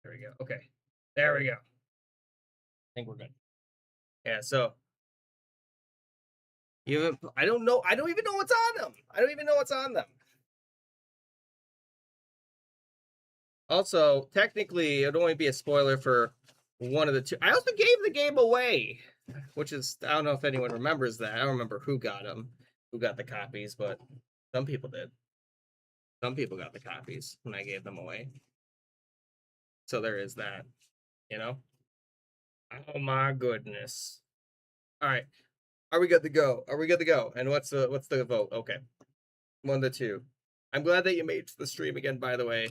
There we go. Okay. There we go. I think we're good. Yeah, so I don't know. I don't even know what's on them. I don't even know what's on them. Also, technically, it'd only be a spoiler for one of the two. I also gave the game away, which is, I don't know if anyone remembers that. I don't remember who got them, who got the copies, but some people did. Some people got the copies when I gave them away. So there is that, you know? Oh my goodness. All right. Are we good to go? Are we good to go? And what's the vote? Okay. 1-2. I'm glad that you made the stream again, by the way.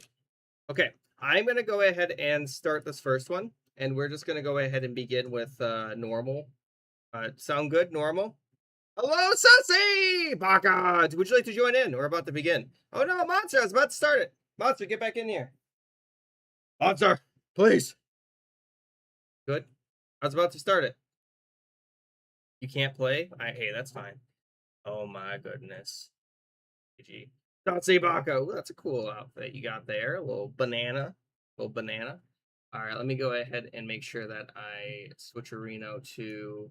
Okay. I'm gonna go ahead and start this first one. And we're just gonna go ahead and begin with normal. Sound good? Normal? Hello, Sussy! Baka! Would you like to join in? We're about to begin. Oh no, Monster, I was about to start it. Monster, get back in here. Monster, please. Good. I was about to start it. You can't play? Hey, that's fine. Oh my goodness. GG. Sassy Baka. Ooh, that's a cool outfit you got there. A little banana. Little banana. All right, let me go ahead and make sure that I switch Reno to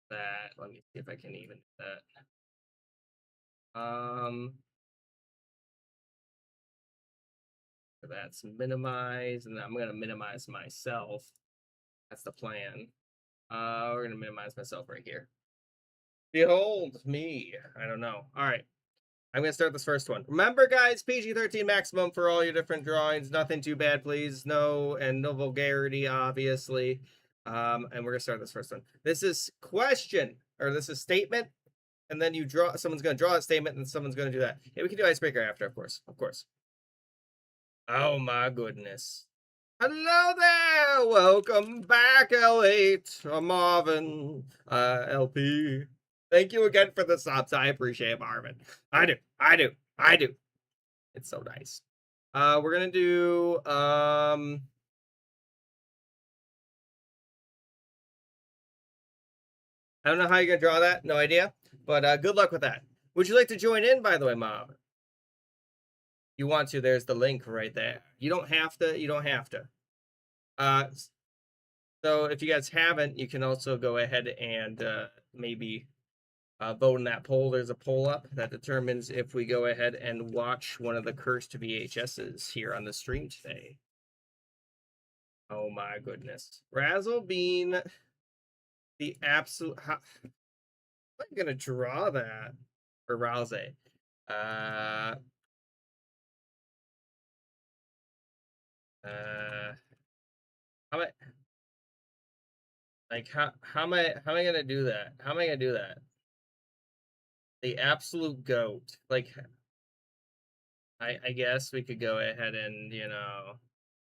that. Let me see if I can even do that. That's minimize, and I'm gonna minimize myself. That's the plan. We're gonna minimize myself right here. Behold me. I don't know. All right. I'm gonna start this first one. Remember, guys, PG-13 maximum for all your different drawings. Nothing too bad, please. No vulgarity, obviously. And we're gonna start this first one. This is question, or this is statement, and then you draw. Someone's gonna draw a statement, and someone's gonna do that. Yeah, we can do icebreaker after, of course. Of course. Oh my goodness. Hello there! Welcome back, L8, Marvin, LP. Thank you again for the subs. I appreciate it, Marvin. I do. It's so nice. We're gonna do I don't know how you're gonna draw that, no idea. But good luck with that. Would you like to join in, by the way, Mom? You want to, there's the link right there. You don't have to. So if you guys haven't, you can also go ahead and maybe vote in that poll. There's a poll up that determines if we go ahead and watch one of the cursed VHSs here on the stream today. Oh my goodness. Razzle Bean, the absolute... How am I going to draw that? For Rouse. How am I... Like, how am I gonna do that? How am I gonna do that? The absolute goat. Like, I guess we could go ahead and,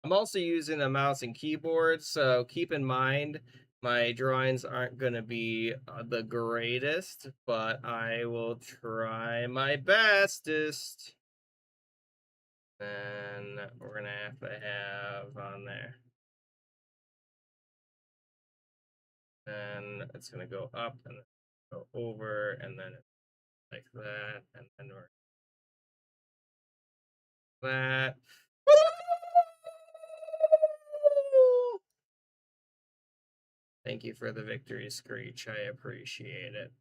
I'm also using a mouse and keyboard, so keep in mind my drawings aren't going to be the greatest, but I will try my bestest. And we're going to have on there. Then it's going to go up and go over, and then like that, and then we're that. Thank you for the victory screech. I appreciate it.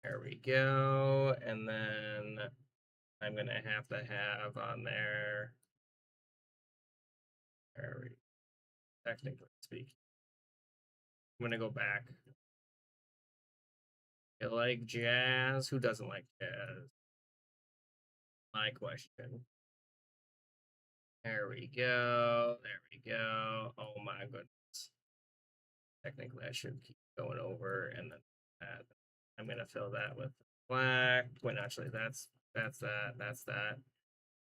There we go. And then I'm going to have on there. Technically speaking. I'm going to go back. You like jazz? Who doesn't like jazz? My question. There we go. There we go. Oh my goodness. Technically, I should keep going over and then that. I'm going to fill that with black. Wait, actually, that's that.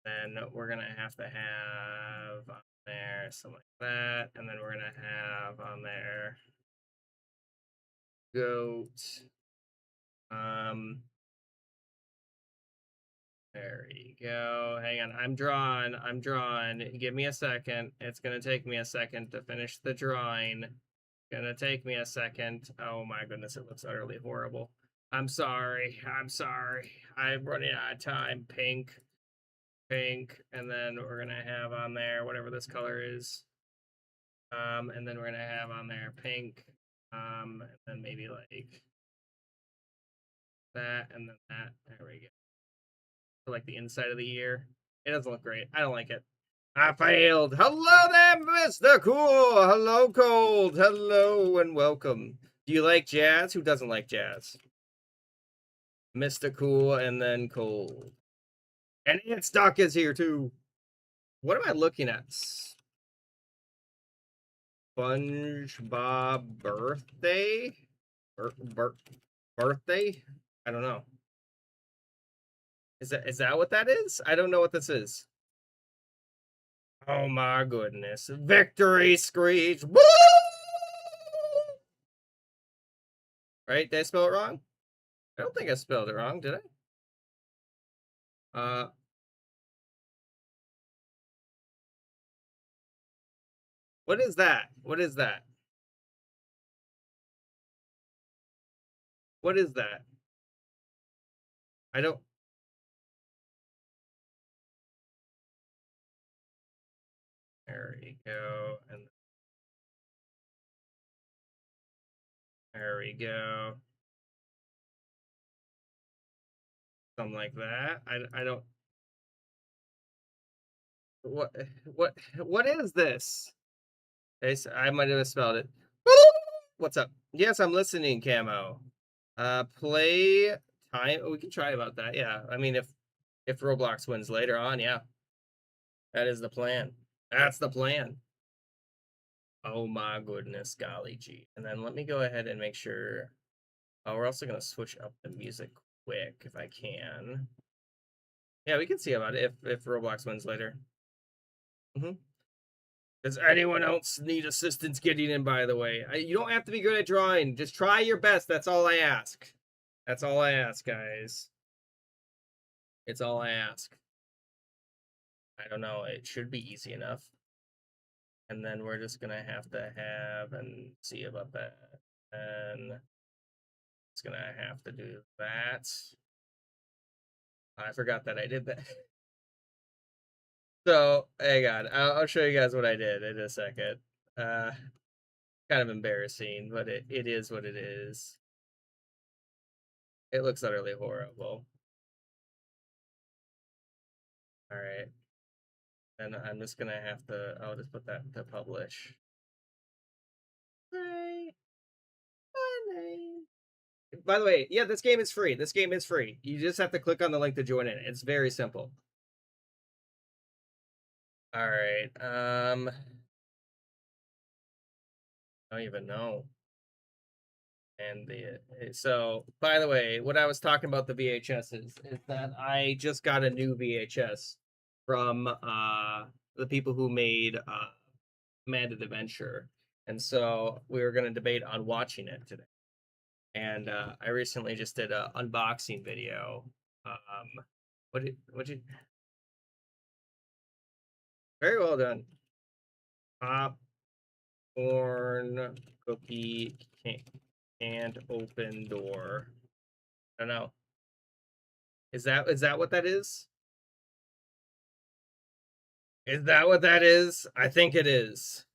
Then we're going to have on there something like that. And then we're going to have on there goat. There you go. Hang on. I'm drawing. Give me a second. It's going to take me a second to finish the drawing. Gonna take me a second. Oh my goodness, it looks utterly horrible. I'm sorry. I'm running out of time. Pink. pink, and then we're gonna have on there whatever this color is. And then we're gonna have on there pink, and then maybe like that, and then that. There we go. For like the inside of the ear. It doesn't look great. I don't like it. I failed. Hello there, Mr. Cool. Hello, Cold. Hello and welcome. Do you like jazz? Who doesn't like jazz? Mr. Cool and then Cold. And Ant Stock is here too. What am I looking at? SpongeBob birthday? Birthday? I don't know. Is that what that is? I don't know what this is. Oh my goodness. Victory Screech. Woo! Right? Did I spell it wrong? I don't think I spelled it wrong, did I? What is that? What is that? What is that? I don't. There we go. And there we go. Something like that. I don't. What is this? I might have spelled it. What's up? Yes, I'm listening, Camo. Play time. Oh, we can try about that. Yeah. I mean, if Roblox wins later on, yeah. That is the plan. That's the plan. Oh my goodness, golly gee. And then let me go ahead and make sure. Oh, we're also gonna switch up the music quick if I can. Yeah, we can see about it if Roblox wins later. Does anyone else need assistance getting in, by the way? You don't have to be good at drawing. Just try your best. That's all I ask. That's all I ask, guys. It's all I ask. I don't know. It should be easy enough. And then we're just going to have and see about that. And it's going to have to do that. I forgot that I did that. So, hang on. I'll show you guys what I did in a second. Kind of embarrassing, but it is what it is. It looks utterly horrible. All right. And I'm just gonna have to, I'll just put that to publish. By the way, yeah, this game is free. This game is free. You just have to click on the link to join in. It's very simple. All right. I don't even know. And so, by the way, what I was talking about the VHS is that I just got a new VHS from the people who made Commanded Adventure, and so we were going to debate on watching it today. And I recently just did an unboxing video. What did? Very well done. Popcorn cookie can't open door. I don't know. Is that what that is? Is that what that is? I think it is.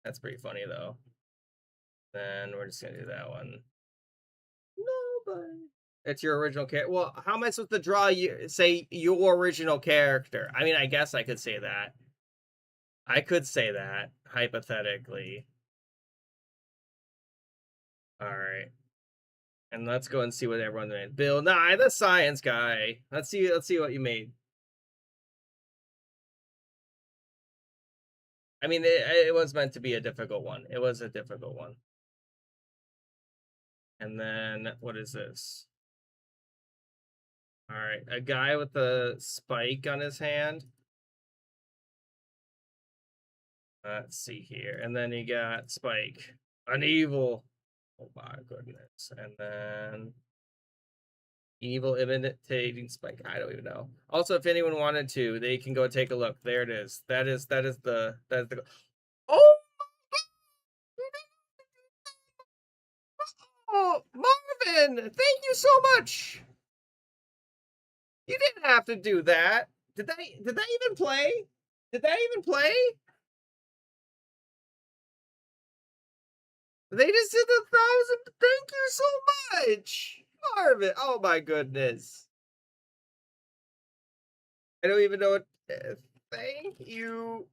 That's pretty funny though. Then we're just gonna do that one. Nobody. It's your original character. Well, how am I supposed to draw you? Say your original character. I mean, I guess I could say that. I could say that hypothetically. All right. And let's go and see what everyone made. Bill Nye, the science guy. Let's see what you made. I mean, it was meant to be a difficult one. It was a difficult one. And then, what is this? All right, a guy with a spike on his hand. Let's see here. And then you got Spike. An evil. Oh my goodness. And then evil imitating Spike. I don't even know. Also, if anyone wanted to, they can go take a look. There it is. That is the Oh! Oh, Marvin! Thank you so much! You didn't have to do that. Did that even play? Did that even play? They just did 1,000. Thank you so much, Marvin. Oh my goodness. I don't even know what. Thank you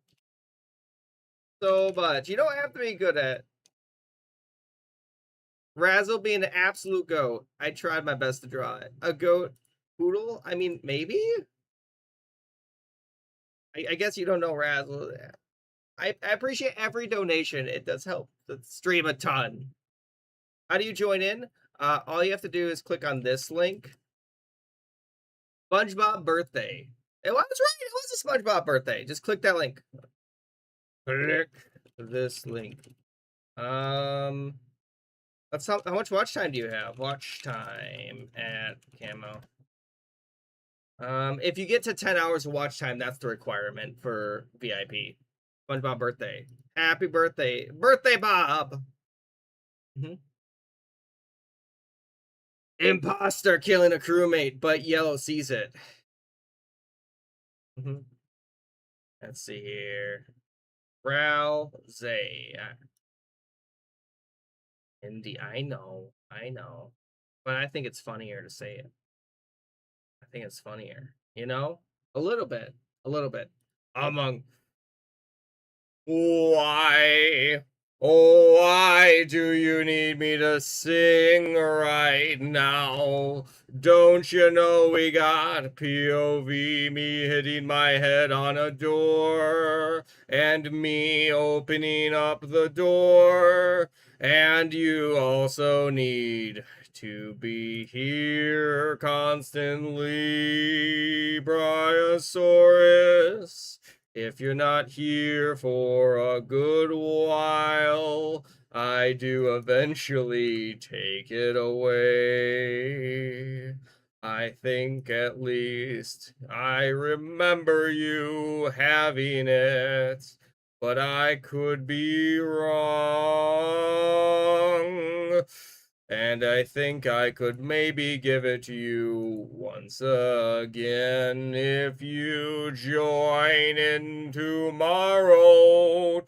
so much. You don't have to be good at Razzle being an absolute goat. I tried my best to draw it. A goat poodle? I mean, maybe? I guess you don't know Razzle. I appreciate every donation. It does help the stream a ton. How do you join in? All you have to do is click on this link. SpongeBob birthday. It was right. It was a SpongeBob birthday. Just click that link. Click this link. That's how much watch time do you have? Watch time at Camo. If you get to 10 hours of watch time, that's the requirement for VIP. SpongeBob birthday. Happy birthday. Birthday, Bob! Imposter killing a crewmate, but Yellow sees it. Let's see here. Rouse. Indy, I know. But I think it's funnier to say it. I think it's funnier. You know? A little bit. Among. Why? Oh, why do you need me to sing right now? Don't you know we got POV, me hitting my head on a door, and me opening up the door, and you also need to be here constantly, Bryosaurus. If you're not here for a good while, I do eventually take it away. I think at least I remember you having it, but I could be wrong. And I think I could maybe give it to you once again if you join in tomorrow.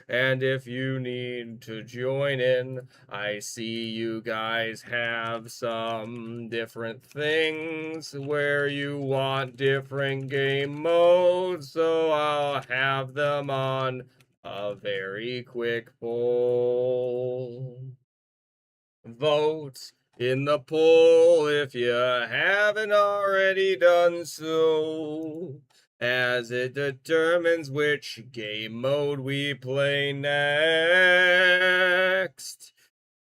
And if you need to join in, I see you guys have some different things where you want different game modes, so I'll have them on a very quick poll. Vote in the poll if you haven't already done so, as it determines which game mode we play next.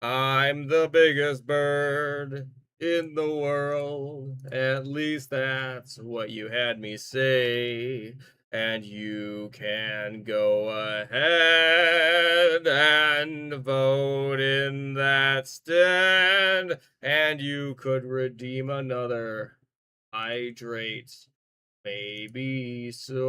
I'm the biggest bird in the world, at least that's what you had me say. And you can go ahead and vote in that stand, and you could redeem another hydrate. Maybe so.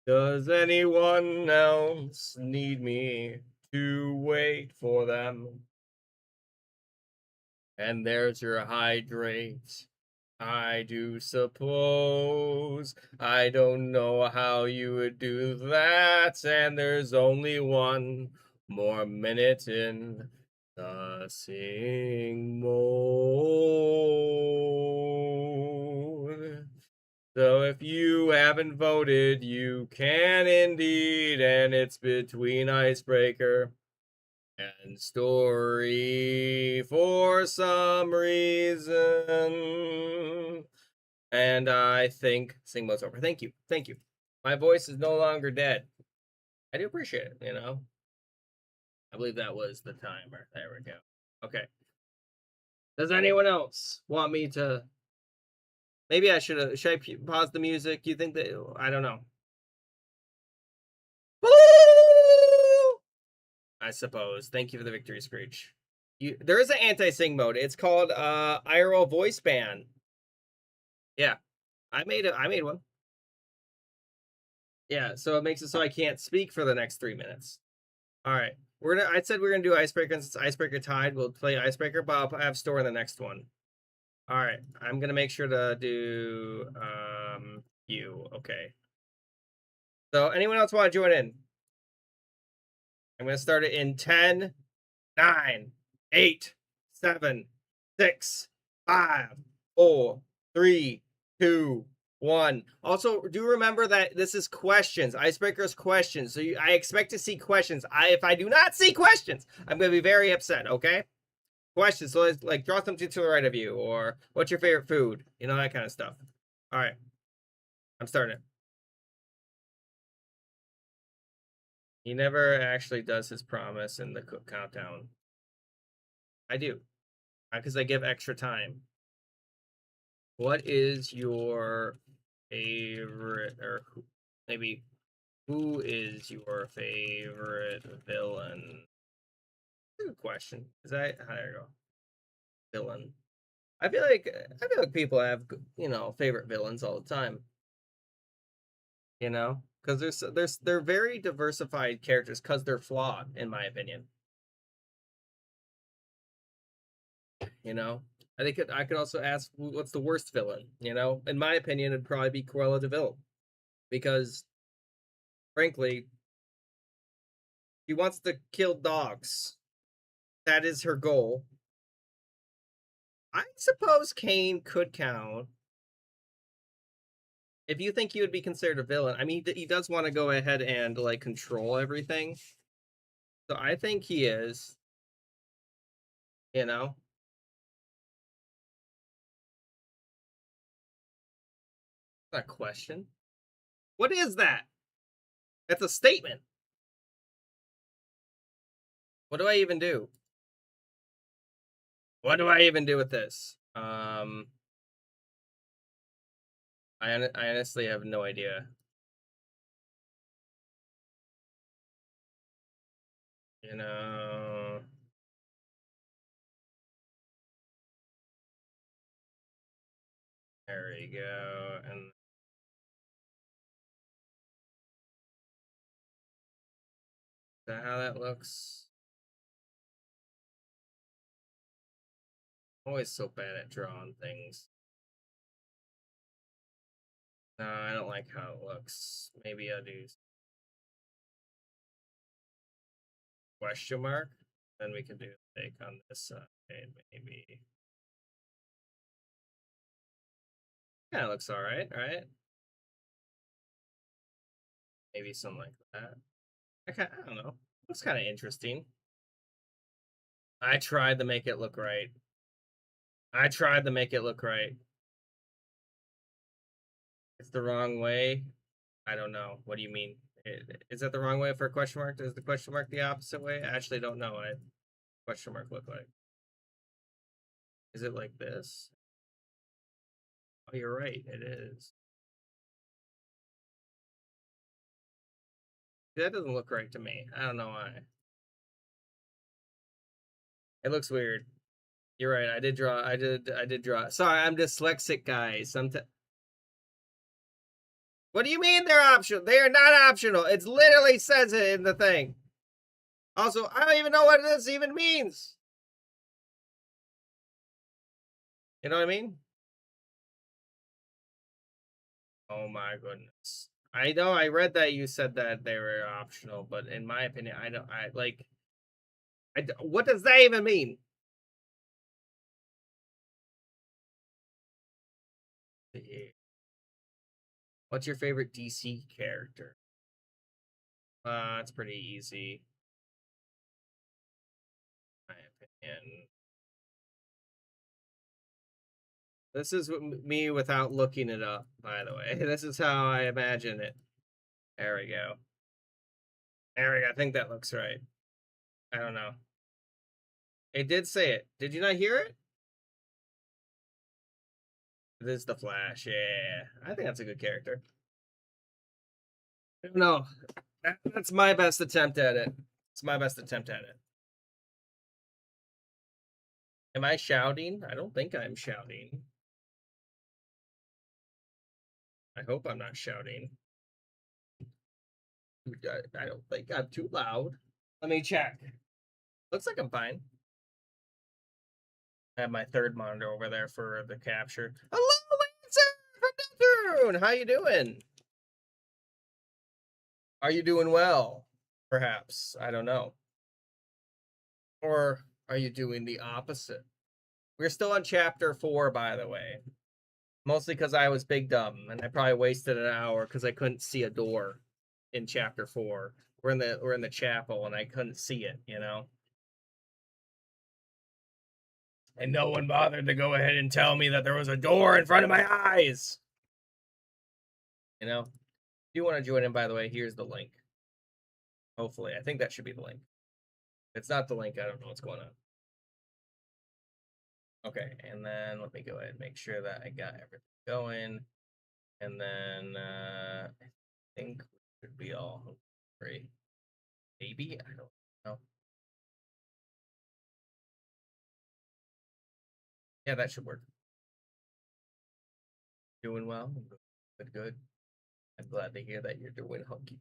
Does anyone else need me to wait for them? And there's your hydrate. I do suppose. I don't know how you would do that, and there's only one more minute in the sing mode. So if you haven't voted, you can indeed, and it's between Icebreaker and Story for some reason. And I think sing mode's over. Thank you. My voice is no longer dead. I do appreciate it, you know. I believe that was the timer. There we go. Okay. Does anyone else want me to? Maybe I should I pause the music? You think that? I don't know. I suppose. Thank you for the victory screech. There is an anti-sing mode. It's called IRL voice ban. Yeah, I made one. Yeah, so it makes it so I can't speak for the next 3 minutes. All right. I said we're gonna do Icebreaker, and since Icebreaker tied, we'll play Icebreaker, but I'll have store in the next one. All right, I'm gonna make sure to do you. Okay. So anyone else want to join in? I'm gonna start it in 10, 9, 8, 7, 6, 5, 4, 3, 2, 1. Also, do remember that this is questions. Icebreaker's questions. So I expect to see questions. If I do not see questions, I'm gonna be very upset. Okay. Questions. So let's like draw something to the right of you, or what's your favorite food? You know, that kind of stuff. All right, I'm starting it. He never actually does his promise in the countdown. I do, because I give extra time. What is your favorite, or maybe who is your favorite villain? Good question. Is that there you go? Villain. I feel like people have favorite villains all the time. Because they're very diversified characters because they're flawed, in my opinion. You know, I could also ask what's the worst villain. In my opinion, it'd probably be Cruella de Vil, because frankly, she wants to kill dogs. That is her goal. I suppose Kane could count. If you think he would be considered a villain, I mean, he does want to go ahead and like control everything. So I think he is. You know, a question. What is that? That's a statement. What do I even do? What do I even do with this? I honestly have no idea. You know, there we go. And is that how that looks? I'm always so bad at drawing things. No, I don't like how it looks. Maybe I'll do question mark. Then we can do a take on this side, maybe. Kind of looks all right, right? Maybe something like that. I don't know. Looks kind of interesting. I tried to make it look right. I tried to make it look right. It's the wrong way. I don't know. What do you mean? Is that the wrong way for a question mark? Is the question mark the opposite way? I actually don't know what question mark look like. Is it like this? Oh, you're right. It is. That doesn't look right to me. I don't know why. It looks weird. You're right. I did draw. I did draw. Sorry, I'm dyslexic, guys. Sometimes. What do you mean they're optional? They are not optional. It literally says it in the thing. Also, I don't even know what this even means. You know what I mean? Oh my goodness. I know I read that you said that they were optional, but in my opinion, I don't. I like. What does that even mean? What's your favorite DC character? It's pretty easy. In my opinion. This is me without looking it up, by the way. This is how I imagine it. There we go. There we go. I think that looks right. I don't know. It did say it. Did you not hear it? It is the Flash. Yeah. I think that's a good character. No, that's my best attempt at it. It's my best attempt at it. Am I shouting? I don't think I'm shouting. I hope I'm not shouting. I don't think I'm too loud. Let me check. Looks like I'm fine. I have my third monitor over there for the capture. Hello, Lancer from Deltarune! How you doing? Are you doing well? Perhaps. I don't know. Or are you doing the opposite? We're still on chapter 4, by the way. Mostly because I was big dumb, and I probably wasted an hour because I couldn't see a door in chapter 4. We're in the chapel, and I couldn't see it, you know? And no one bothered to go ahead and tell me that there was a door in front of my eyes. You know? If you want to join in, by the way, here's the link. Hopefully. I think that should be the link. If it's not the link, I don't know what's going on. Okay, and then let me go ahead and make sure that I got everything going. And then I think we should be all free. Maybe? I don't know. Yeah, that should work. Doing well. Good, good. I'm glad to hear that you're doing hunky.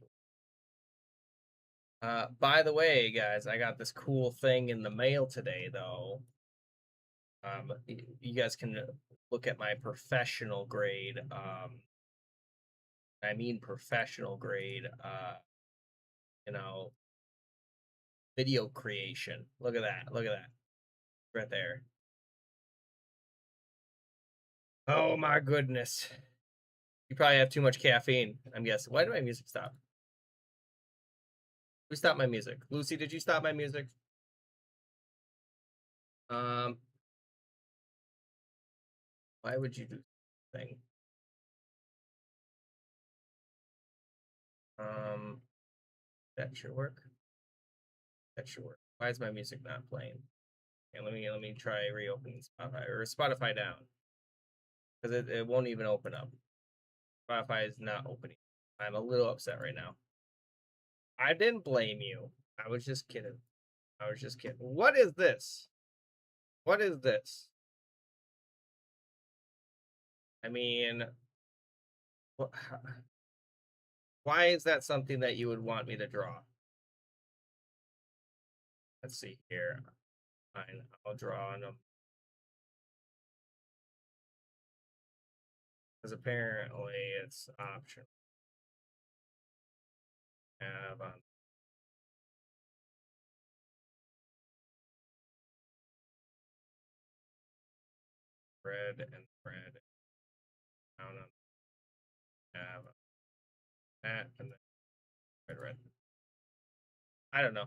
By the way, guys, I got this cool thing in the mail today, though. You guys can look at my professional grade. I mean professional grade. You know, video creation. Look at that. Look at that. Right there. Oh my goodness. You probably have too much caffeine, I'm guessing. Why did my music stop? Who stopped my music? Lucy, did you stop my music? Um, why would you do thing? Um, that should work. That should work. Why is my music not playing? And let me try reopening Spotify or Spotify down because it won't even open up. Spotify is not opening. I'm a little upset right now. I didn't blame you. I was just kidding. I was just kidding. What is this? What is this? I mean, why is that something that you would want me to draw? Let's see here. Fine, I'll draw on them. Because apparently it's optional. Have on red and red. Down on have that and then red, red. I don't know.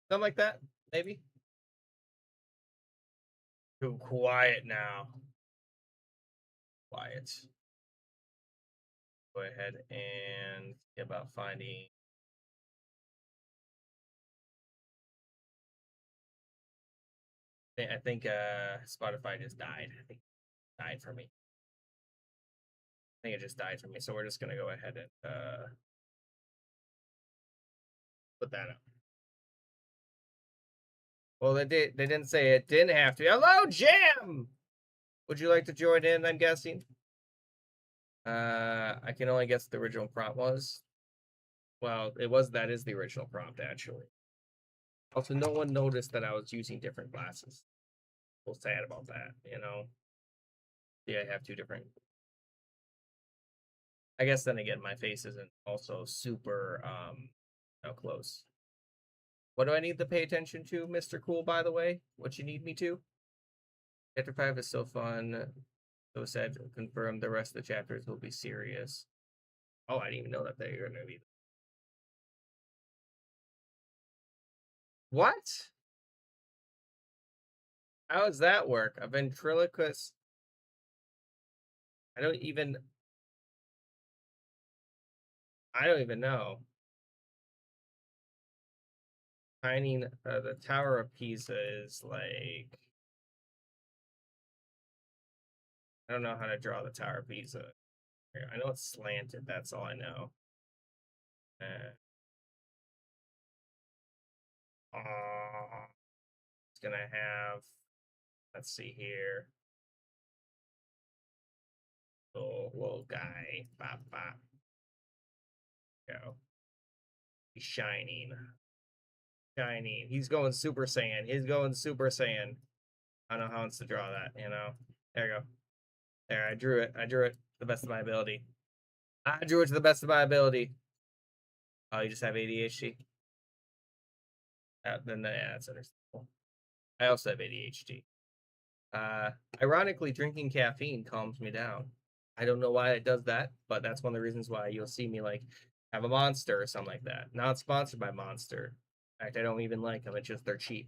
Something like that, maybe. Too quiet now. Quiet. Go ahead and see about finding. I think Spotify just died. I think it died for me. I think it just died for me. So we're just gonna go ahead and put that up. Well, they didn't say it didn't have to. Hello, Jam. Would you like to join in? I'm guessing. I can only guess the original prompt was. Well, that is the original prompt actually. Also, no one noticed that I was using different glasses. A little sad about that, you know. Yeah, I have two different. I guess then again, my face isn't also super close. What do I need to pay attention to, Mr. Cool? By the way, what you need me to? Chapter 5 is so fun. So said, confirm the rest of the chapters will be serious. Oh, I didn't even know that they were going to be. What? How does that work? A ventriloquist. I don't even. I don't even know. Finding the Tower of Pisa is like. I don't know how to draw the Tower of Pisa. I know it's slanted. That's all I know. It's gonna have. Let's see here. Little guy. Bop bop. Go. He's shining. Shiny. He's going Super Saiyan. He's going Super Saiyan. I don't know how else to draw that, you know. There you go. There, I drew it. I drew it to the best of my ability. I drew it to the best of my ability. Oh, you just have ADHD? Then yeah, that's understandable. I also have ADHD. Ironically, drinking caffeine calms me down. I don't know why it does that, but that's one of the reasons why you'll see me like have a Monster or something like that. Not sponsored by Monster. In fact, I don't even like them. It's just they're cheap.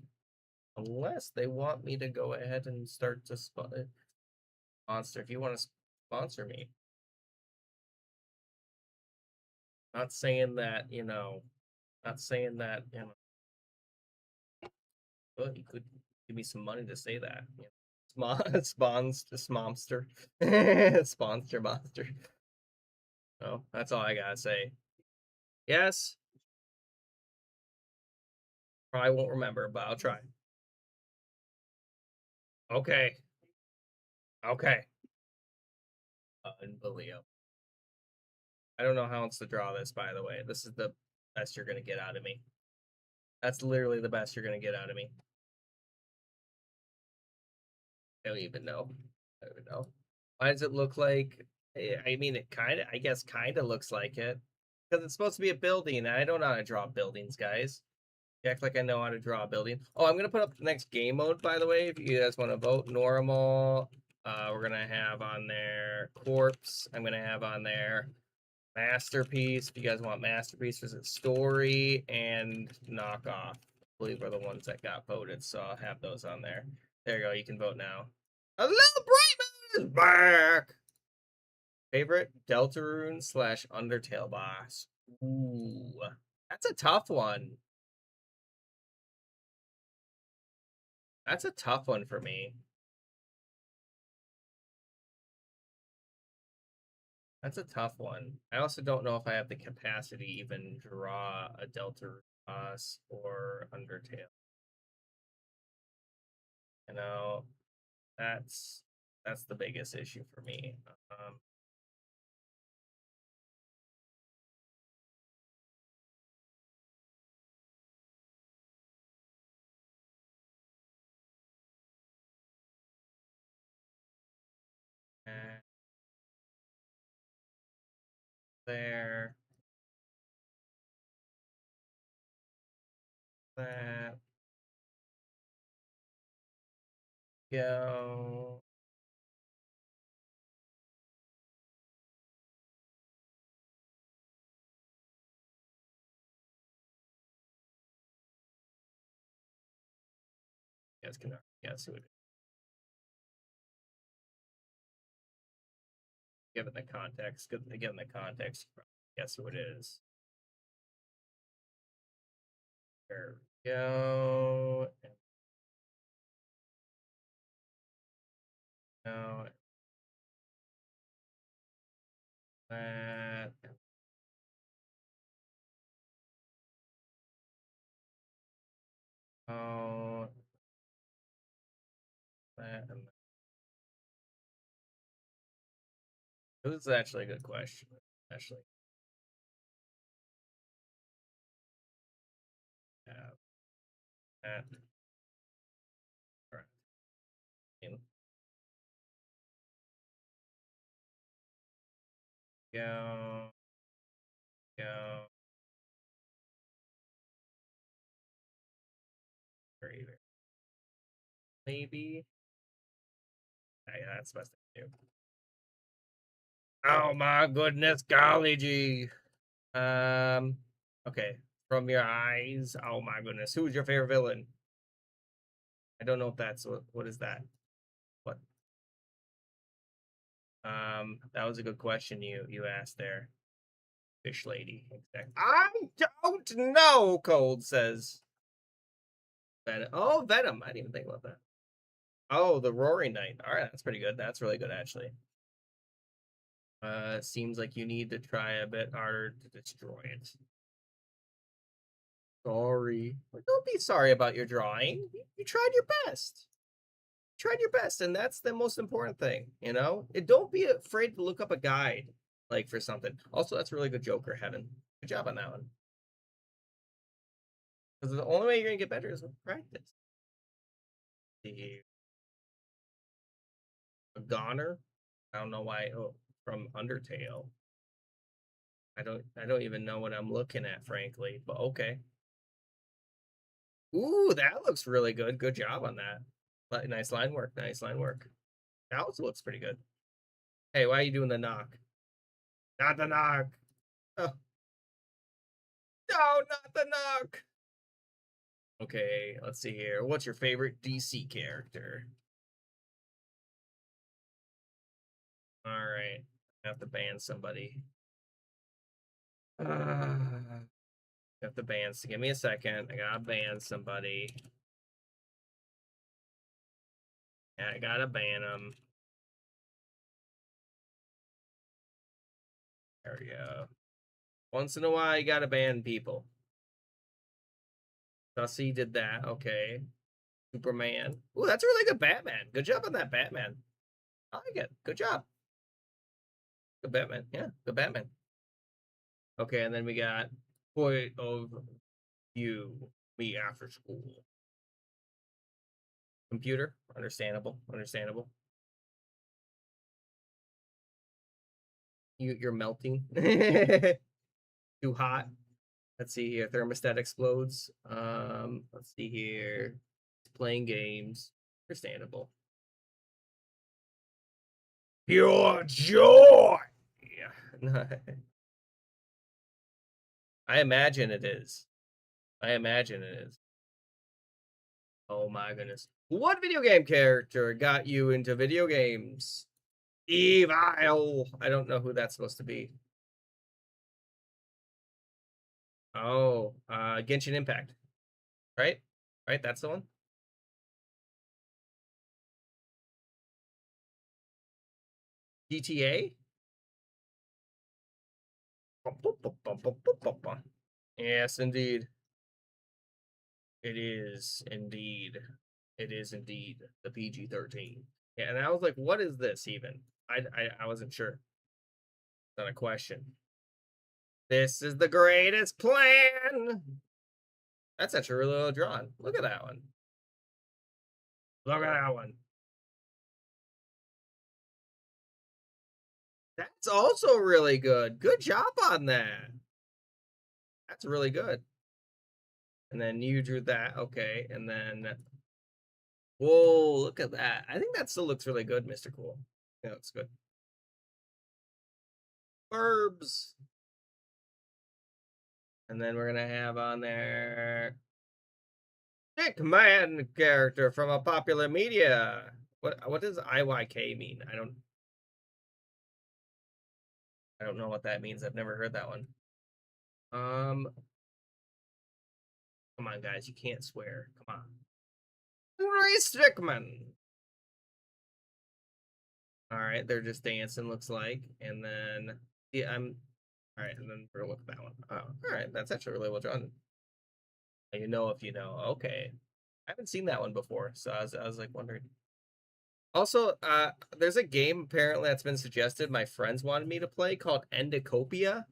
Unless they want me to go ahead and start to Monster. If you want to sponsor me, not saying that not saying that but you could give me some money to say that. Sponsor, sponsor monster. Oh, that's all I gotta say. Yes, probably won't remember, but I'll try. Okay, okay. Unbelievable. I don't know how else to draw this, by the way. This is the best you're gonna get out of me. That's literally the best you're gonna get out of me. I don't even know. I don't even know. Why does it look like? I mean, it I guess, kind of looks like it. Because it's supposed to be a building, and I don't know how to draw buildings, guys. You act like I know how to draw a building. Oh, I'm going to put up the next game mode, by the way, if you guys want to vote. Normal. We're going to have on there Corpse. I'm going to have on there Masterpiece. If you guys want Masterpiece, visit Story and Knockoff. I believe are the ones that got voted, so I'll have those on there. There you go. You can vote now. Hello, Brightman is back. Favorite Deltarune / Undertale boss. Ooh, that's a tough one. That's a tough one for me. That's a tough one. I also don't know if I have the capacity to even draw a Deltarune boss or Undertale. You know, that's the biggest issue for me. And there, that, go. You guys can guess who it is. Given the context, guess who it is. There we go. No, that. Oh, that. This is actually a good question. Actually, yeah, that. Correct. Go, go. Either. Maybe. Yeah, that's the best thing to do. Oh my goodness, golly gee. Okay. From your eyes. Oh my goodness. Who's your favorite villain? I don't know if that's what is that? What? That was a good question you asked there. Fish lady. Exactly. I don't know, Cold says. Venom. Oh, Venom. I didn't even think about that. Oh, the Roaring Knight. All right, that's pretty good. That's really good, actually. Seems like you need to try a bit harder to destroy it. Sorry. Don't be sorry about your drawing. You tried your best. You tried your best, and that's the most important thing, you know? And don't be afraid to look up a guide, like, for something. Also, that's a really good Joker, Heaven. Good job on that one. Because the only way you're gonna get better is with practice. The a goner. I don't know why. Oh, from Undertale. I don't even know what I'm looking at, frankly. But okay. Ooh, that looks really good. Good job on that. Nice line work. Nice line work. That also looks pretty good. Hey, why are you doing the knock? Not the knock. Oh, no, not the knock. Okay, let's see here. What's your favorite DC character? All right, I have to ban somebody. I have to ban. So give me a second. I gotta ban somebody. Yeah, I gotta ban them. There we go. Once in a while, you gotta ban people. Dusty did that. Okay. Superman. Ooh, that's a really good Batman. Good job on that Batman. I like it. Good job. Good Batman. Yeah, good Batman. Okay, and then we got Point of View. Me after school. Computer. Understandable. Understandable. You're melting. Too hot. Let's see here. Thermostat explodes. Let's see here. Playing games. Understandable. Pure joy. Yeah. I imagine it is. I imagine it is. Oh my goodness. What video game character got you into video games? Evil. I don't know who that's supposed to be. Oh, Genshin Impact. Right? Right? That's the one? GTA? Yes, indeed. It is indeed. It is indeed the PG-13. Yeah, and I was like, what is this even? I wasn't sure. It's not a question. This is the greatest plan. That's actually really well drawn. Look at that one. Look at that one. That's also really good. Good job on that. That's really good. And then you drew that. Okay. And then, whoa, look at that. I think that still looks really good, Mr. Cool. Yeah, looks good. Verbs. And then we're going to have on there Dick Man character from a popular media. What does IYK mean? I don't know what that means. I've never heard that one. Um Come on guys, you can't swear. Come on. Henry Stickmin. All right, they're just dancing looks like. And then yeah, I'm all right, and then we're gonna look at that one. Oh, all right, that's actually really well done. You know if you know. Okay. I haven't seen that one before, so I was like wondering. Also, there's a game apparently that's been suggested my friends wanted me to play called Endocopia.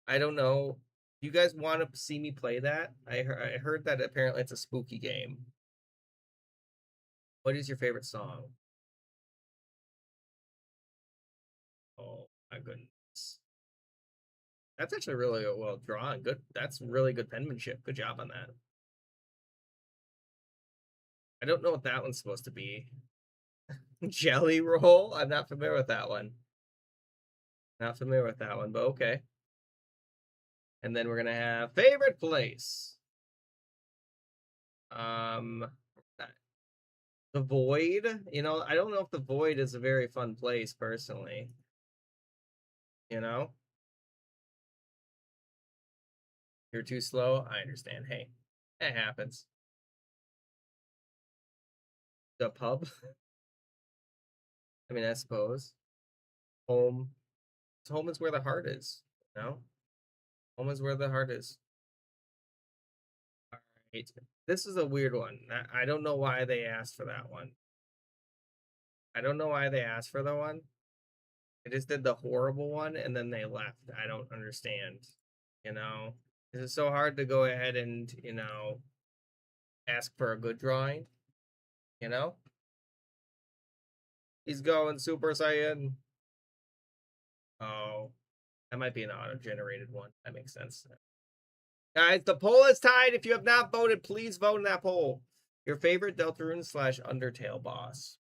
I don't know. Do you guys want to see me play that? I heard that apparently it's a spooky game. What is your favorite song? Oh my goodness. That's actually really well drawn. Good. That's really good penmanship. Good job on that. I don't know what that one's supposed to be. Jelly roll? I'm not familiar with that one. Not familiar with that one, but okay. And then we're gonna have favorite place. Um, the Void. You know, I don't know if the Void is a very fun place personally. You know, you're too slow. I understand. Hey, it happens. The pub. I mean, I suppose home. Home is where the heart is. You know, home is where the heart is. All right. This is a weird one. I don't know why they asked for that one. I don't know why they asked for the one. They just did the horrible one and then they left. I don't understand. You know? Is it so hard to go ahead and, you know, ask for a good drawing? You know? He's going Super Saiyan. Oh, that might be an auto-generated one. That makes sense. Guys, the poll is tied. If you have not voted, please vote in that poll. Your favorite Deltarune / Undertale boss.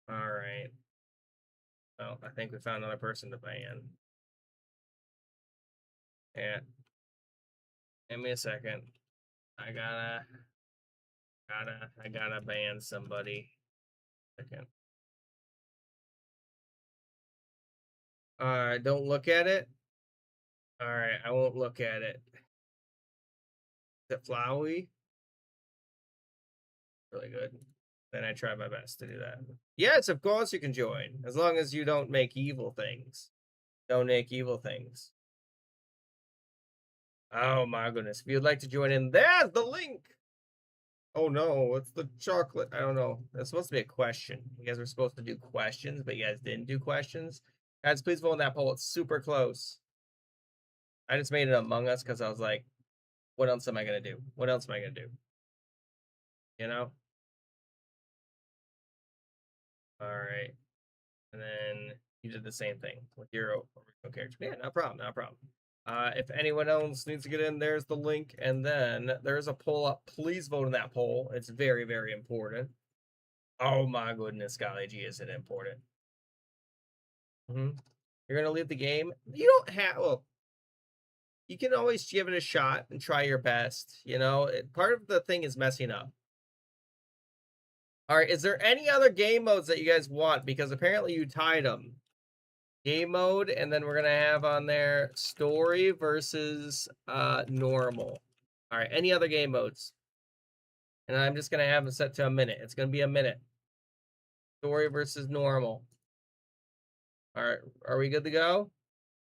All right. Well, I think we found another person to ban. Yeah. Give me a second. I gotta ban somebody. Second. All right, don't look at it. All right, I won't look at it. Is it Flowey? Really good. Then I try my best to do that. Yes, of course you can join, as long as you don't make evil things. Don't make evil things. Oh my goodness. If you'd like to join in, there's the link. Oh no, it's the chocolate. I don't know. That's supposed to be a question. You guys were supposed to do questions, but you guys didn't do questions. Guys, please vote on that poll. It's super close. I just made it Among Us because I was like, what else am I going to do? What else am I going to do? You know? All right. And then you did the same thing with your original character. Yeah, no problem. No problem. If anyone else needs to get in, there's the link. And then there's a poll up. Please vote in that poll. It's very, very important. Oh my goodness, golly gee, is it important? You're gonna leave the game. You don't have. Well, you can always give it a shot and try your best. You know, part of the thing is messing up. All right, is there any other game modes that you guys want? Because apparently you tied them. Game mode, and then we're gonna have on there story versus normal. All right, any other game modes? And I'm just gonna have them set to a minute. It's gonna be a minute. Story versus normal. All right, are we good to go?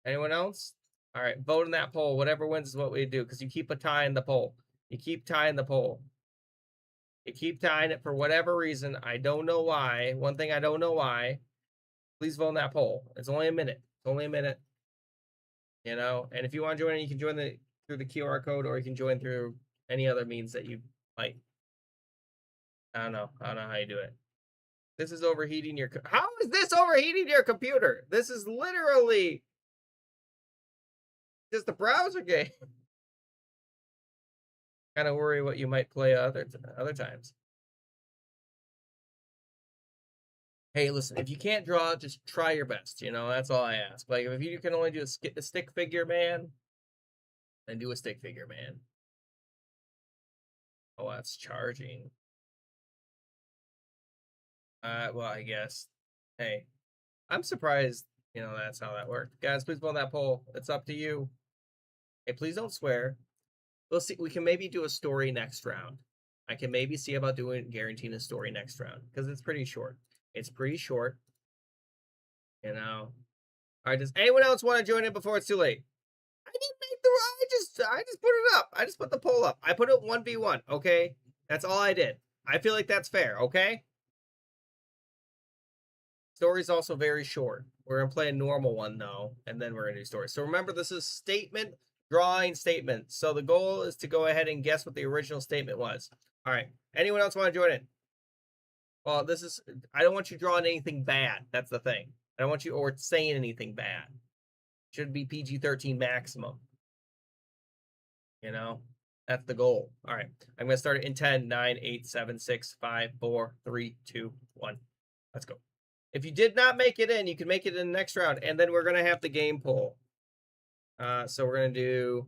Anyone else? All right, vote in that poll. Whatever wins is what we do, because you keep a tie in the poll. You keep tying the poll. You keep tying it for whatever reason. I don't know why. One thing I don't know why. Please vote in that poll. It's only a minute. It's only a minute. You know, and if you want to join, you can join through the QR code, or you can join through any other means that you might. I don't know. I don't know how you do it. This is overheating your. How is this overheating your computer? This is literally just a browser game. Kind of worry what you might play other times. Hey, listen, if you can't draw, just try your best. You know, that's all I ask. Like, if you can only do a stick figure man, then do a stick figure man. Oh, that's charging. Well, I guess. Hey, I'm surprised, you know, that's how that worked. Guys, please vote on that poll. It's up to you. Hey, please don't swear. We'll see. We can maybe do a story next round. I can maybe see about guaranteeing a story next round, because it's pretty short. It's pretty short. You know. All right, does anyone else want to join in before it's too late? I didn't make the. I just put it up. I just put the poll up. I put it 1v1. Okay, that's all I did. I feel like that's fair. Okay. Story's also very short. We're gonna play a normal one though, and then we're gonna do story. So remember, this is statement, drawing statement. So the goal is to go ahead and guess what the original statement was. All right. Anyone else want to join in? Well, this is. I don't want you drawing anything bad. That's the thing. I don't want you or saying anything bad. Should be PG-13 maximum. You know, that's the goal. All right. I'm going to start it in 10, 9, 8, 7, 6, 5, 4, 3, 2, 1. Let's go. If you did not make it in, you can make it in the next round. And then we're going to have the game poll. So we're going to do.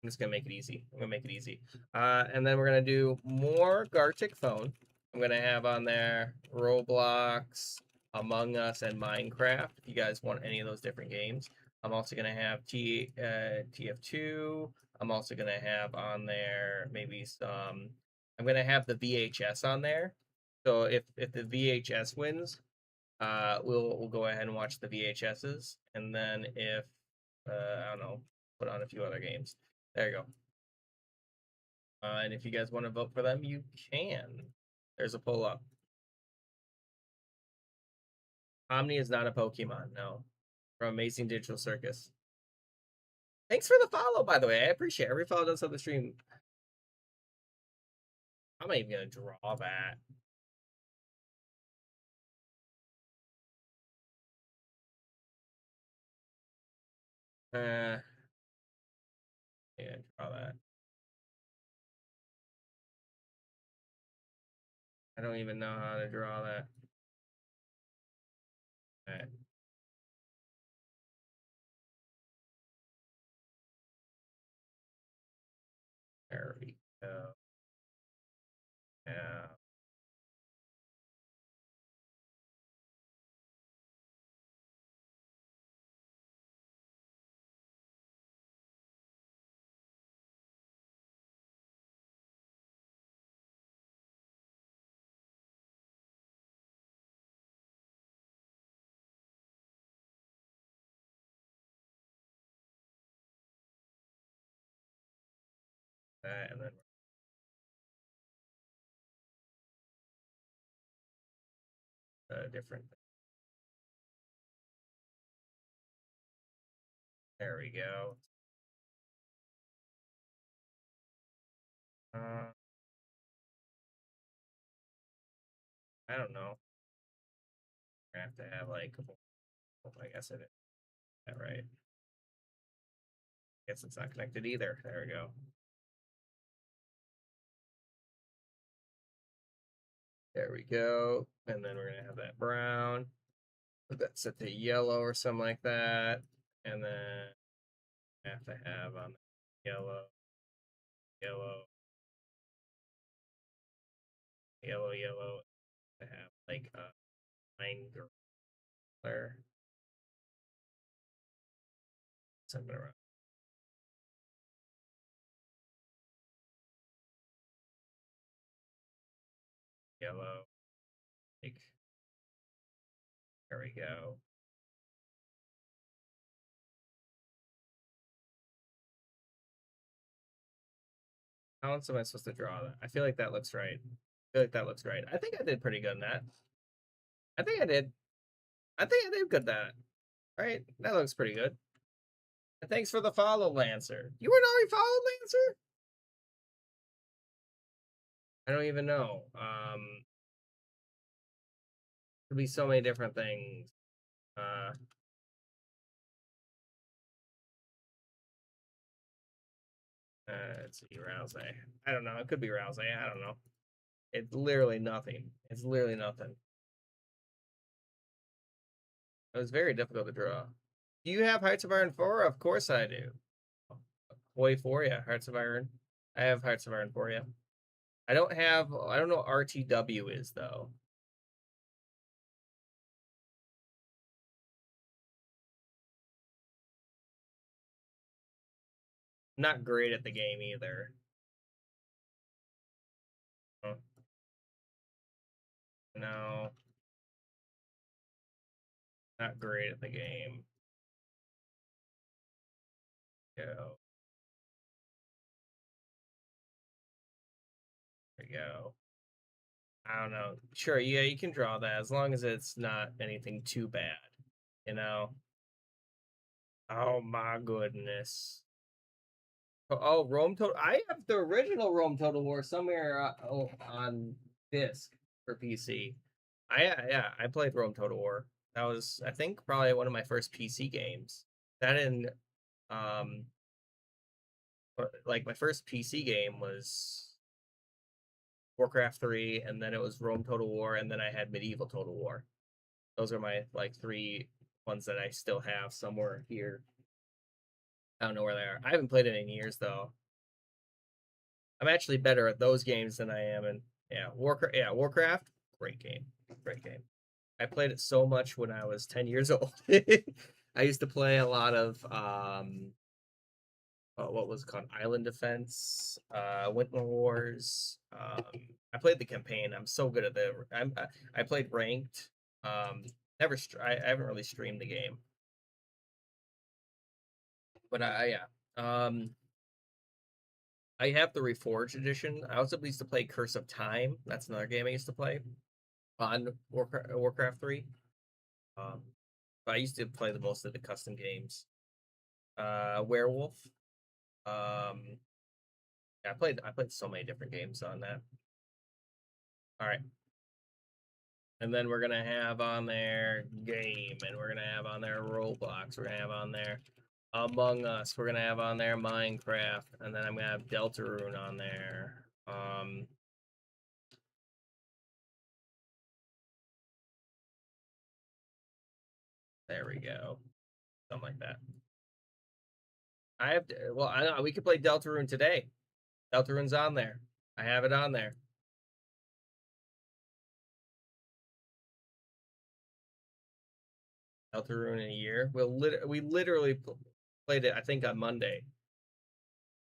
I'm just going to make it easy. I'm going to make it easy. And then we're going to do more Gartic Phone. I'm going to have on there Roblox, Among Us, and Minecraft. If you guys want any of those different games. I'm also going to have TF2. I'm also going to have on there maybe some. I'm going to have the VHS on there. So if the VHS wins, we'll go ahead and watch the VHSs. And then if, I don't know, put on a few other games. There you go. And if you guys want to vote for them, you can. There's a pull up. Omni is not a Pokemon, no. from Amazing Digital Circus. Thanks for the follow, by the way. I appreciate it. Every follow does on the stream. I'm not even gonna draw that. Yeah, draw that. I don't even know how to draw that. Right. There we go. Yeah. That and then different. There we go. I don't know. I have to have like, I guess it is. That right. Guess it's not connected either. There we go. There we go. And then we're gonna have that brown. Put that set to yellow or something like that. And then I have to have on yellow, yellow, yellow, yellow. To have like a line color. Something around yellow. Like, there we go. How else am I supposed to draw that? I feel like that looks right. I feel like that looks right. I think I did pretty good in that. I think I did. I think I did good that. Right? That looks pretty good. And thanks for the follow, Lancer. You weren't already followed, Lancer? I don't even know. Could be so many different things. Let's see, Rouse. I don't know. It could be Rouse. I don't know. It's literally nothing. It's literally nothing. It was very difficult to draw. Do you have Hearts of Iron 4? Of course I do. Way 4, yeah. Hearts of Iron. I have Hearts of Iron 4, yeah. I don't know what RTW is, though. I'm not great at the game either. No. Not great at the game. Go. There we go. I don't know. Sure, yeah, you can draw that as long as it's not anything too bad, you know? Oh my goodness. Oh, Rome Total. I have the original Rome Total War somewhere on disc for PC. I played Rome Total War. That was, I think, probably one of my first PC games. That and um like my first PC game was Warcraft 3, and then it was Rome Total War, and then I had Medieval Total War. Those are my like 3 ones that I still have somewhere here. I don't know where they are. I haven't played it in years though. I'm actually better at those games than I am in Warcraft. Yeah, Warcraft, great game, great game. I played it so much when I was 10 years old. I used to play a lot of what was it called, Island Defense, Winter Wars. I played the campaign. I'm so good at I played ranked. Never. I haven't really streamed the game, but yeah. I have the Reforged edition. I also used to play Curse of Time. That's another game I used to play on Warcraft 3. But I used to play the most of the custom games. Werewolf. Yeah, I played so many different games on that. All right. And then we're gonna have on there game, and we're gonna have on there Roblox. We're gonna have on there Among Us. We're gonna have on there Minecraft, and then I'm gonna have Deltarune on there. There we go, something like that. I have to, well, I know we could play Deltarune today. Deltarune's on there. I have it on there. Deltarune in a year. We literally played it, I think, on Monday.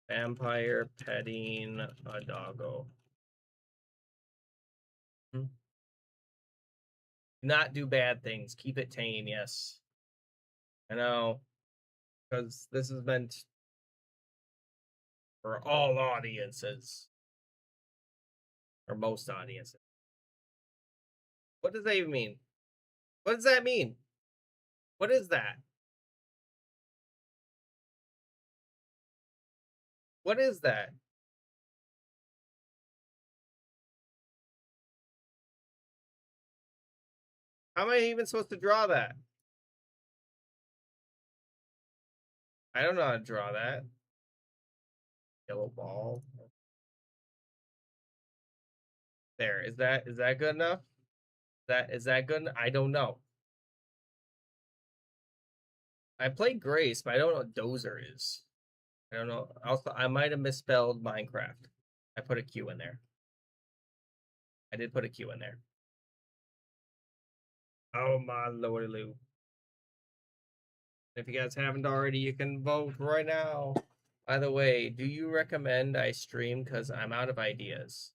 Vampire petting a doggo. Not do bad things. Keep it tame, yes. I know. Because this is meant for all audiences. Or most audiences. What does that even mean? What does that mean? What is that? What is that? How am I even supposed to draw that? I don't know how to draw that. Yellow ball. There. Is that good enough? Is that good? I don't know. I played Grace, but I don't know what Dozer is. I don't know. Also, I might have misspelled Minecraft. I put a Q in there. I did put a Q in there. Oh my lordy loo. If you guys haven't already, you can vote right now. By the way, do you recommend I stream? Because I'm out of ideas.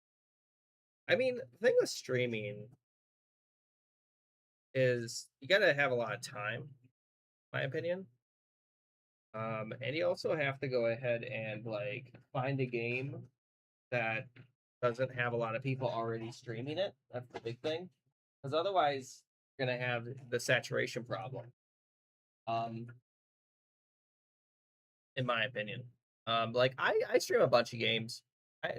I mean, the thing with streaming is you gotta have a lot of time, in my opinion. And you also have to go ahead and like find a game that doesn't have a lot of people already streaming it. That's the big thing. Because otherwise, you're gonna have the saturation problem. In my opinion. Like I stream a bunch of games.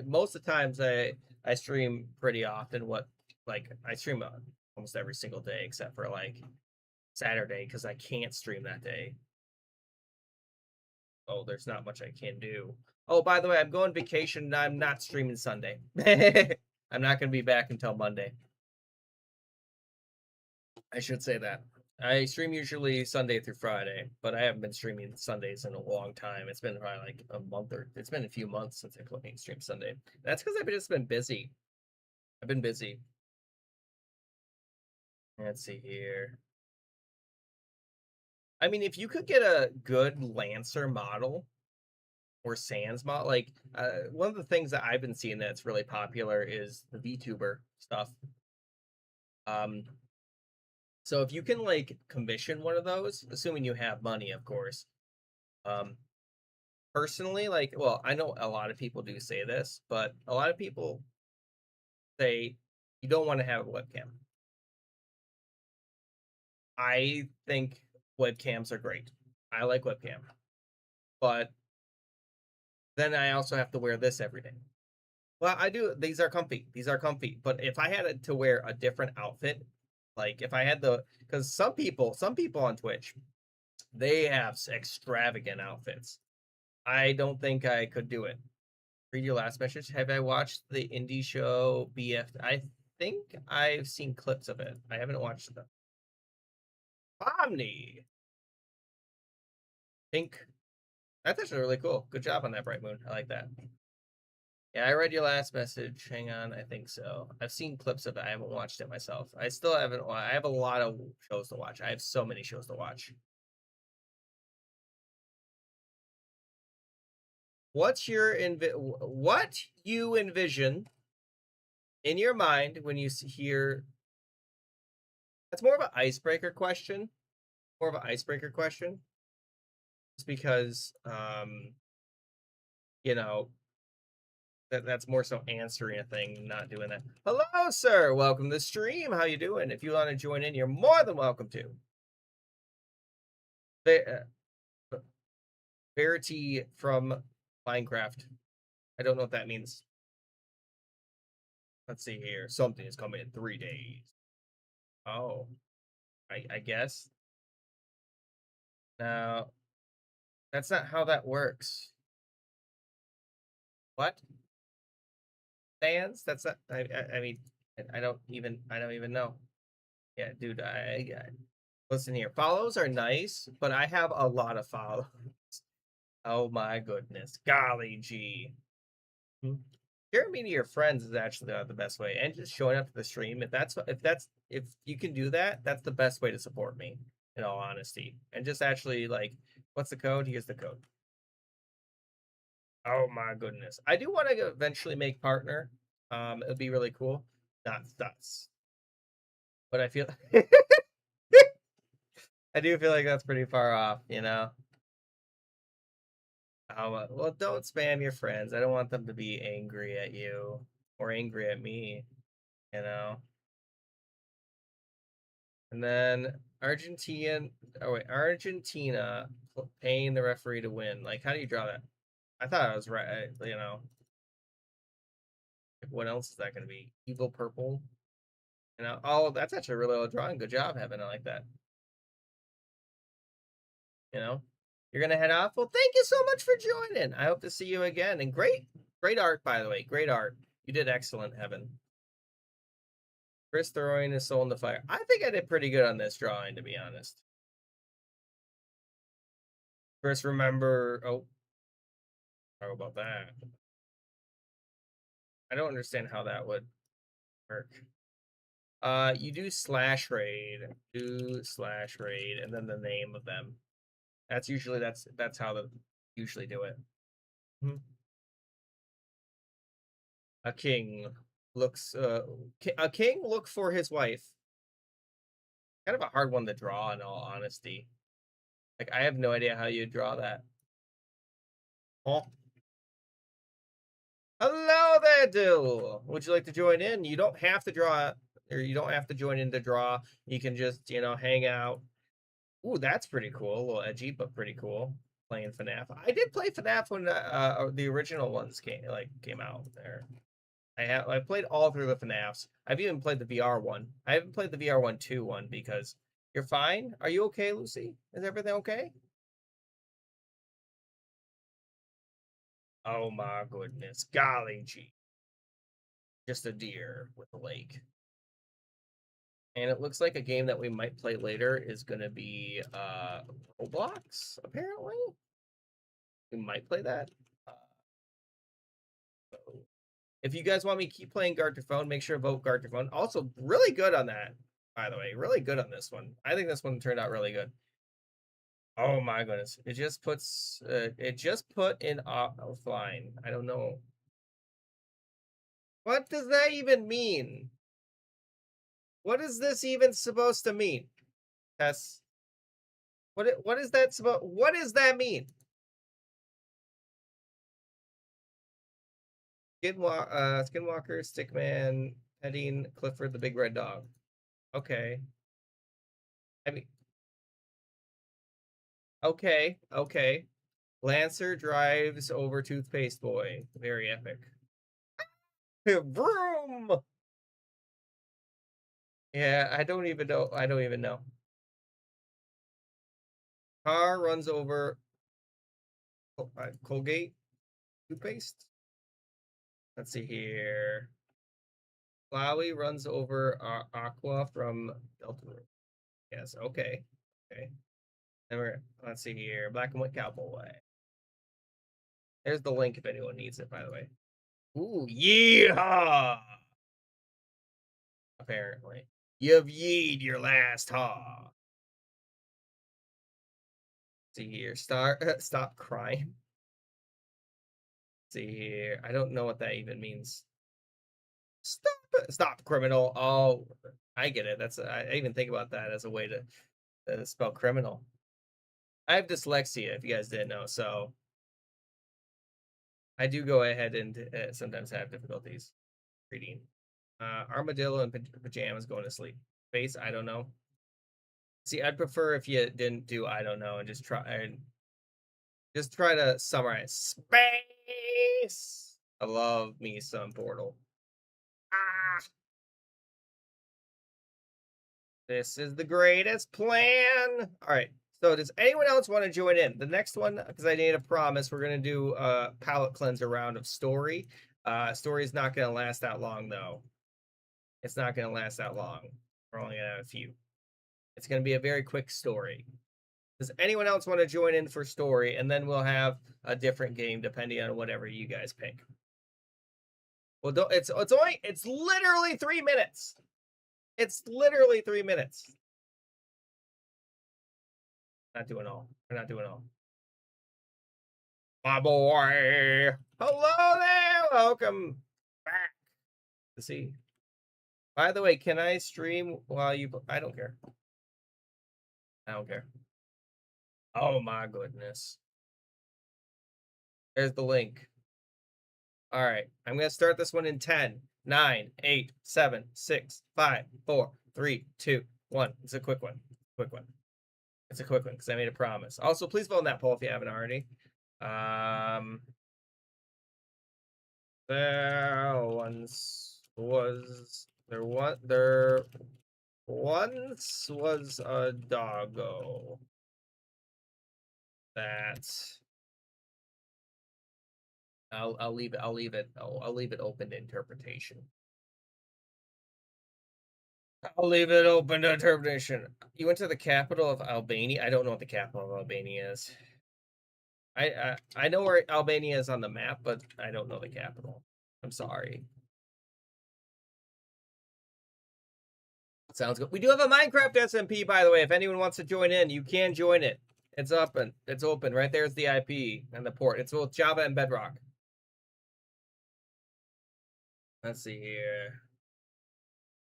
Most of the times I stream pretty often. I stream almost every single day except for like Saturday because I can't stream that day. Oh, there's not much I can do. Oh, by the way, I'm going vacation and I'm not streaming Sunday. I'm not going to be back until Monday. I should say that. I stream usually Sunday through Friday, but I haven't been streaming Sundays in a long time. It's been probably like a month or it's been a few months since I played stream Sunday. That's because I've just been busy. I've been busy. Let's see here. I mean, if you could get a good Lancer model or Sans model, like one of the things that I've been seeing that's really popular is the VTuber stuff. So if you can like commission one of those, assuming you have money, of course. Personally, like, well, I know a lot of people do say this, but a lot of people say you don't want to have a webcam. I think webcams are great. I like webcam. But then I also have to wear this every day. Well, I do. These are comfy. These are comfy. But if I had to wear a different outfit, like if I had because some people on Twitch, they have extravagant outfits. I don't think I could do it. Read your last message. Have I watched the indie show BF? I think I've seen clips of it. I haven't watched them. Omni. Pink. That's actually really cool. Good job on that, Bright Moon. I like that. Yeah, I read your last message. Hang on, I think so. I've seen clips of it. I haven't watched it myself. I still haven't. I have a lot of shows to watch. I have so many shows to watch. What you envision in your mind when you hear? That's more of an icebreaker question. More of an icebreaker question. It's because you know, that's more so answering a thing, not doing that. Hello, sir. Welcome to the stream. How you doing? If you want to join in, you're more than welcome to. Verity from Minecraft. I don't know what that means. Let's see here. Something is coming in 3 days. Oh, I guess. No, that's not how that works. What? Fans? That's not. I mean, I don't even know. Yeah, dude. Listen here. Follows are nice, but I have a lot of follows. Oh my goodness. Golly gee. Sharing me to your friends is actually the best way, and just showing up to the stream. If you can do that, that's the best way to support me. In all honesty, and just actually like, what's the code? Here's the code. Oh my goodness, I do want to eventually make partner. It'd be really cool. Not nuts, but I feel I do feel like that's pretty far off. Well, don't spam your friends. I don't want them to be angry at you or angry at me. You know. And then Argentina paying the referee to win. Like, how do you draw that? I thought I was right. Like, what else is that going to be? Evil purple. Oh, that's actually a really well drawn. Good job, Heaven. I like that. You're gonna head off. Well, thank you so much for joining. I hope to see you again. And great art, by the way. Great art. You did excellent, Heaven. Chris throwing his soul in the fire. I think I did pretty good on this drawing, to be honest. Chris, remember. Oh, how about that? I don't understand how that would work. You do slash raid, and then the name of them. That's how they usually do it. A king looks a king look for his wife. Kind of a hard one to draw, in all honesty. Like, I have no idea how you draw that. Oh. Hello there, Dill. Would you like to join in? You don't have to draw, or you don't have to join in to draw. You can just, hang out. Ooh, that's pretty cool. A little edgy, but pretty cool. Playing FNAF. I did play FNAF when the original ones came out there. I played all through the FNAFs. I've even played the VR one. I haven't played the VR 1 2 one because you're fine. Are you okay, Lucy? Is everything okay? Oh my goodness. Golly gee. Just a deer with a lake. And it looks like a game that we might play later is going to be Roblox, apparently. We might play that. If you guys want me to keep playing Guard Your Phone, make sure to vote Guard Your Phone. Also, really good on that, by the way. Really good on this one. I think this one turned out really good. Oh my goodness. It just put in offline. I don't know. What does that even mean? What is this even supposed to mean? Tess. What is that what does that mean? Skinwalker, Stickman, Heading, Clifford the Big Red Dog. Okay. I mean, okay. Lancer drives over Toothpaste Boy. Very epic. Vroom! Yeah, I don't even know. Car runs over Colgate toothpaste. Let's see here. Flowey runs over Aqua from Delta. Yes, okay. Let's see here. Black and White Cowboy. There's the link if anyone needs it, by the way. Ooh, yeehaw! Apparently. You've yeed your last haw. See here. Stop crying. See here. I don't know what that even means. Stop, criminal. Oh, I get it. I even think about that as a way to spell criminal. I have dyslexia, if you guys didn't know, so I do go ahead and sometimes have difficulties reading. Armadillo and pajamas going to sleep. Face, I don't know. See, I'd prefer if you didn't do I don't know and just try to summarize. Space. I love me some Portal. Ah, this is the greatest plan. All right. So does anyone else want to join in? The next one, because I made a promise, we're gonna do a palette cleanser round of story. Story is not gonna last that long though. It's not gonna last that long. We're only gonna have a few. It's gonna be a very quick story. Does anyone else want to join in for story? And then we'll have a different game depending on whatever you guys pick. Well, it's literally 3 minutes. It's literally 3 minutes. Not doing all. We're not doing all. My boy. Hello there. Welcome back. To see. By the way, can I stream while you? I don't care. I don't care. Oh my goodness. There's the link. All right. I'm going to start this one in 10, 9, 8, 7, 6, 5, 4, 3, 2, 1. It's a quick one. Quick one. It's a quick one because I made a promise. Also, please vote on that poll if you haven't already. There once was a doggo that I'll leave it open to interpretation. I'll leave it open to interpretation. You went to the capital of Albania? I don't know what the capital of Albania is. I know where Albania is on the map, but I don't know the capital. I'm sorry. Sounds good. We do have a Minecraft SMP, by the way. If anyone wants to join in, you can join it. It's open. It's open. Right there's the IP and the port. It's both Java and Bedrock. Let's see here.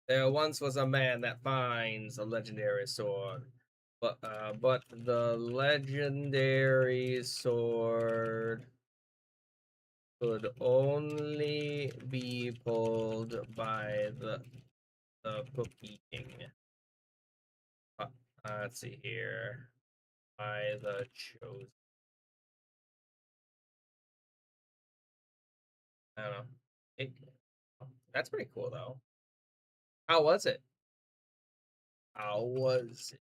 There once was a man that finds a legendary sword. But the legendary sword could only be pulled by the Cookie King. Let's see here. By the chosen. I don't know. That's pretty cool though. How was it? How was it?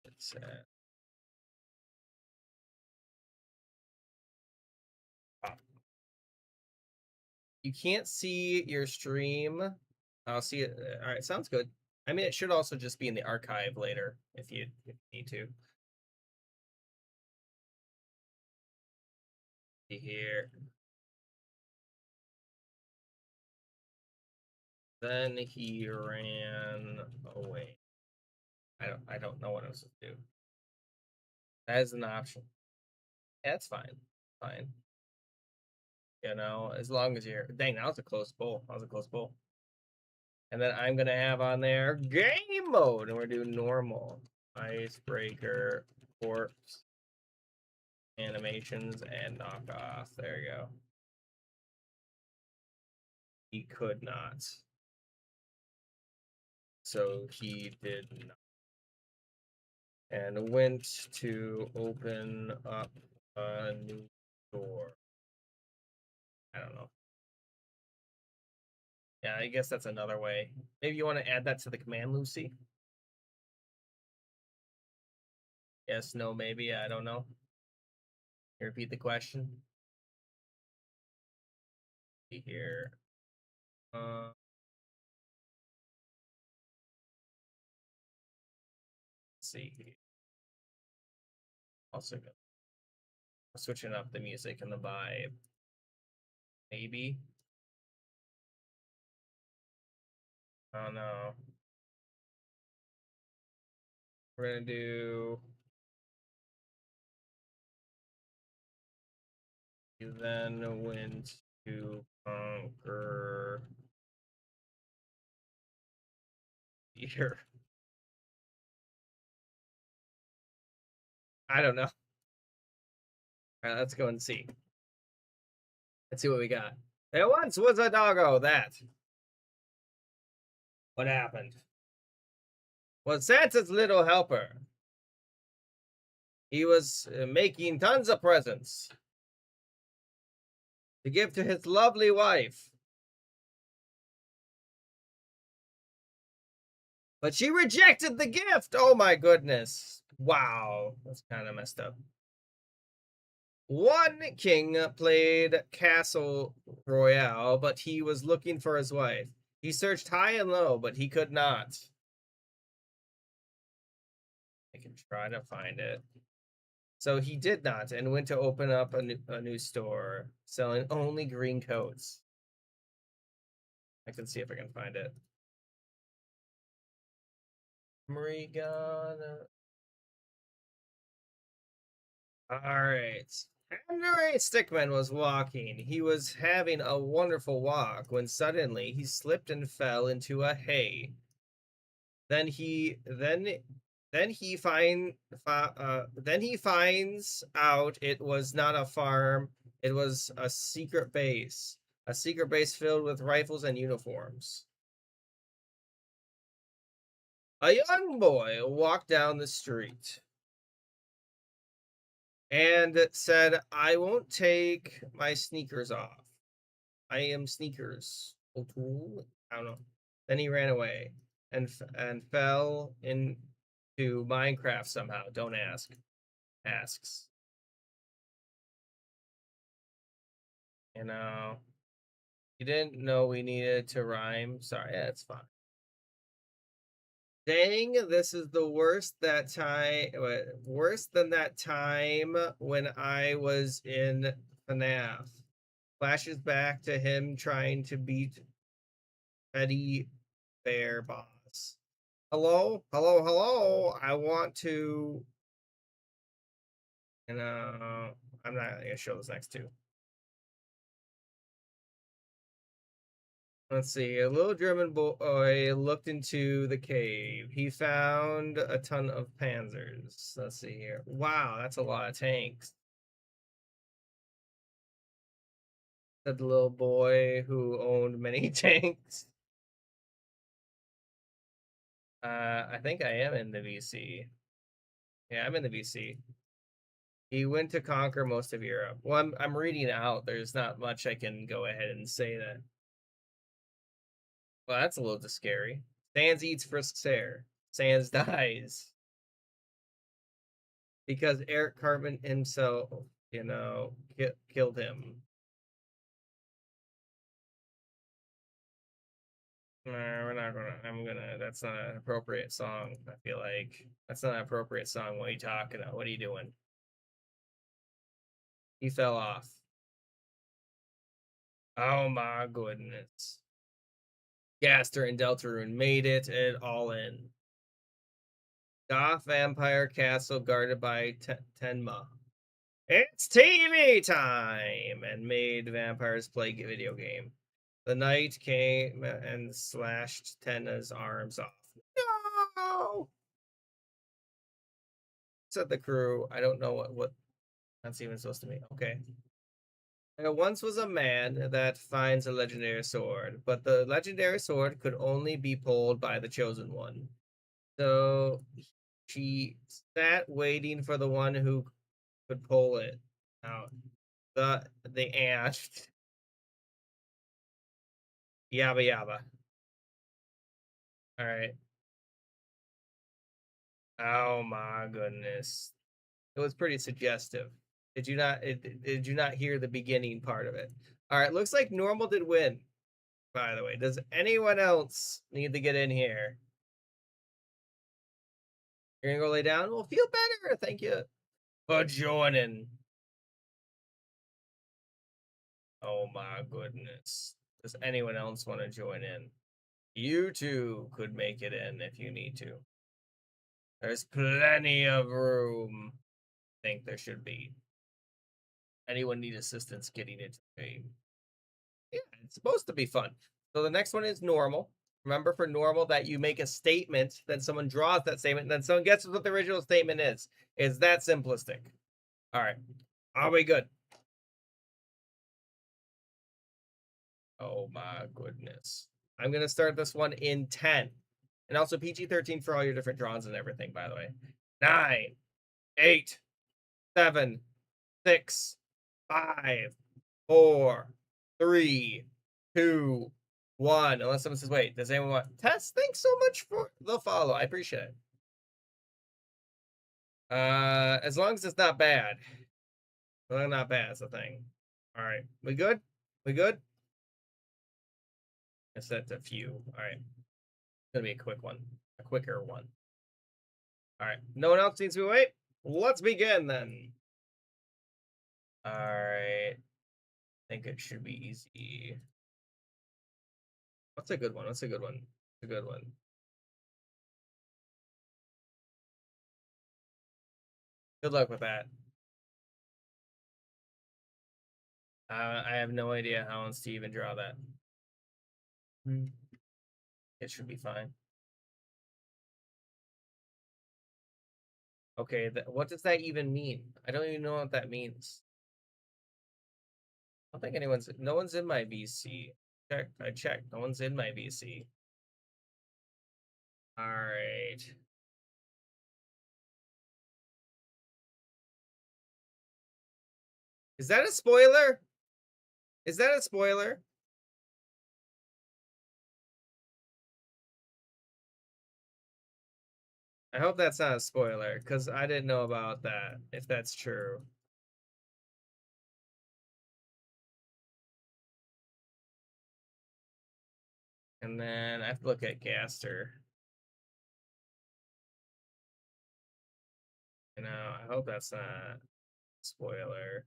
You can't see your stream. I'll see it. All right, sounds good. I mean, it should also just be in the archive later if you need to. See here. Then he ran away. I don't know what else to do. That is an option. Yeah, that's fine. Fine. You know, as long as you're dang, that was a close pull. That was a close pull. And then I'm gonna have on there game mode, and we're doing normal. Icebreaker, corpse, animations, and knockoff. There you go. He could not. So he did not. And went to open up a new door. I don't know. Yeah, I guess that's another way. Maybe you want to add that to the command, Lucy? Yes, no, maybe. I don't know. Can you repeat the question? See here. Let's see. Also good. Switching up the music and the vibe. Maybe. Oh no. We're gonna do. You then went to conquer here. I don't know. All right, let's go and see. Let's see what we got. There once was a doggo that. What happened? Was Santa's little helper. He was making tons of presents to give to his lovely wife. But she rejected the gift. Oh my goodness. Wow. That's kind of messed up. One king played Castle Royale, but he was looking for his wife. He searched high and low, but he could not. I can try to find it. So he did not, and went to open up a new store selling only green coats. I can see if I can find it. Morrigan. All right. Henry Stickmin was walking. He was having a wonderful walk when suddenly he slipped and fell into a hay. Then he finds out it was not a farm. It was a secret base. A secret base filled with rifles and uniforms. A young boy walked down the street and said, "I won't take my sneakers off. I am Sneakers O'Toole." I don't know. Then he ran away and fell into Minecraft somehow. Don't ask. Asks. You know, you didn't know we needed to rhyme. Sorry, that's fine. Dang, this is the worst that time. Worse than that time when I was in FNAF. Flashes back to him trying to beat Teddy Bear Boss. Hello, hello, hello. I want to. And I'm not gonna show those next two. Let's see. A little German boy looked into the cave. He found a ton of panzers. Let's see here. Wow, that's a lot of tanks. Said the little boy who owned many tanks. I think I am in the VC. Yeah, I'm in the VC. He went to conquer most of Europe. Well, I'm reading out. There's not much I can go ahead and say that. Well, that's a little bit scary. Sans eats Frisk's hair. Sans dies. Because Eric Cartman himself, killed him. We're not gonna, that's not an appropriate song. I feel like that's not an appropriate song. What are you talking about? What are you doing? He fell off. Oh my goodness. Gaster and Deltarune made it all in. Goth Vampire Castle guarded by Tenma. It's TV time! And made vampires play video game. The knight came and slashed Tenna's arms off. No! Said the crew. I don't know what that's even supposed to mean. Okay. There once was a man that finds a legendary sword, but the legendary sword could only be pulled by the chosen one. So she sat waiting for the one who could pull it out. The ant. Yabba yabba. All right. Oh my goodness. It was pretty suggestive. Did you not hear the beginning part of it? All right, looks like normal did win. By the way, does anyone else need to get in here? You're gonna go lay down? Well, feel better. Thank you for joining. Oh my goodness. Does anyone else want to join in? You too could make it in if you need to. There's plenty of room. I think there should be. Anyone need assistance getting into the game? Yeah, it's supposed to be fun. So the next one is normal. Remember for normal that you make a statement, then someone draws that statement, then someone guesses what the original statement is. It's that simplistic. All right. Are we good? Oh my goodness. I'm going to start this one in 10. And also PG-13 for all your different drawings and everything, by the way. 9, 8, 7, 6, 5, 4, 3, 2, 1. Unless someone says, wait, does anyone want Tess? Thanks so much for the follow. I appreciate it. As long as it's not bad. Well, not bad is the thing. All right. We good? We good? I set a few. All right. It's gonna be a quick one. A quicker one. All right. No one else needs to wait. Let's begin then. All right. I think it should be easy. What's a good one? What's a good one? A good one. Good luck with that. I have no idea how else to even draw that. It should be fine. Okay, what does that even mean? I don't even know what that means. I don't think no one's in my VC. I checked. No one's in my VC. All right. Is that a spoiler? Is that a spoiler? I hope that's not a spoiler, because I didn't know about that, if that's true. And then I have to look at Gaster. You know, I hope that's not a spoiler.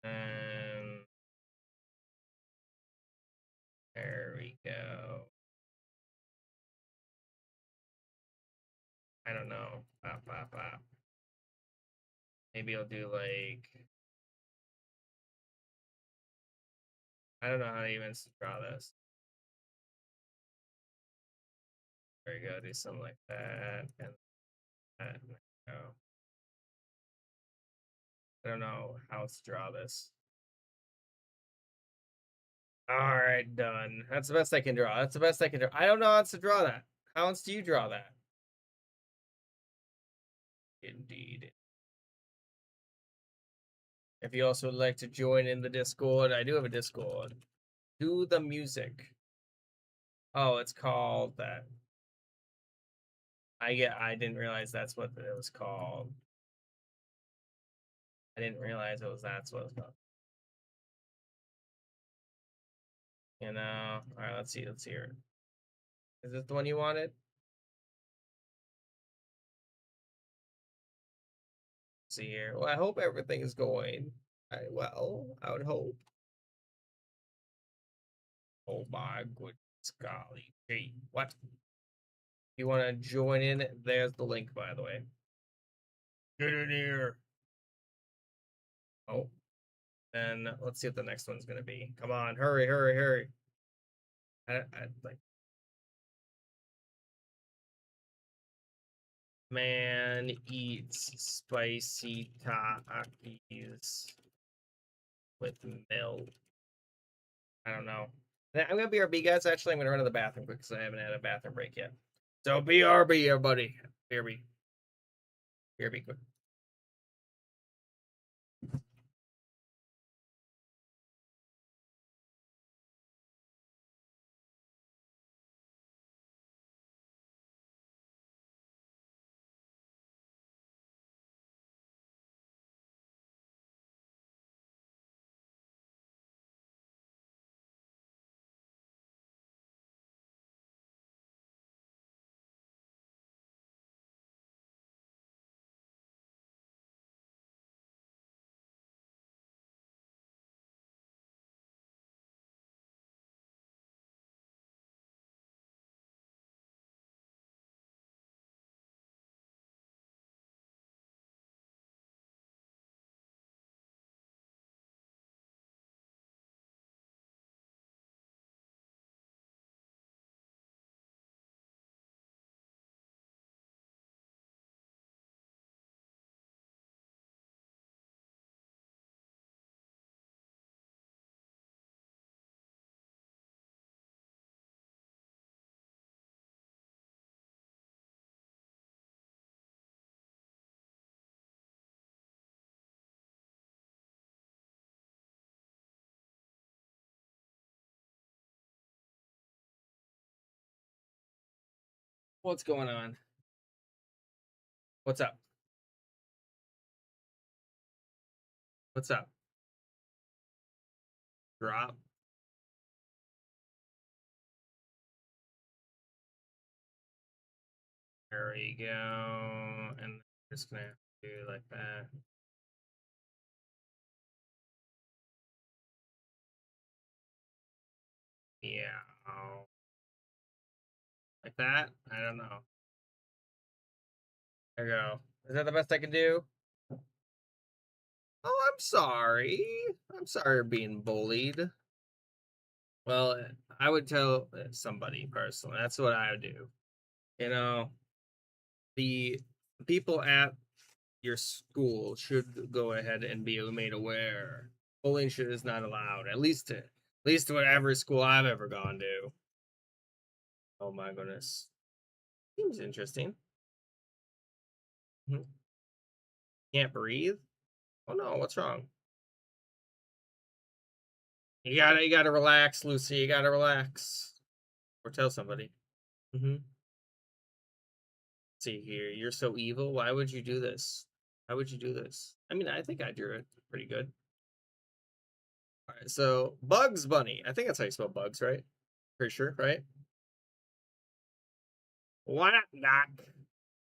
And there we go. I don't know. Bop, bop, bop. Maybe I'll do like, I don't know how to even draw this. There we go. Do something like that and that. And there we go. I don't know how to draw this. All right, done. That's the best I can draw. That's the best I can draw. I don't know how else to draw that. How else do you draw that? Indeed. If you also would like to join in the Discord, I do have a Discord. Do the music. Oh, it's called that. I didn't realize that's what it was called. I didn't realize that's what it was called. You know. Alright, let's see. Let's hear it. Is this the one you wanted? Let's see here. Well, I hope everything is going well. I would hope. Oh my goodness, golly. Hey, what? If you want to join in, there's the link, by the way. Get in here. Oh, then let's see what the next one's gonna be. Come on, hurry, hurry, hurry. I like man eats spicy Takis with milk. I don't know. I'm gonna BRB, guys. Actually, I'm gonna run to the bathroom quick because I haven't had a bathroom break yet. So BRB, everybody. BRB. BRB quick. What's going on? What's up? What's up? Drop. There we go. And just gonna do like that. Yeah. Like that? I don't know. There we go. Is that the best I can do? Oh, I'm sorry. I'm sorry for being bullied. Well, I would tell somebody personally. That's what I would do. You know, the people at your school should go ahead and be made aware. Bullying shit is not allowed. At least whatever school I've ever gone to. Oh my goodness. Seems interesting. Can't breathe? Oh no, what's wrong? You gotta relax, Lucy. You gotta relax. Or tell somebody. Mm-hmm. See here, you're so evil. Why would you do this? Why would you do this? I mean, I think I drew it pretty good. All right, so Bugs Bunny. I think that's how you spell bugs, right? Pretty sure, right? Why not?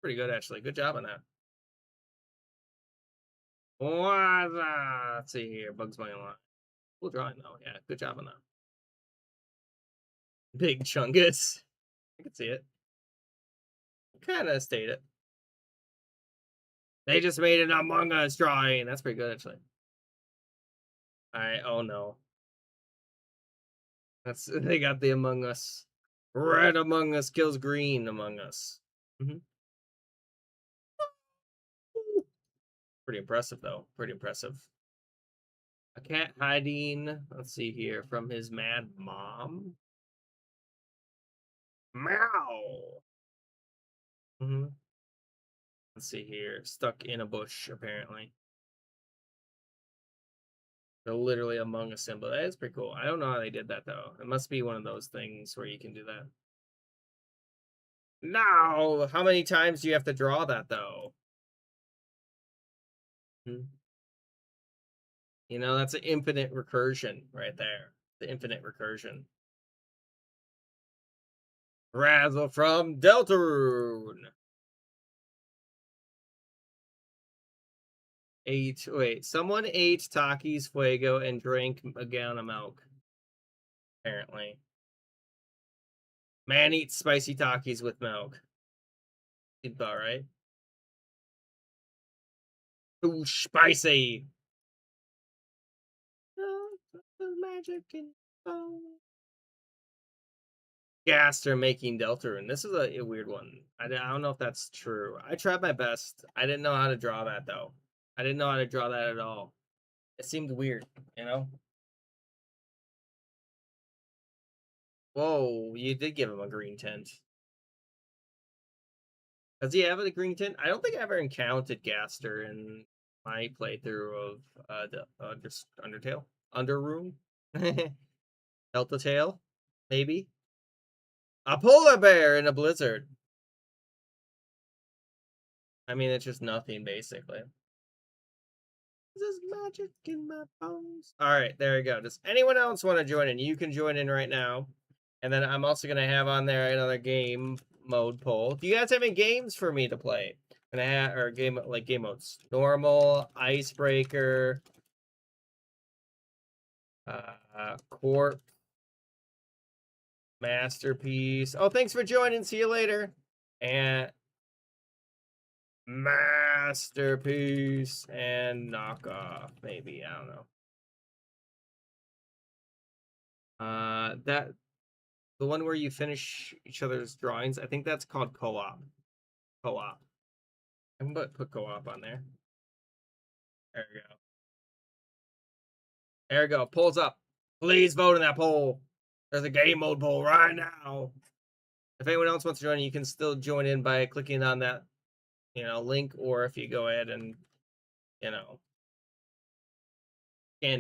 Pretty good, actually. Good job on that. Let's see here. Bugs Bunny line. Cool drawing, though. Yeah, good job on that. Big Chungus. I can see it. Kind of stayed it. They just made an Among Us drawing. That's pretty good, actually. Oh no. They got the Among Us. Red Among Us kills green Among Us. Mm-hmm. Pretty impressive, though. Pretty impressive. A cat hiding, let's see here, from his mad mom. Meow. Mm-hmm. Let's see here. Stuck in a bush, apparently. They're literally Among Us symbol. That is pretty cool. I don't know how they did that, though. It must be one of those things where you can do that. No! How many times do you have to draw that, though? Hmm. You know, that's an infinite recursion right there. The infinite recursion. Razzle from Deltarune. Someone ate Taki's Fuego and drank a gallon of milk. Apparently. Man eats spicy Takis with milk. Seems about right. Too spicy. Magic and Gaster making Deltarune. This is a weird one. I don't know if that's true. I tried my best. I didn't know how to draw that, though. I didn't know how to draw that at all. It seemed weird, you know? Whoa, you did give him a green tint. Does he have a green tint? I don't think I ever encountered Gaster in my playthrough of just Undertale. Underroom? Delta Tail? Maybe? A polar bear in a blizzard. I mean, it's just nothing, basically. There's magic in my bones. All right, there we go. Does anyone else want to join in? You can join in right now. And then I'm also going to have on there another game mode poll. Do you guys have any games for me to play? And I have, or game modes. Normal, icebreaker, court, masterpiece. Oh, thanks for joining. See you later. And masterpiece and knockoff, maybe. I don't know. That the one where you finish each other's drawings. I think that's called co-op. Co-op. I'm gonna put co-op on there. There we go. There we go. Polls up. Please vote in that poll. There's a game mode poll right now. If anyone else wants to join, you can still join in by clicking on that, link, or if you go ahead and, scan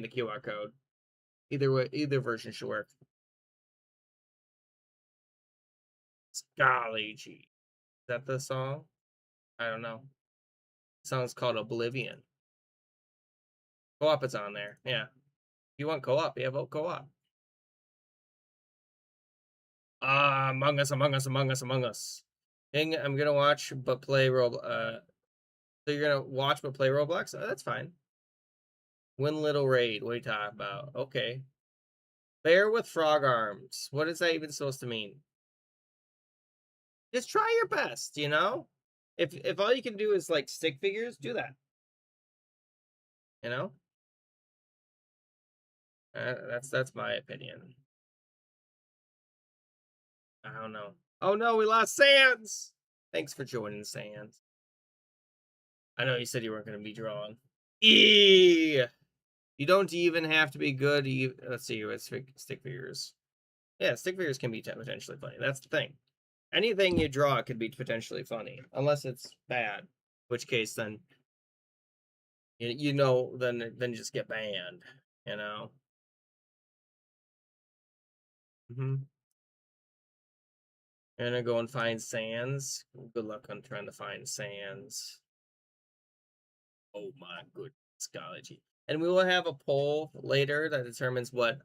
the QR code. Either way, either version should work. Golly gee. that the song? I don't know. The song's called Oblivion. Co-op is on there. Yeah. If you want co-op, yeah, vote co-op. Among Us, Among Us, Among Us, Among Us. I'm gonna watch but play so you're gonna watch but play Roblox? Oh, that's fine. Win Little Raid. What are you talking about? Okay. Bear with frog arms. What is that even supposed to mean? Just try your best, you know? If all you can do is like stick figures, do that. You know? That's my opinion. I don't know. Oh no, we lost Sans. Thanks for joining, Sans. I know you said you weren't going to be drawn. You don't even have to be good. Let's see. Let's stick figures. Yeah, stick figures can be potentially funny. That's the thing. Anything you draw could be potentially funny, unless it's bad. In which case, then then just get banned. You know. I'm gonna go and find Sans. Good luck on trying to find Sans. Oh my goodness, golly. And we will have a poll later that determines what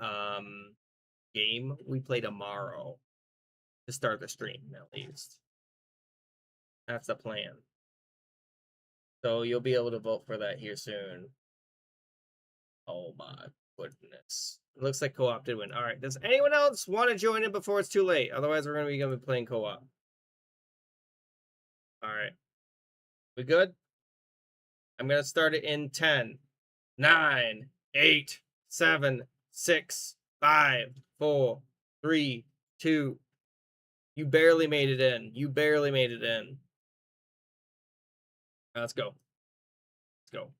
game we play tomorrow to start the stream, at least. That's the plan. So you'll be able to vote for that here soon. Oh my goodness. It looks like co-op did win. All right. Does anyone else want to join in before it's too late? Otherwise, we're going to be playing co-op. All right. We good? I'm going to start it in 10, 9, 8, 7, 6, 5, 4, 3, 2. You barely made it in. You barely made it in. Let's go. Let's go.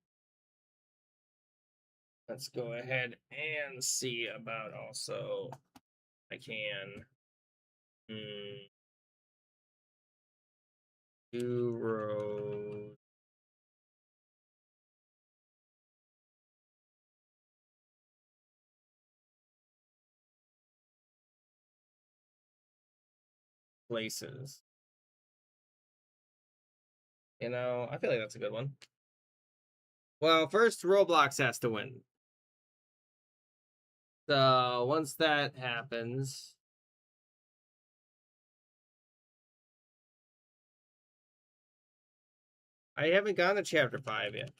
Let's go ahead and see about also. I can. Two rows. Places. You know, I feel like that's a good one. Well, first Roblox has to win. So once that happens, I haven't gotten to chapter 5 yet.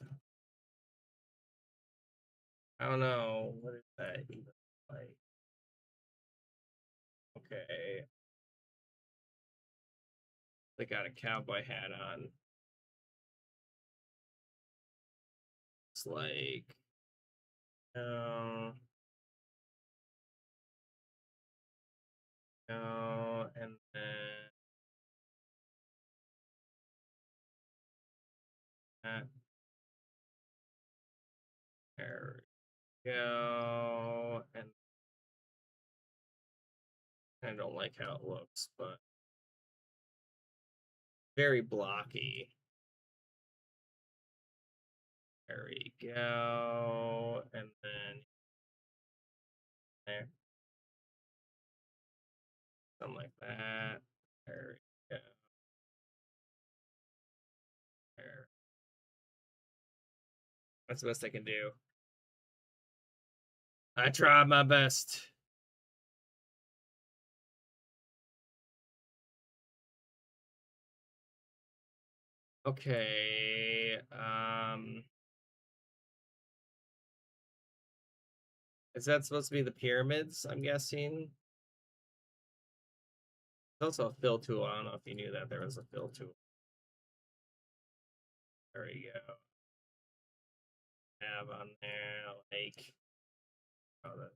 I don't know. What is that even like? Okay. They got a cowboy hat on. It's like, no, and then that. There we go. And I don't like how it looks, but very blocky. There we go. And then there. Something like that. There we go. There. That's the best I can do. I tried my best. Okay. Is that supposed to be the pyramids, I'm guessing? There's also a fill tool. I don't know if you knew that there was a fill tool. There we go. Have on there, like, oh, that.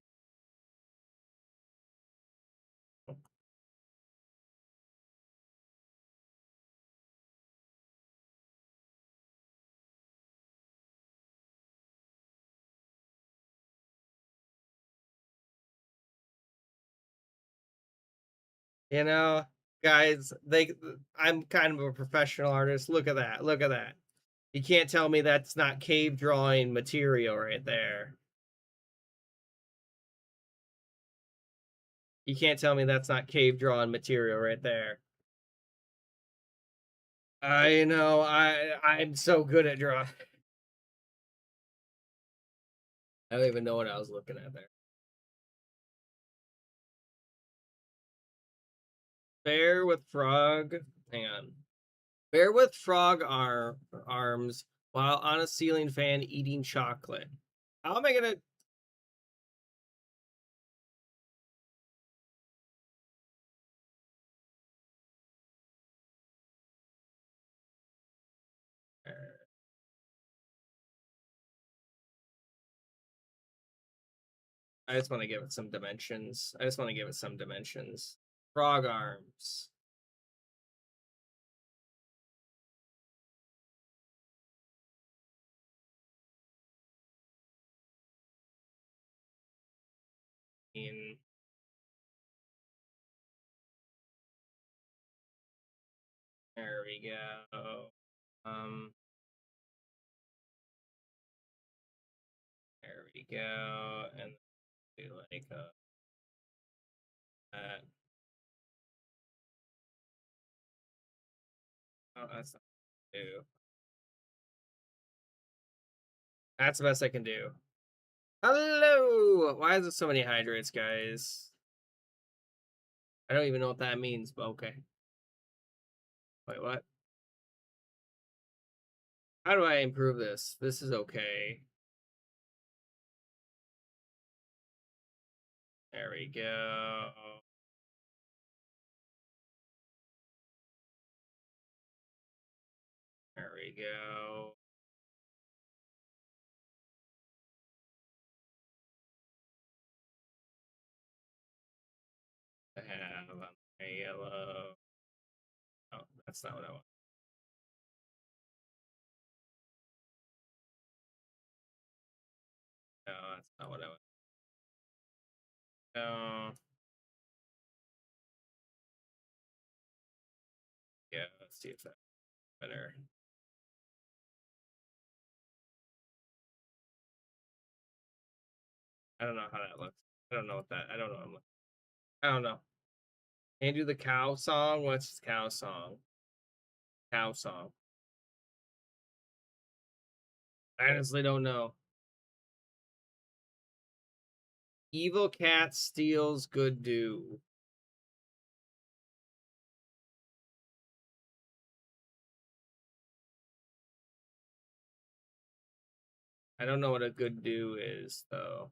You know, guys, I'm kind of a professional artist. Look at that. Look at that. You can't tell me that's not cave drawing material right there. You can't tell me that's not cave drawing material right there. I know. I'm so good at draw. I don't even know what I was looking at there. Bear with frog. Hang on. Bear with frog arms while on a ceiling fan eating chocolate. How am I gonna? I just want to give it some dimensions. I just want to give it some dimensions. Frog arms. In there we go. Um, there we go, and do like that. Oh, that's not do. That's the best I can do. Hello. Why is there so many hydrates, guys? I don't even know what that means, but okay. Wait, what? How do I improve this? This is okay. There we go. There we go. I have a yellow. Oh, that's not what I want. No, that's not what I want. No. Yeah, let's see if that's better. I don't know how that looks. I don't know what that. I don't know. I don't know. Can you do the cow song? What's the cow song? Cow song. I honestly don't know. Evil cat steals good do. I don't know what a good do is though.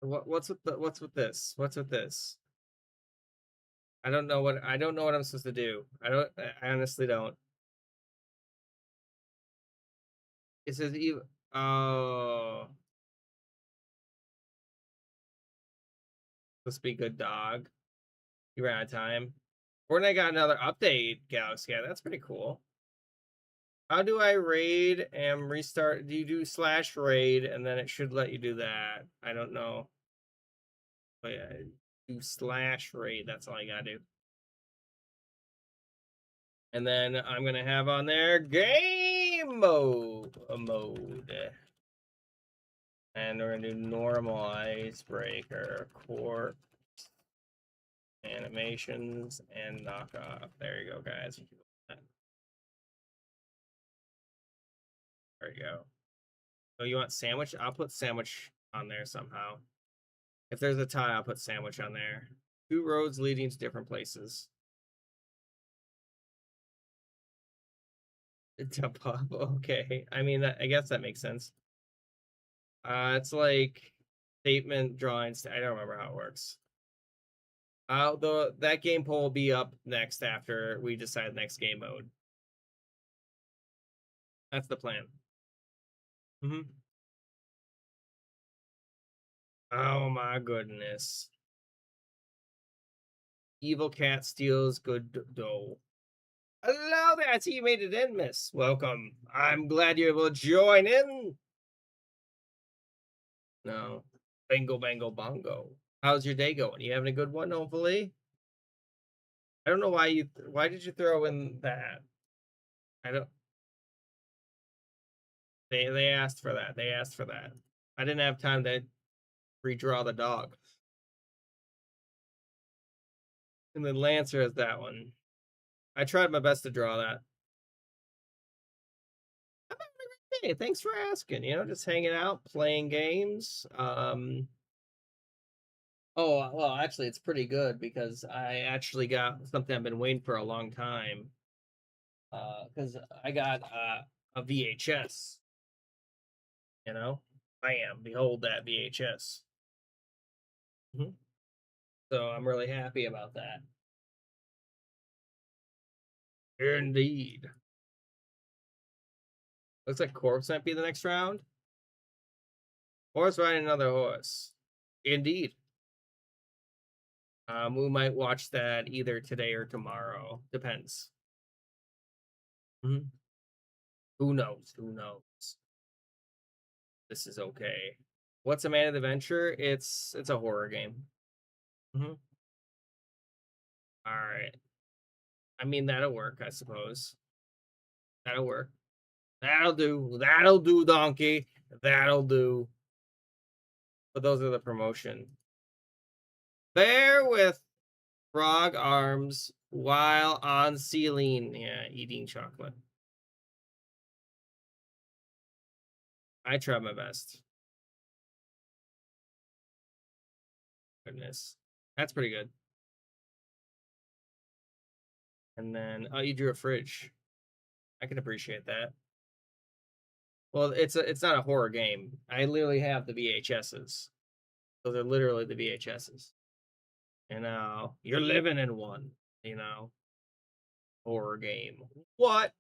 What's with what's with this? What's with this? I don't know what I'm supposed to do. I honestly don't. It says evil. Oh, supposed to be good dog. You ran out of time. Fortnite got another update, Galaxy. Yeah, that's pretty cool. How do I raid and restart? Do you do slash raid and then it should let you do that? I don't know. But yeah, do slash raid. That's all I gotta do. And then I'm gonna have on there game mode. And we're gonna do normal icebreaker, core animations, and knockoff. There you go, guys. There you go. So you want sandwich? I'll put sandwich on there somehow. If there's a tie, I'll put sandwich on there. 2 roads leading to different places. Jump up. Okay. I mean, I guess that makes sense. It's like statement drawings. I don't remember how it works. That game poll will be up next after we decide next game mode. That's the plan. Mm-hmm. Oh my goodness. Evil cat steals good dough. Hello there, I see you made it in, miss. Welcome. I'm glad you're able to join in. No. Bango, bango, bongo. How's your day going? You having a good one, hopefully? I don't know why did you throw in that? I don't they asked for that. They asked for that. I didn't have time to redraw the dog. And then Lancer has that one. I tried my best to draw that. Hey, thanks for asking. You know, just hanging out, playing games. Oh, well, actually, it's pretty good because I actually got something I've been waiting for a long time. Because I got a VHS. You know, bam! Behold that VHS. So I'm really happy about that. Indeed. Looks like Corpse might be the next round. Horse riding another horse. Indeed. We might watch that either today or tomorrow. Depends. Mhm. Who knows? Who knows? This is okay. What's a Man Adventure? It's a horror game. Mhm. All right. I mean that'll work, I suppose. That'll work. That'll do. That'll do, donkey. That'll do. But those are the promotion. Bear with frog arms while on ceiling. Yeah, eating chocolate. I tried my best. Goodness. That's pretty good. And then, oh, you drew a fridge. I can appreciate that. Well, it's not a horror game. I literally have the VHSs. Those are literally the VHSs. You know, you're living in one. You know, horror game. What?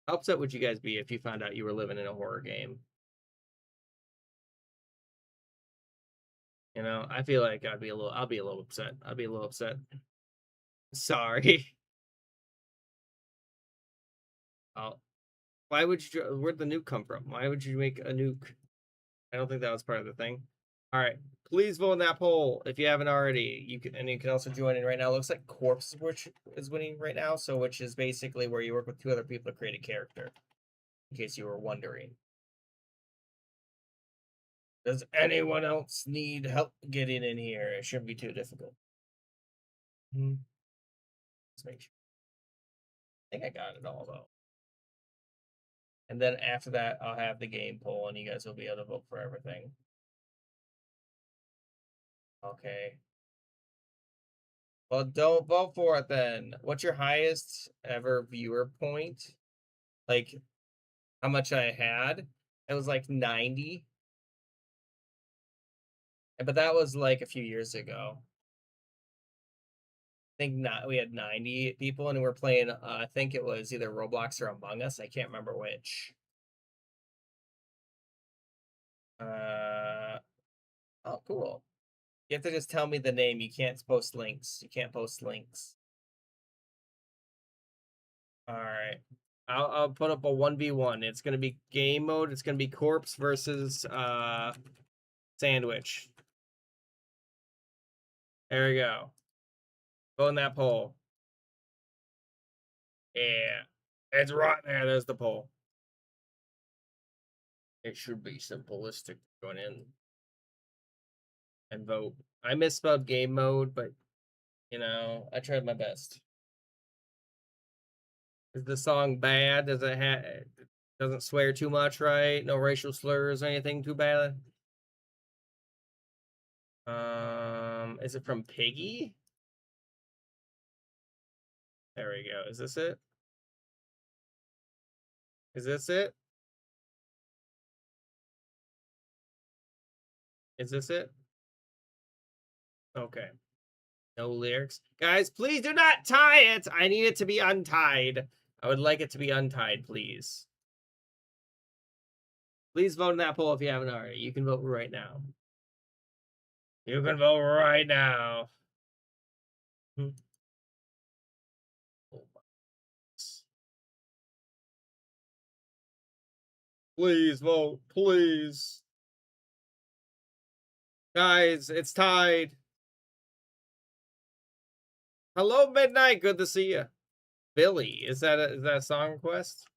How upset would you guys be if you found out you were living in a horror game? You know, I feel like I'll be a little upset. I'll be a little upset. Sorry. Oh, why would you? Where'd the nuke come from? Why would you make a nuke? I don't think that was part of the thing. All right, please vote in that poll if you haven't already. You can, and you can also join in right now. It looks like Corpse which is winning right now, so which is basically where you work with 2 other people to create a character. In case you were wondering, does anyone else need help getting in here? It shouldn't be too difficult. Let's make sure. I think I got it all though. And then after that, I'll have the game poll, and you guys will be able to vote for everything. Okay. Well, don't vote for it then. What's your highest ever viewer point? Like, how much I had? It was like 90. But that was like a few years ago. I think not, we had 90 people and we're playing, I think it was either Roblox or Among Us. I can't remember which. Oh, cool. You have to just tell me the name. You can't post links. You can't post links. All right. I'll put up a 1v1. It's gonna be game mode. It's gonna be Corpse versus Sandwich. There we go. Go in that poll. Yeah. It's right there. There's the poll. It should be simplistic going in and vote. I misspelled game mode, but you know, I tried my best. Is the song bad? Does it have doesn't swear too much, right? No racial slurs or anything too bad? Is it from Piggy? There we go. Is this it? Is this it? Is this it? Okay. No lyrics. Guys, please do not tie it. I need it to be untied. I would like it to be untied, please. Please vote in that poll if you haven't already. You can vote right now. You can vote right now. Please vote, please. Guys, it's tied. Hello, Midnight. Good to see you. Billy, is that a song request?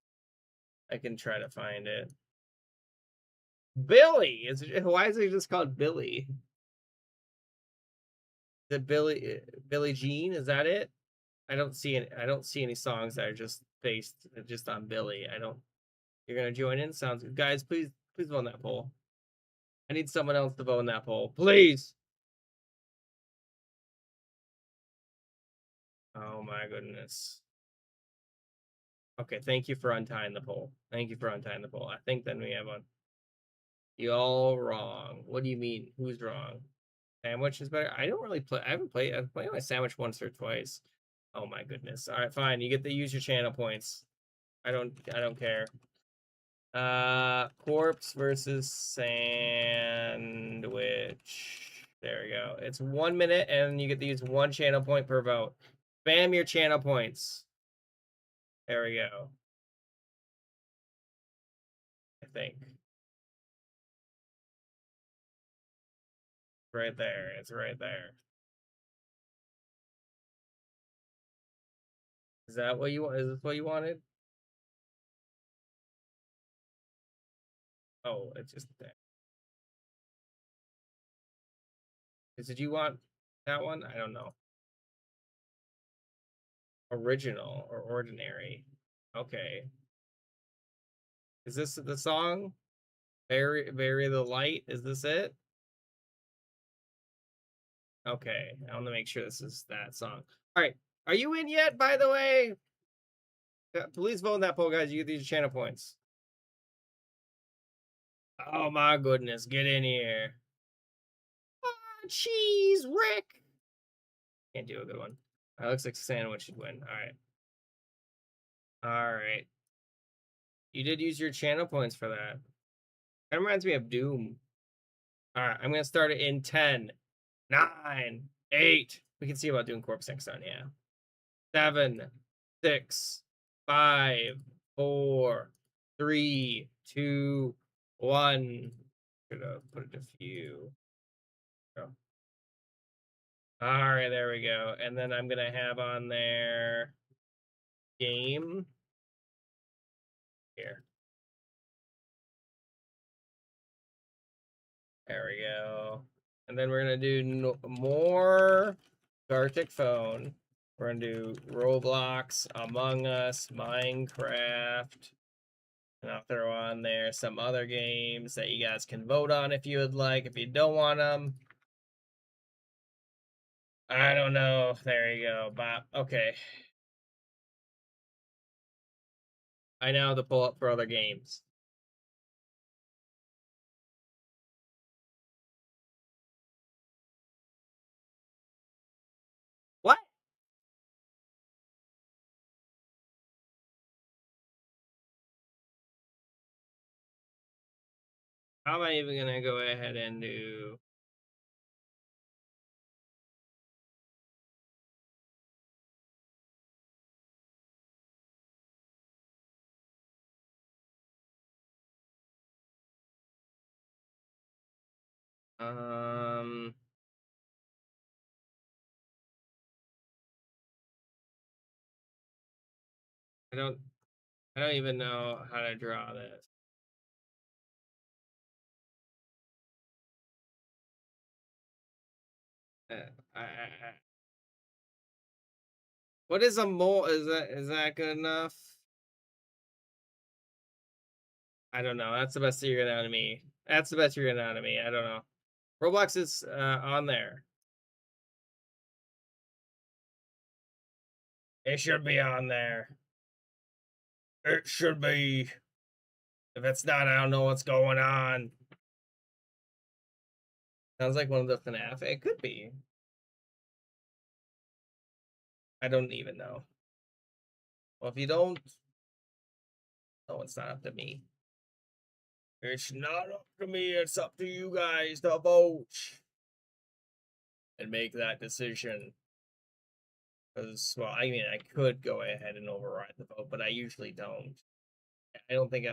I can try to find it. Billy, why is it just called Billy? The Billie Jean, is that it? I don't see any songs that are just based just on Billy. I don't You're gonna join in? Sounds good. Guys, please vote in that poll. I need someone else to vote in that poll. Please. Oh my goodness. Okay, thank you for untying the poll. Thank you for untying the poll. I think then we have one. You all wrong. What do you mean? Who's wrong? Sandwich is better. I don't really play. I've played my sandwich once or twice. Oh my goodness. All right, fine. You get to use your channel points. I don't care. Corpse versus sandwich. There we go. It's 1 minute, and you get to use 1 channel point per vote. Spam your channel points. There we go. I think. Right there. It's right there. Is that what you want? Is this what you wanted? Oh, it's just there. Did you want that one? I don't know. Original or ordinary. Okay. Is this the song? Bury the light. Is this it? Okay. I want to make sure this is that song. All right. Are you in yet, by the way? Please vote in that poll, guys. You get these channel points. Oh my goodness. Get in here. Oh, cheese, Rick. Can't do a good one. That looks like Sandwich should win. All right. All right. You did use your channel points for that. That reminds me of Doom. All right. I'm going to start it in 10, 9, 8. We can see about doing Corpse next time. Yeah. 7, 6, 5, 4, 3, 2, 1. Should have put it a few. Oh. All right, there we go. And then I'm gonna have on there game here. There we go. And then we're gonna do more Gartic Phone. We're gonna do Roblox, Among Us, Minecraft. And I'll throw on there some other games that you guys can vote on if you would like. If you don't want them, I don't know. There you go, Bob. Okay. I now have to pull up for other games. What? How am I even gonna go ahead and do? I don't even know how to draw this. What is a mole? Is that good enough? I don't know. That's the best you're getting out of me. That's the best you're getting out of me. I don't know. Roblox is on there. It should be on there. It should be. If it's not, I don't know what's going on. Sounds like one of the FNAF. It could be. I don't even know. Well, if you don't, no, it's not up to me. It's not up to me. It's up to you guys to vote and make that decision. Because, well, I mean, I could go ahead and override the vote, but I usually don't. I don't think,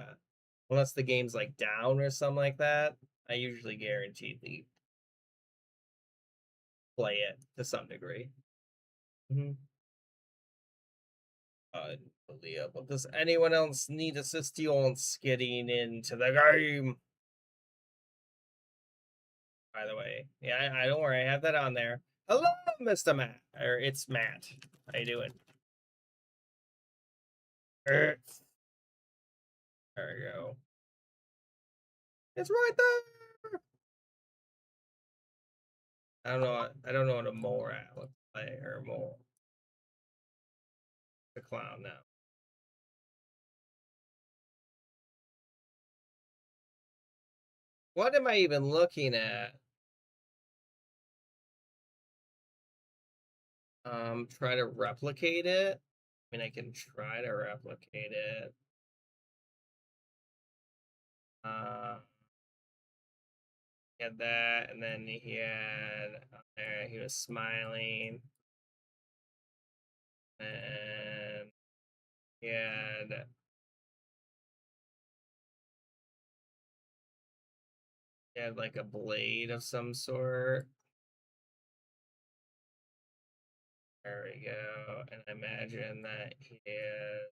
unless the game's like down or something like that, I usually guaranteedly play it to some degree. Unbelievable. Does anyone else need assistance getting into the game? By the way, yeah, I don't worry. I have that on there. Hello, Mr. Matt. Or it's Matt. How you doing? There we go. It's right there. I don't know. I don't know what a mole rat looks like, or a mole. The clown now. What am I even looking at? Try to replicate it. I mean, I can try to replicate it. Had that, and then he had there. He was smiling, and he had like a blade of some sort. There we go. And imagine that he is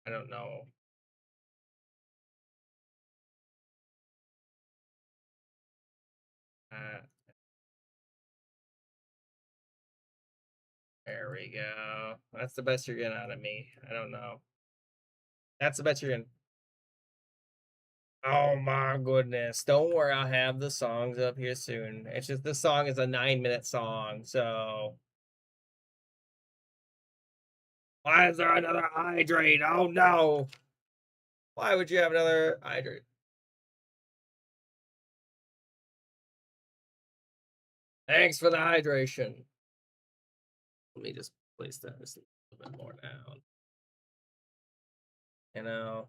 I don't know. There we go. That's the best you're getting out of me. I don't know. That's the best you're getting. Oh my goodness. Don't worry, I'll have the songs up here soon. It's just this song is a 9-minute song, so why is there another hydrate? Oh no. Why would you have another hydrate? Thanks for the hydration. Let me just place that just a little bit more down. You know,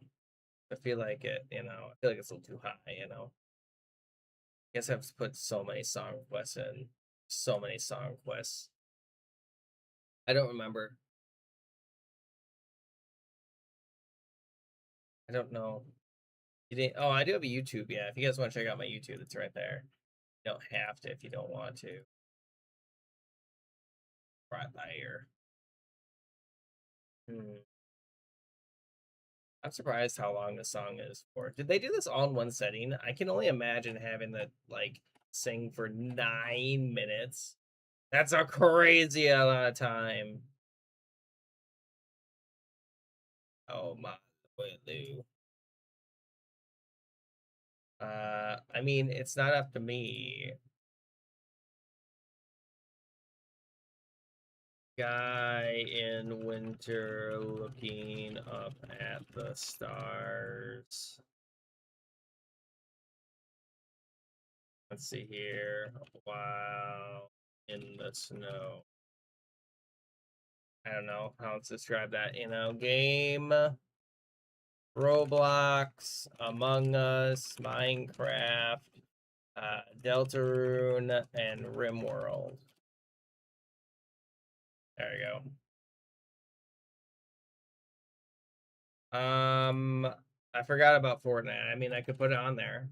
I feel like it, I feel like it's a little too high. I guess I have to put so many song requests in. So many song requests. I don't remember. I don't know. You didn't. Oh, I do have a YouTube. Yeah, if you guys want to check out my YouTube, it's right there. You don't have to if you don't want to. Right there. I'm surprised how long the song is for. Did they do this all in one setting? I can only imagine having to like sing for 9 minutes. That's a crazy amount of time. Oh my Lou. I mean, it's not up to me. Guy in winter looking up at the stars. Let's see here. Wow, in the snow. I don't know how to describe that. Game, Roblox, Among Us, Minecraft, Deltarune, and RimWorld. There you go. I forgot about Fortnite. I mean, I could put it on there.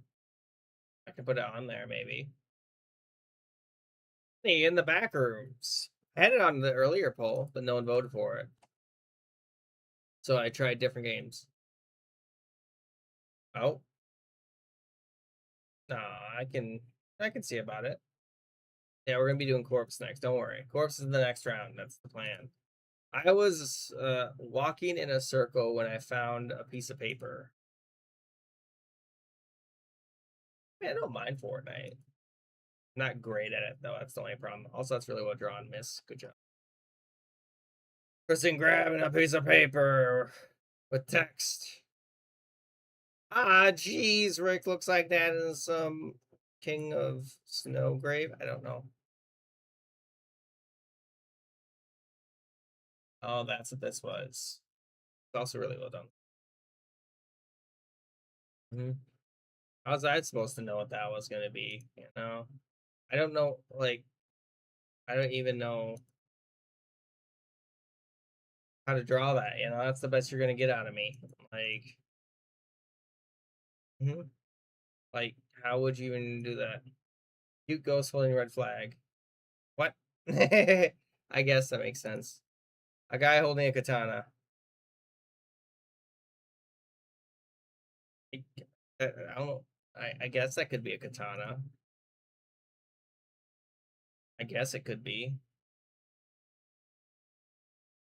I could put it on there, maybe. Hey, in the back rooms. I had it on the earlier poll, but no one voted for it. So I tried different games. Oh. No, I can see about it. Yeah, we're gonna be doing Corpse next. Don't worry. Corpse is the next round. That's the plan. I was walking in a circle when I found a piece of paper. I don't mind Fortnite. Not great at it though. That's the only problem. Also, that's really well drawn, Miss. Good job. Person grabbing a piece of paper with text. Ah, geez, Rick looks like that is some King of Snow grave. I don't know. Oh, that's what this was. It's also really well done. How was I supposed to know what that was going to be? I don't know. Like, I don't even know how to draw that. That's the best you're going to get out of me. Like, like, how would you even do that? Cute ghost holding red flag. What? I guess that makes sense. A guy holding a katana. I don't know. I guess that could be a katana. I guess it could be.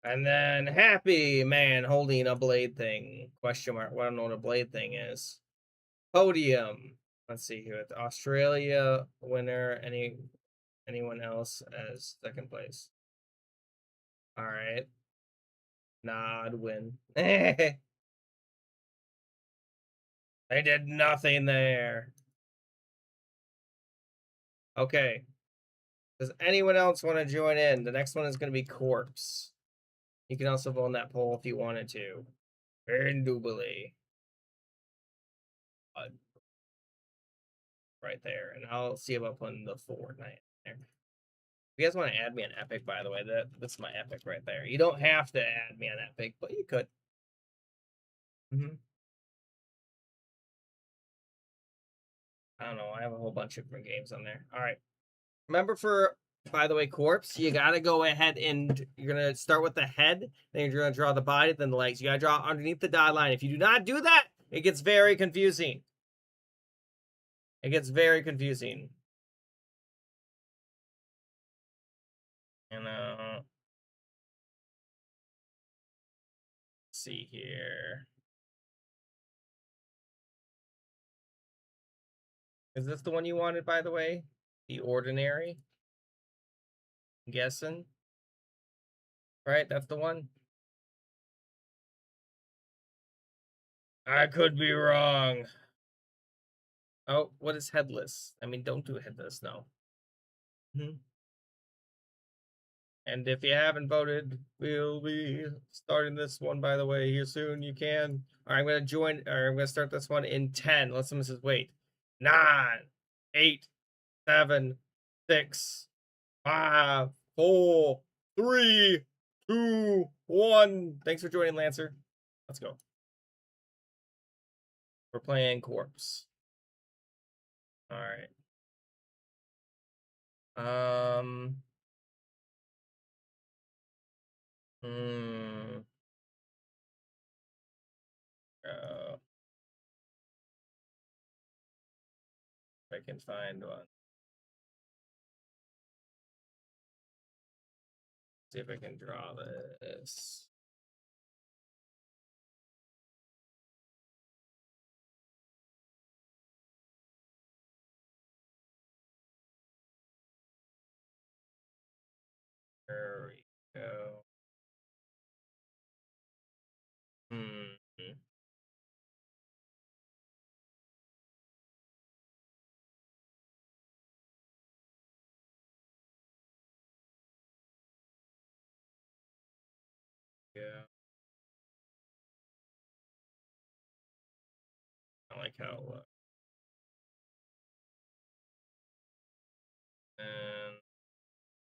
And then happy man holding a blade thing. Question mark. Well, I don't know what a blade thing is. Podium. Let's see here. Australia winner. Anyone else as second place? All right. Nod win. They did nothing there. Okay. Does anyone else want to join in? The next one is going to be corpse. You can also vote on that poll if you wanted to. Indubitably. Right there. And I'll see about putting the Fortnite there. If you guys want to add me on Epic, by the way, that's my Epic right there. You don't have to add me on Epic, but you could. I don't know. I have a whole bunch of different games on there. All right. Remember for, by the way, corpse, you got to go ahead and you're going to start with the head. Then you're going to draw the body, then the legs. You got to draw underneath the dotted line. If you do not do that, it gets very confusing. It gets very confusing. And let's see here. Is this the one you wanted, by the way? The ordinary? I'm guessing. Right? That's the one? I could be wrong. Oh, what is headless? I mean, don't do headless, no. And if you haven't voted, we'll be starting this one, by the way, here soon. You can. All right, I'm going to I'm going to start this one in 10. Let's someone says, wait. 9, 8, 7, 6, 5, 4, 3, 2, 1. Thanks for joining, Lancer. Let's go. We're playing Corpse. All right. Hmm. If I can find one. See if I can draw this. There we go. Hmm. Yeah. I like how it looks. And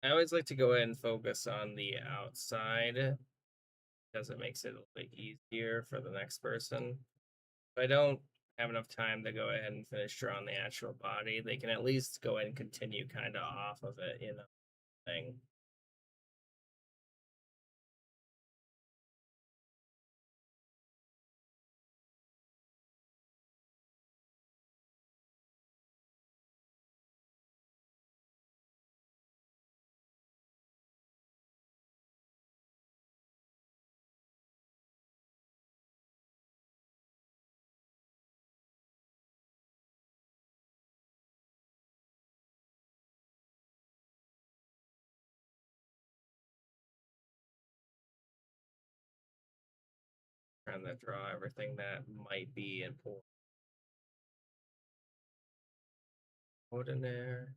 I always like to go ahead and focus on the outside because it makes it a little bit easier for the next person. If I don't have enough time to go ahead and finish drawing the actual body, they can at least go ahead and continue kind of off of it, thing. Trying to draw everything that might be important. Put in there.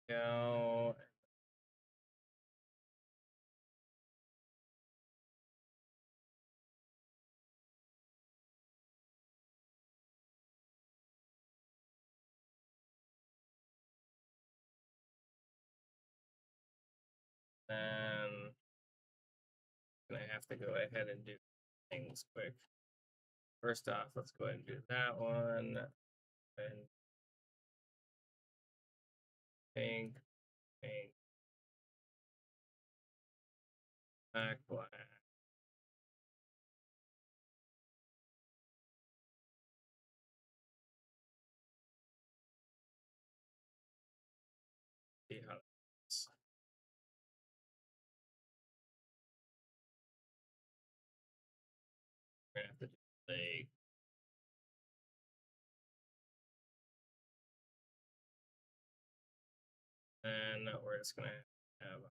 Go. Then I have to go ahead and do things quick. First off, let's go ahead and do that one. And pink, pink, black, black. See how it's gonna have to do like and we're just gonna have like,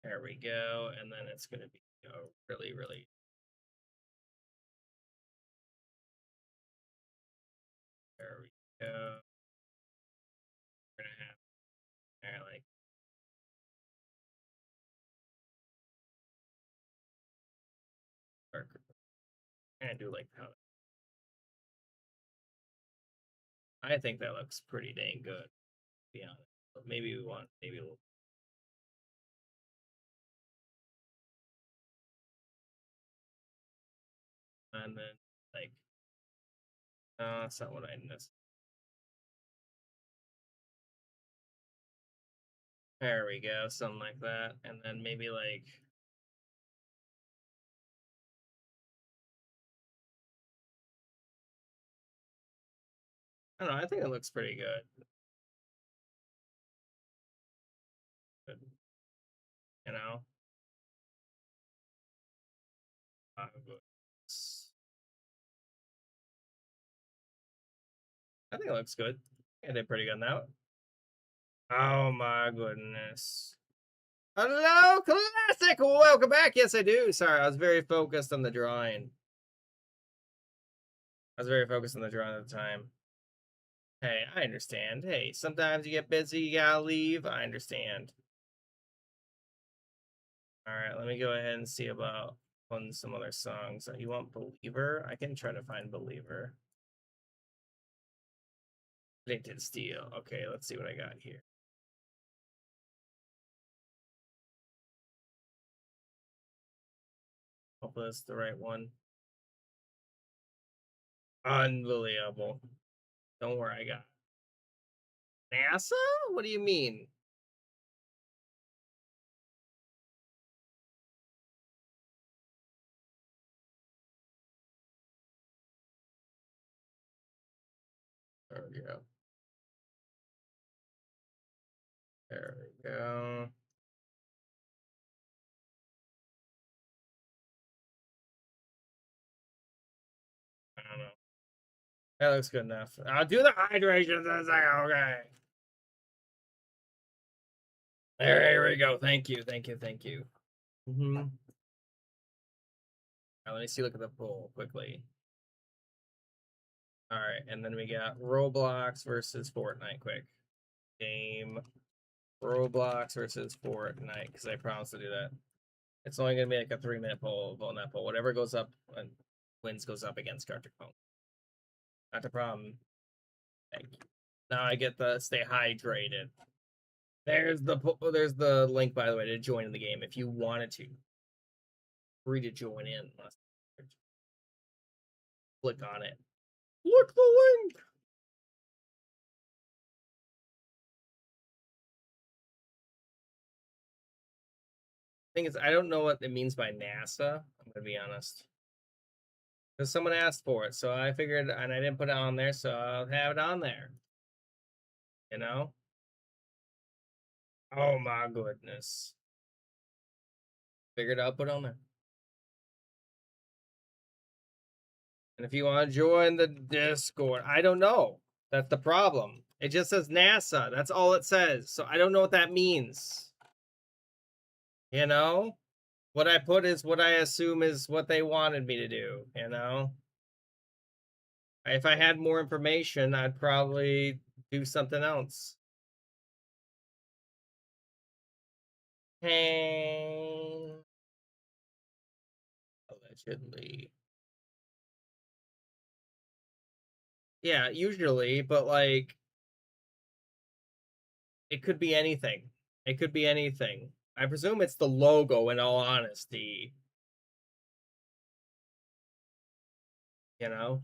there we go, and then it's gonna be really, really there we go. We're gonna have there like darker and do like how I think that looks pretty dang good, to be honest. But maybe we want maybe a little and then like no, that's not what I missed. There we go, something like that. And then maybe like I don't know, I think it looks pretty good. But, you know? Uh, I think it looks good. I did pretty good on that. Oh my goodness. Hello, classic. Welcome back. Yes, I do. Sorry, I was very focused on the drawing. I was very focused on the drawing at the time. Hey, I understand. Hey, sometimes you get busy, you gotta leave. I understand. All right, let me go ahead and see about on some other songs. You want Believer? I can try to find Believer. Painted Steel. Okay, let's see what I got here. Hope that's the right one. Unbelievable. Don't worry, I got it. NASA? What do you mean? There we go. There we go. I don't know. That looks good enough. I'll do the hydration. Okay. There we go. Thank you. Thank you. Thank you. Mm-hmm. Let me see. Look at the poll quickly. All right, and then we got Roblox versus Fortnite. Quick game. Roblox versus Fortnite because I promised to do that. It's only gonna be like a 3-minute poll. Vote on that poll. Whatever goes up and wins goes up against Gartic Phone. Not the problem. Thank you. Now I get the stay hydrated. There's the link, by the way, to join in the game if you wanted to. Free to join in. Click on it. Look the link. Thing is, I don't know what it means by NASA. I'm gonna be honest. Because someone asked for it, so I figured, and I didn't put it on there, so I'll have it on there. You know? Oh my goodness. Figured I'll put it on there. And if you want to join the Discord, I don't know. That's the problem. It just says NASA. That's all it says. So I don't know what that means. You know? What I put is what I assume is what they wanted me to do, you know? If I had more information, I'd probably do something else. Hey. Allegedly. Yeah, usually, but like it could be anything. It could be anything. I presume it's the logo, in all honesty. You know?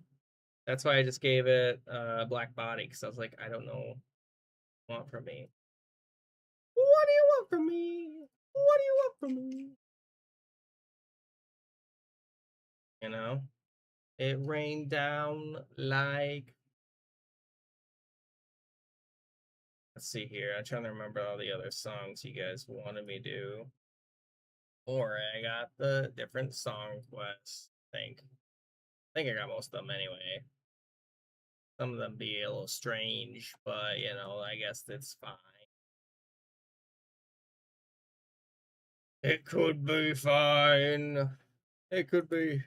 That's why I just gave it black body, because I was like, I don't know what you want from me. What do you want from me? What do you want from me? You know? It rained down like, let's see here. I'm trying to remember all the other songs you guys wanted me to do. Or I got the different song quests, I think I got most of them anyway. Some of them be a little strange, but you know, I guess it's fine. It could be fine. It could be.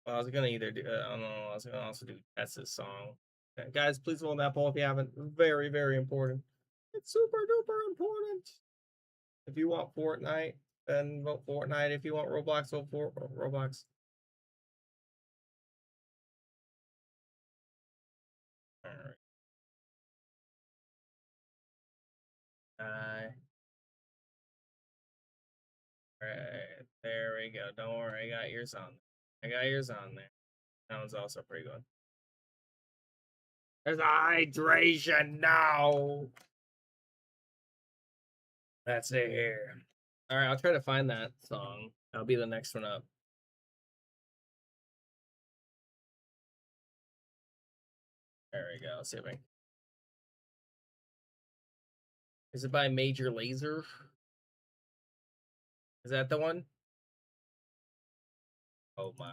Well, I was gonna either do, I don't know, I was gonna also do Tessa's song. Guys, please vote on that poll if you haven't. Very, very important. It's super duper important. If you want Fortnite, then vote Fortnite. If you want Roblox, vote for Roblox. Alright. Alright, there we go. Don't worry, I got yours on there. I got yours on there. That one's also pretty good. There's hydration now. That's it here. All right, I'll try to find that song. That'll be the next one up. There we go. Let's see if I can... Is it by Major Lazer? Is that the one? Oh my.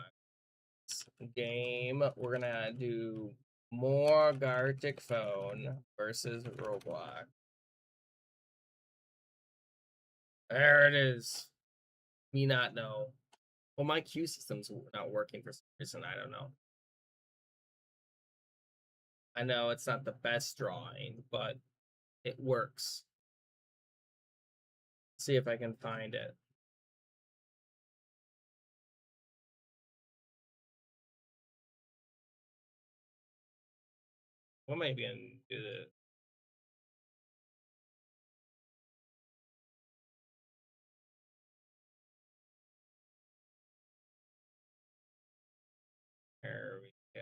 Game. We're gonna do more Gartic Phone versus Roblox. There it is. Me not know. Well, my queue system's not working for some reason. I don't know. I know it's not the best drawing, but it works. Let's see if I can find it. What am I gonna do? There we go.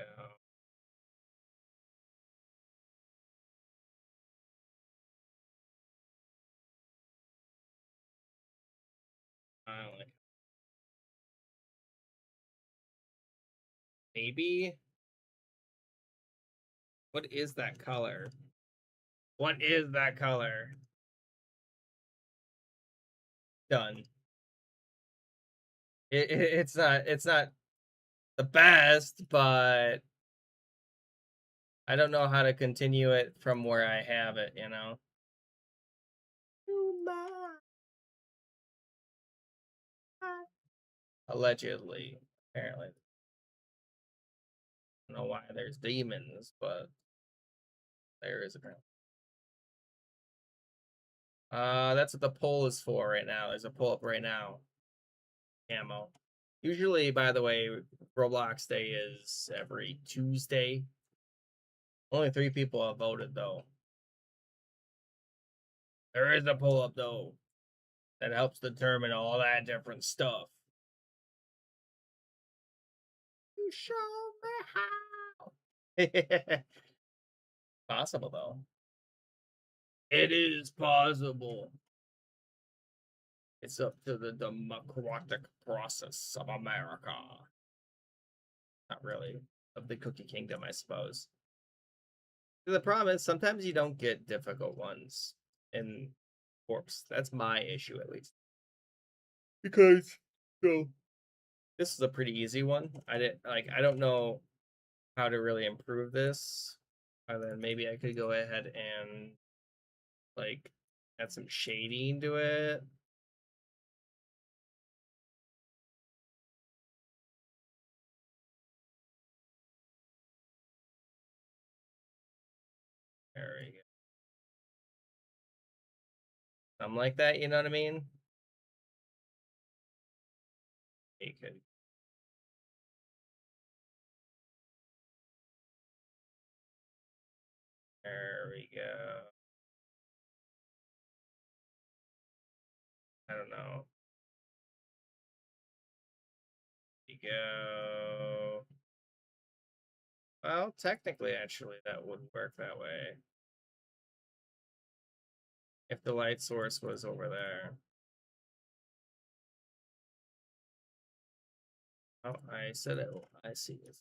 Finally. Maybe. What is that color? What is that color? Done. It's not the best, but I don't know how to continue it from where I have it, you know? Allegedly, apparently. I don't know why there's demons, but there is apparently. That's what the poll is for right now. There's a poll up right now. Ammo. Usually, by the way, Roblox Day is every Tuesday. Only 3 people have voted, though. There is a poll up, though, that helps determine all that different stuff. You show me how. Possible, though. It is possible. It's up to the democratic process of America. Not really. Of the Cookie Kingdom, I suppose. The problem is sometimes you don't get difficult ones in Corpse. That's my issue, at least. Because, this is a pretty easy one. I don't know how to really improve this. And then maybe I could go ahead and like add some shading to it. There we go. Something like that, you know what I mean? You could. There we go. I don't know. You go. Well, technically, actually, that wouldn't work that way. If the light source was over there. Oh, I said it. I see it.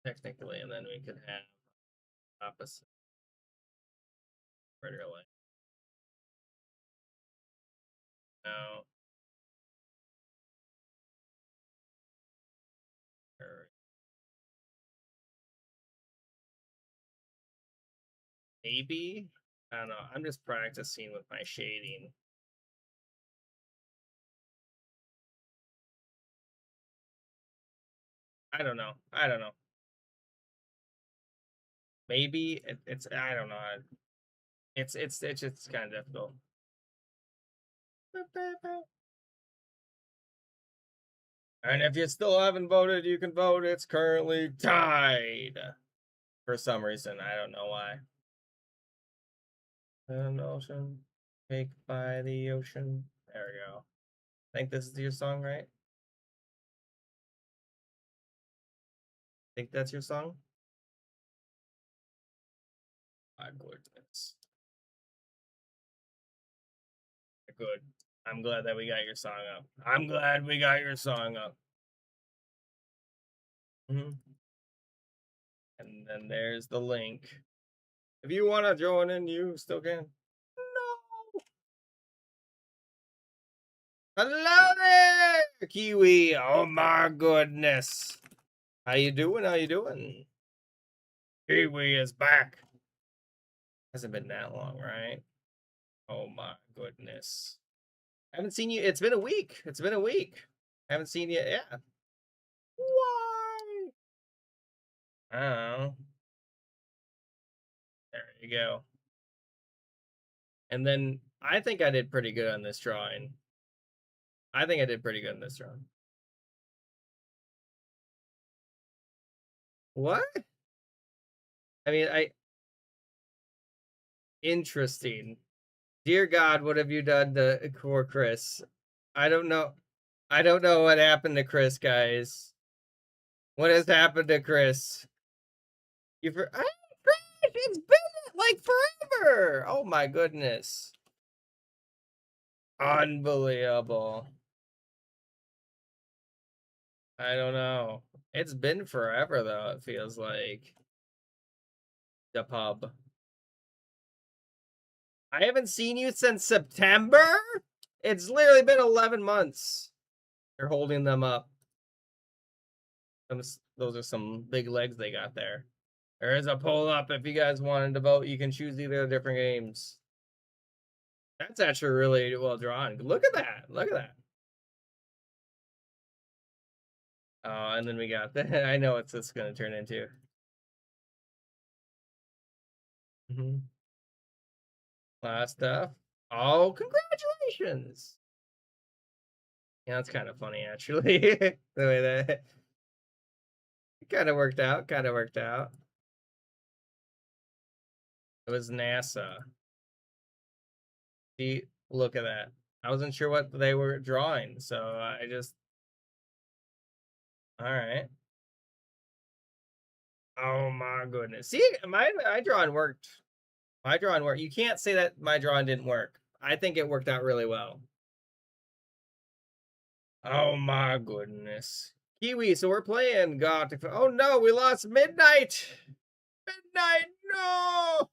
Technically, and then we could have opposite murder light. No. Maybe? I don't know. I'm just practicing with my shading. I don't know. I don't know. Maybe it's I don't know. It's just kind of difficult. And if you still haven't voted, you can vote. It's currently tied. For some reason, I don't know why. An ocean, cake by the ocean. There we go. I think this is your song, right? Think that's your song? My goodness. Good. I'm glad that we got your song up. I'm glad we got your song up. And then there's the link. If you want to join in, you still can. No. Hello there, Kiwi. Oh my goodness. How you doing? How you doing? Kiwi is back. Hasn't been that long, right? Oh my goodness. I haven't seen you. It's been a week. It's been a week. I haven't seen you. Yeah. Why? I don't know. There you go. And then I think I did pretty good on this drawing. I think I did pretty good on this drawing. What? I mean, interesting. Dear God, what have you done to poor Chris? I don't know. I don't know what happened to Chris, guys. What has happened to Chris? It's been like forever. Oh my goodness. Unbelievable. I don't know. It's been forever though, it feels like. The pub. I haven't seen you since September? It's literally been 11 months. They're holding them up. Those are some big legs they got there. There is a poll up. If you guys wanted to vote, you can choose either of the different games. That's actually really well drawn. Look at that. Look at that. And then we got that. I know what it's going to turn into. Last stuff. Oh, congratulations. Yeah, that's kind of funny, actually. The way that it kind of worked out. Kind of worked out. It was NASA. See, look at that. I wasn't sure what they were drawing, so I just. All right. Oh my goodness. See, my drawing worked. My drawing worked. You can't say that my drawing didn't work. I think it worked out really well. Oh my goodness. Kiwi, so we're playing Gothic. Oh no, we lost Midnight. Midnight, no.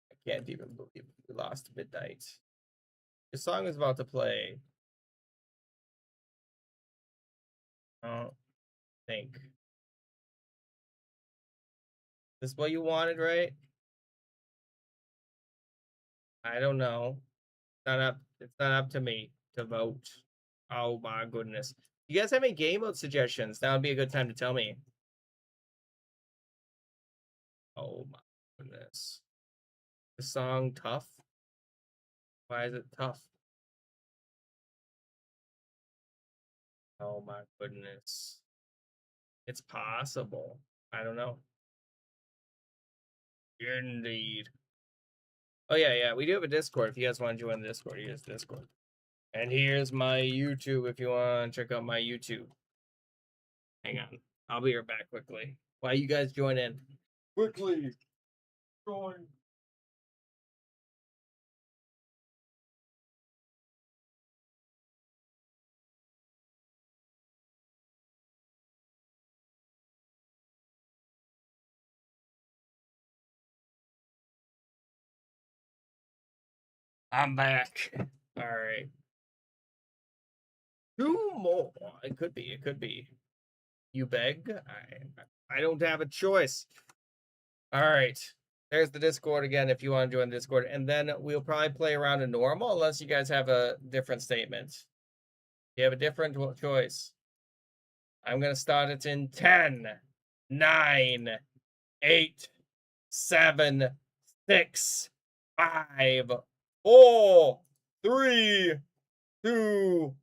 I can't even believe we lost Midnight. The song is about to play. I don't think. This is what you wanted, right? I don't know. It's not up to me to vote. Oh my goodness. You guys have any game mode suggestions? That would be a good time to tell me. Oh my goodness. The song tough? Why is it tough? Oh my goodness. It's possible. I don't know. Indeed. Oh yeah. We do have a Discord. If you guys want to join the Discord, here's Discord. And here's my YouTube if you want to check out my YouTube. Hang on. I'll be right back quickly. While you guys join in. Quickly. Join. I'm back. All right. Two more. It could be. It could be. You beg? I don't have a choice. All right. There's the Discord again if you want to join the Discord. And then we'll probably play around in normal unless you guys have a different statement. You have a different choice. I'm going to start it in 10, 9, 8, 7, 6, 5, 4, 3, 2,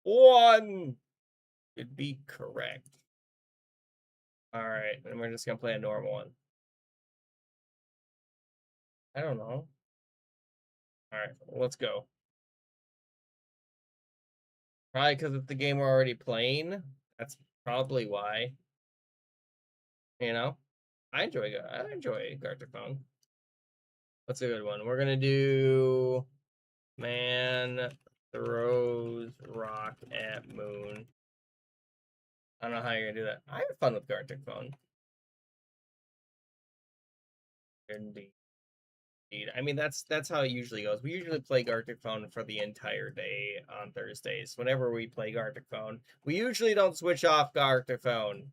1. Should be correct. All right, and we're just gonna play a normal one. I don't know. All right, let's go. Probably because it's the game we're already playing. That's probably why. You know, I enjoy Gartic Phone. What's a good one? We're gonna do Man Throws Rock at Moon. I don't know how you're gonna do that. I have fun with Gartic Phone. Indeed. I mean, that's how it usually goes. We usually play Gartic Phone for the entire day on Thursdays. Whenever we play Gartic Phone, we usually don't switch off Gartic Phone.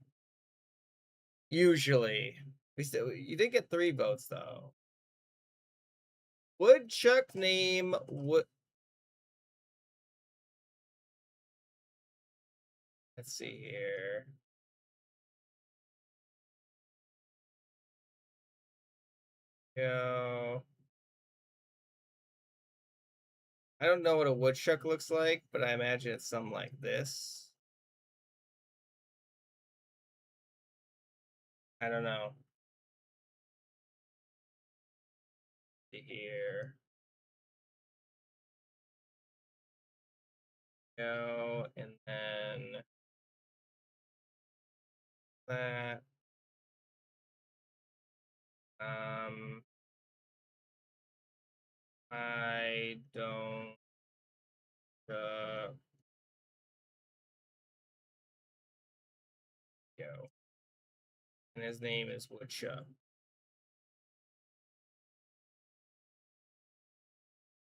Usually, you did get 3 votes though. Woodchuck name would. Let's see here. Go. I don't know what a woodchuck looks like, but I imagine it's something like this. I don't know. Here. Go, and then that. I don't go. And his name is Woodchuck.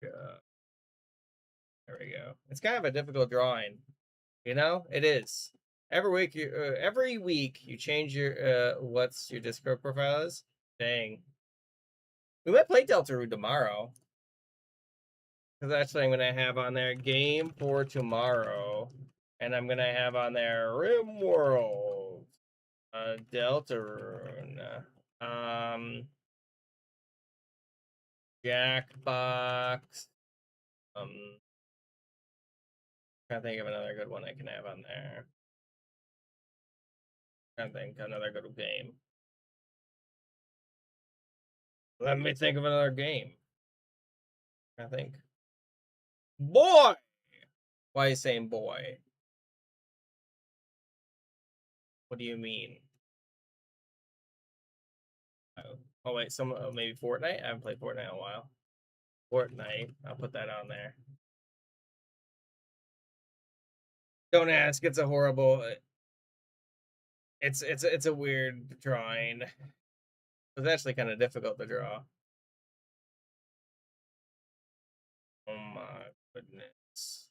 There we go. It's kind of a difficult drawing, you know. It is. Every week you change your what's your Discord profile is. Dang. We might play Deltarune tomorrow. Because actually I'm gonna have on there game for tomorrow. And I'm gonna have on there RimWorld. Deltarune. Jackbox. Trying to think of another good one I can have on there. Trying to think another good game. Let me think of another game. I think. Boy! Why are you saying boy? What do you mean? Oh wait, maybe Fortnite? I haven't played Fortnite in a while. Fortnite. I'll put that on there. Don't ask. It's a horrible. It's a weird drawing. It's actually kind of difficult to draw. Oh my goodness.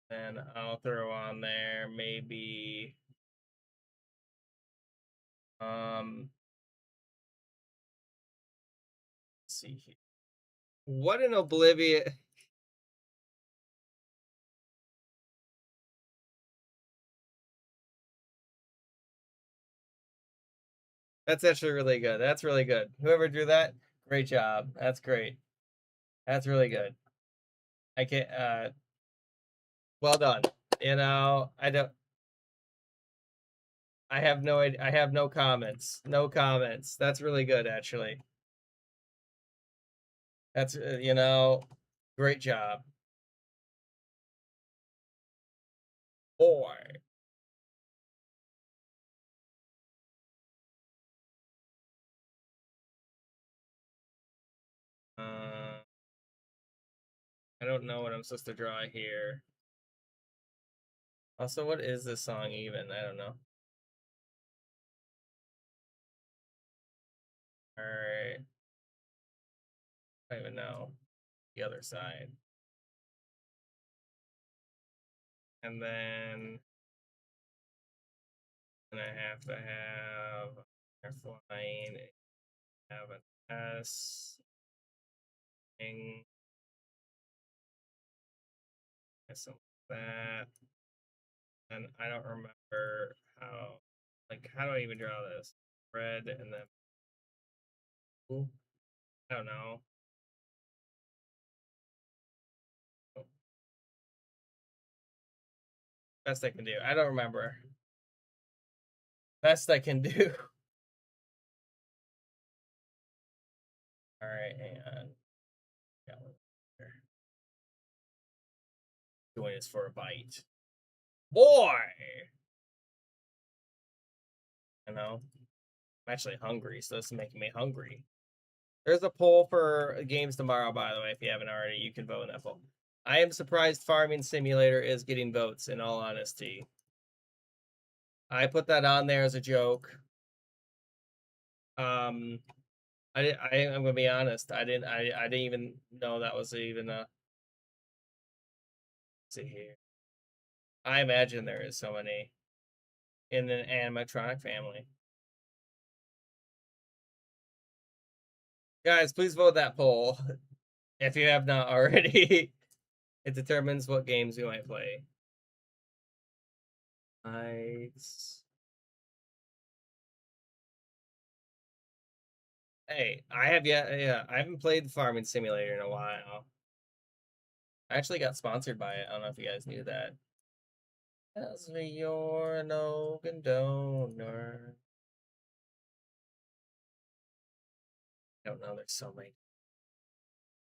Then I'll throw on there maybe let's see here. What an Oblivion. That's actually really good. That's really good. Whoever drew that, great job. That's great. That's really good. I can't well done. You know, I don't I have no idea. I have no comments. No comments. That's really good, actually. That's great job, boy. Uh, I don't know what I'm supposed to draw here. Also, what is this song even? I don't know. All right. I don't even know the other side. And then I have to have airplane, have an S thing, something like that. And I don't remember how do I even draw this? Red and then blue? I don't know. Best I can do. I don't remember. Best I can do. All right, hang on. Got one there. Doing this for a bite. Boy! I'm actually hungry, so this is making me hungry. There's a poll for games tomorrow, by the way. If you haven't already, you can vote in that poll. I am surprised Farming Simulator is getting votes, in all honesty. I put that on there as a joke. I'm gonna be honest. I didn't even know that was even a. Let's see here. I imagine there is so many in the animatronic family. Guys, please vote that poll if you have not already. It determines what games we might play. Hey, I haven't played Farming Simulator in a while. I actually got sponsored by it. I don't know if you guys knew that. As me, you're an organ donor. I don't know. There's so many.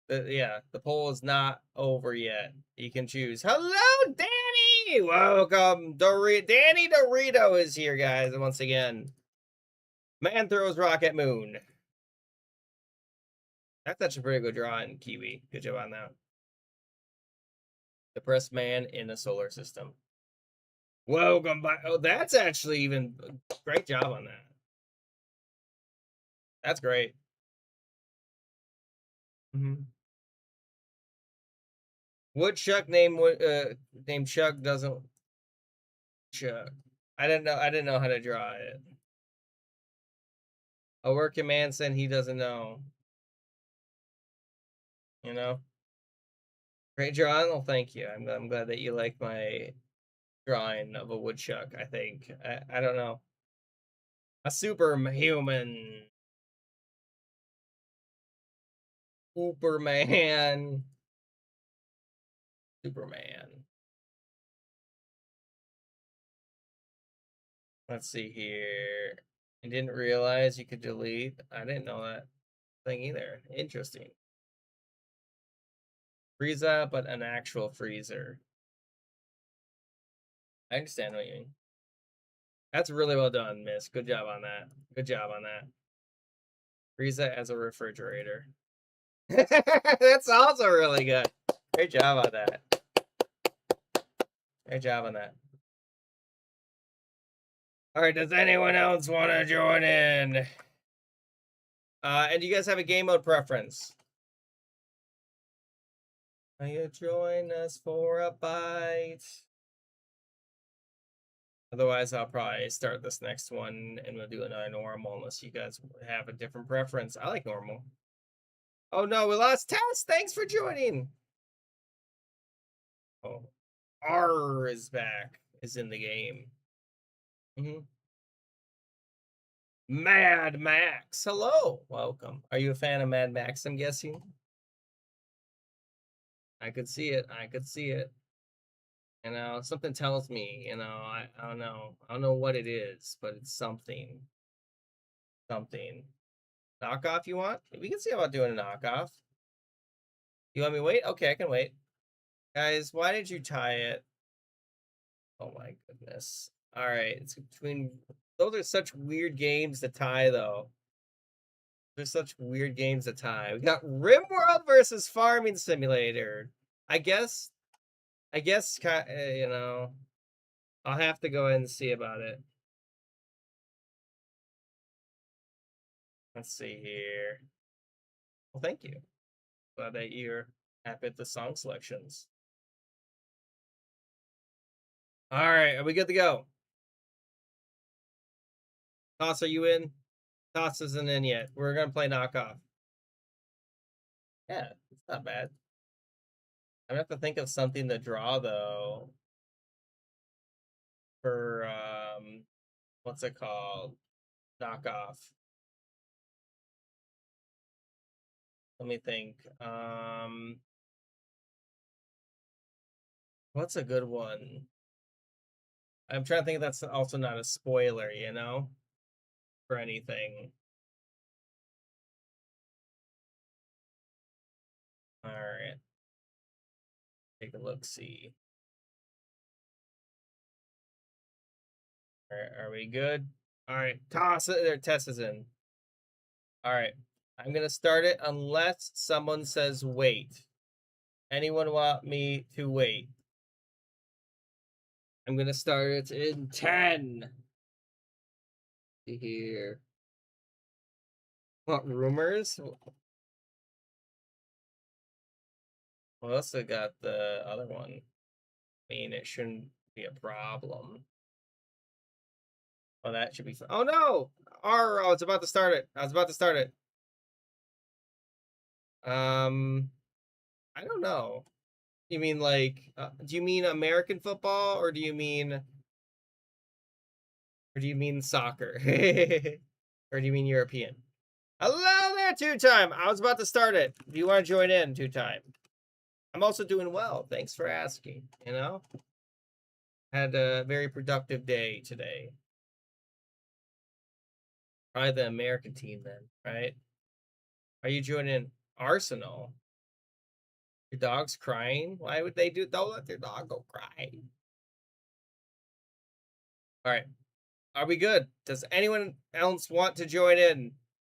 The poll is not over yet. You can choose. Hello, Danny. Welcome, Danny Dorito is here, guys. And once again, man throws rock at moon. That's actually a pretty good drawing, Kiwi. Good job on that. Depressed man in a solar system. Welcome back. Oh, that's actually even great job on that. That's great. Woodchuck named Chuck doesn't Chuck. I didn't know how to draw it. A working man said he doesn't know. Great drawing. Well, thank you. I'm glad that you like my drawing of a woodchuck. I think I don't know. A superhuman. Superman. Let's see here. I didn't realize you could delete. I didn't know that thing either. Interesting. Frieza, but an actual freezer. I understand what you mean. That's really well done, Miss. Good job on that. Good job on that. Frieza as a refrigerator. That's also really good. Great job on that. Great job on that. All right, does anyone else want to join in? And do you guys have a game mode preference? Will you join us for a bite? Otherwise, I'll probably start this next one and we'll do another normal unless you guys have a different preference. I like normal. Oh no, we lost Tess. Thanks for joining. Oh, R is back. Is in the game. Mad Max. Hello. Welcome. Are you a fan of Mad Max, I'm guessing? I could see it. I could see it. You know, something tells me, you know, I don't know. I don't know what it is, but it's something. Something. Knockoff you want? We can see about doing a knockoff. You want me to wait? Okay, I can wait. Guys, why did you tie it? Oh my goodness. All right, it's between those are such weird games to tie though. They're such weird games to tie. We got RimWorld versus Farming Simulator. I guess you know, I'll have to go ahead and see about it. Let's see here. Well, thank you. Glad that you're happy with the song selections. All right, are we good to go? Toss, are you in? Toss isn't in yet. We're gonna play knockoff. Yeah, it's not bad. I'm gonna have to think of something to draw though. For what's it called? Knockoff. Let me think. What's a good one? I'm trying to think if that's also not a spoiler, you know, for anything. All right, take a look. See. All right, are we good? All right, toss it. There, Tess is in. All right, I'm gonna start it unless someone says wait. Anyone want me to wait? I'm gonna start it in 10. Here. What rumors? Well, also got the other one. I mean, it shouldn't be a problem. Oh, that should be fun. Oh no! Oh, it's about to start it. I was about to start it. I don't know. You mean like, do you mean American football or do you mean soccer? Or do you mean European? Hello there, two time. I was about to start it. Do you want to join in, two time? I'm also doing well. Thanks for asking. You know, had a very productive day today. Probably the American team then, right? Are you joining Arsenal? Your dog's crying? Why would they do? Don't let their dog go cry. All right. Are we good? Does anyone else want to join in?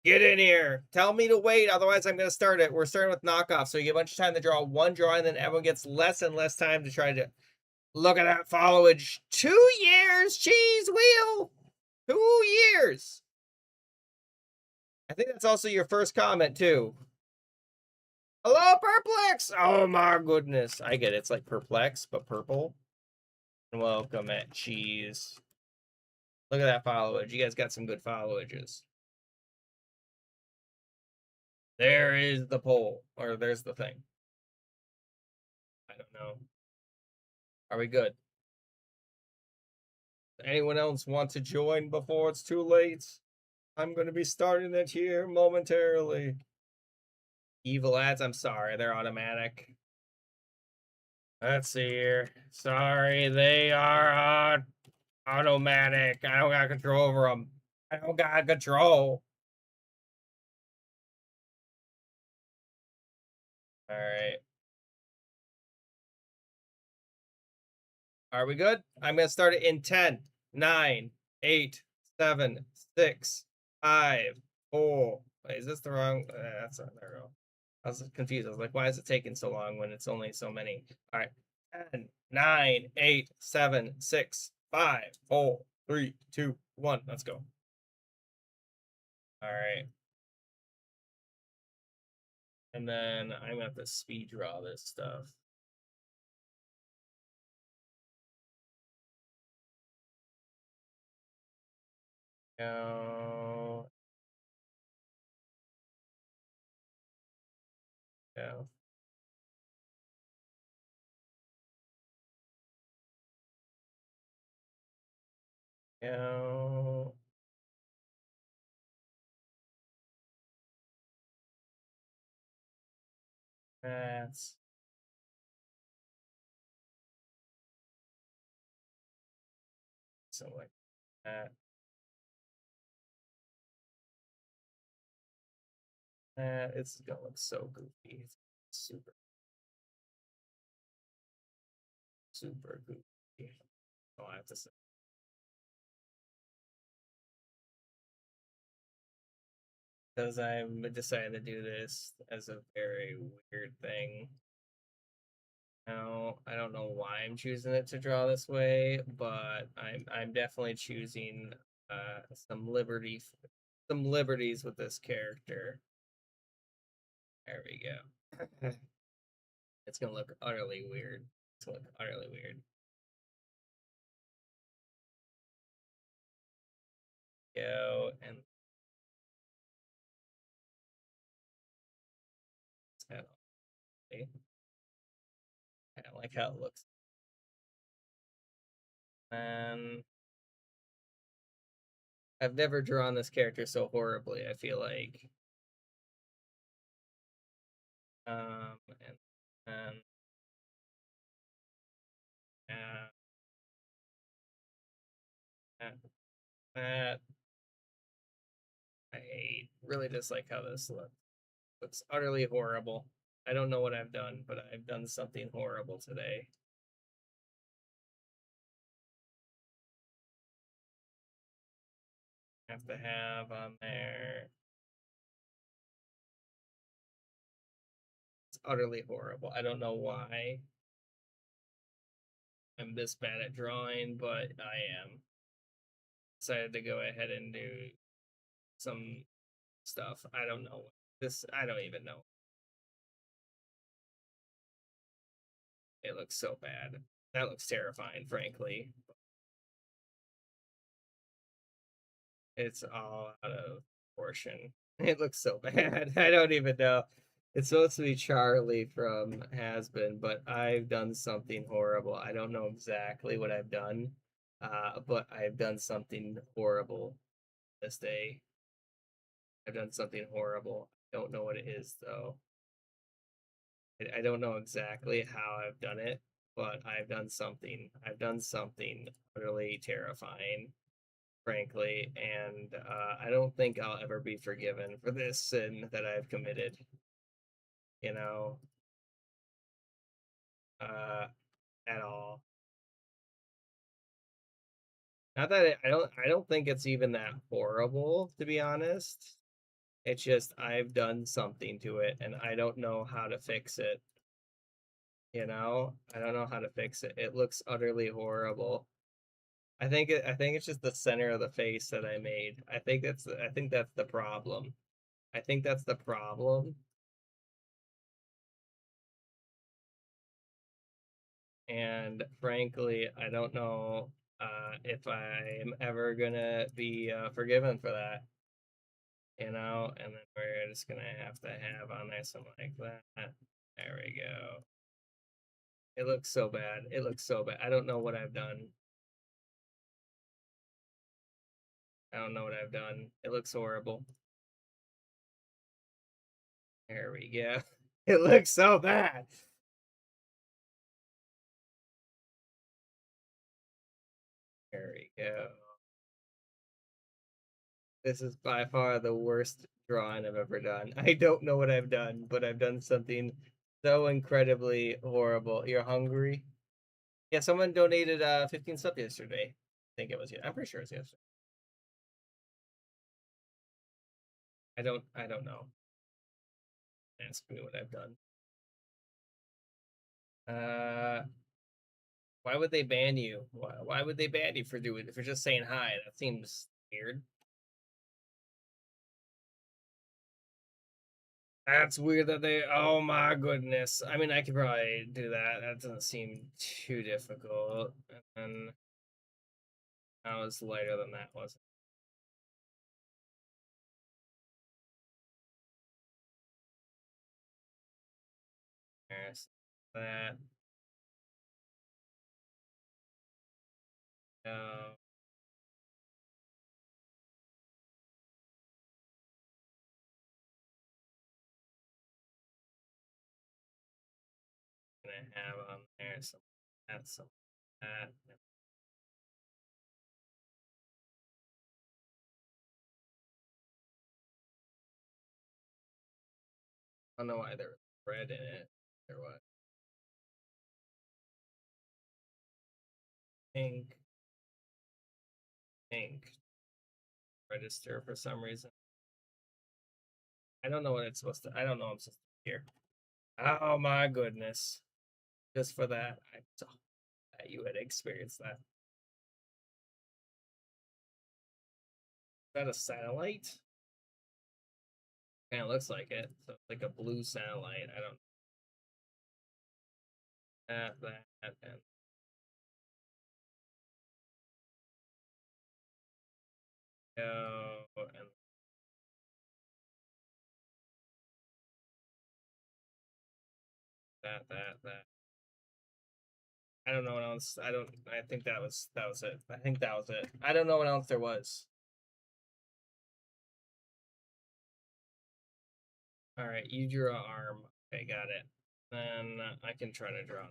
Get in here. Tell me to wait, otherwise I'm going to start it. We're starting with knockoff, so you get a bunch of time to draw one drawing, then everyone gets less and less time to try to look at that followage. 2 years, cheese wheel. 2 years. I think that's also your first comment, too. Hello, Perplex! Oh my goodness. I get it. It's like perplex, but purple. Welcome at cheese. Look at that followage. You guys got some good followages. There is the poll. Or there's the thing. I don't know. Are we good? Anyone else want to join before it's too late? I'm going to be starting it here momentarily. Evil ads, I'm sorry. They're automatic. Let's see here. Sorry, they are automatic. I don't got control over them. I don't got control. All right. Are we good? I'm going to start it in 10, 9, 8, 7, 6, 5, 4. Wait, is this the wrong? That's not there. We go. I was confused. I was like, why is it taking so long when it's only so many? All right. 10, 9, 8, 7, 6, 5, 4, 3, 2, 1. Let's go. All right. And then I'm going to have to speed draw this stuff. Go. Go. Go. That's something like that. It's gonna look so goofy. It's super, super goofy. All I have to say. Because I'm deciding to do this as a very weird thing. Now, I don't know why I'm choosing it to draw this way, but I'm definitely choosing some liberties with this character. There we go. It's gonna look utterly weird. It's gonna look utterly weird. Go and I don't like how it looks. And I've never drawn this character so horribly. I feel like, and uh, that, that I really dislike how this looks. Looks utterly horrible. I don't know what I've done, but I've done something horrible today. Have to have on there. It's utterly horrible. I don't know why I'm this bad at drawing, but I am. Decided to go ahead and do some stuff. I don't know this. I don't even know. It looks so bad. That looks terrifying, frankly. It's all out of proportion. It looks so bad. I don't even know. It's supposed to be Charlie from Has Been, but I've done something horrible. I don't know exactly what I've done, but I've done something horrible this day. I've done something horrible. I don't know what it is, though. I don't know exactly how I've done it, but I've done something. I've done something utterly terrifying, frankly, and I don't think I'll ever be forgiven for this sin that I've committed. You know, uh, at all. Not that I don't think it's even that horrible, to be honest. It's just I've done something to it, and I don't know how to fix it. I don't know how to fix it. It looks utterly horrible. I think it's just the center of the face that I made. I think that's the problem. I think that's the problem. And frankly, I don't know if I'm ever gonna be forgiven for that. And then we're just gonna have to have on there something like that. There we go. It looks so bad. It looks so bad. I don't know what I've done. I don't know what I've done. It looks horrible. There we go. It looks so bad. There we go. This is by far the worst drawing I've ever done. I don't know what I've done, but I've done something so incredibly horrible. You're hungry? Yeah, someone donated 15 subs yesterday. I think it was you. I'm pretty sure it's yesterday. I don't know. Ask me what I've done. Uh why would they ban you? Why would they ban you for doing for just saying hi? That seems weird. That's weird that they. Oh my goodness. I mean, I could probably do that. That doesn't seem too difficult. And that was lighter than that was. There's that. Uh, gonna have on there some that, some that. I don't know why there was red in it. Or what? Pink. Pink. Register for some reason. I don't know what it's supposed to. I don't know what I'm supposed to do here. Oh my goodness. Just for that, I saw that you had experienced that. Is that a satellite? Kind of looks like it. So it's like a blue satellite. I don't that and and that. I don't know what else. I don't. I think that was it. I think that was it. I don't know what else there was. All right, you drew an arm. Okay, got it. Then I can try to draw.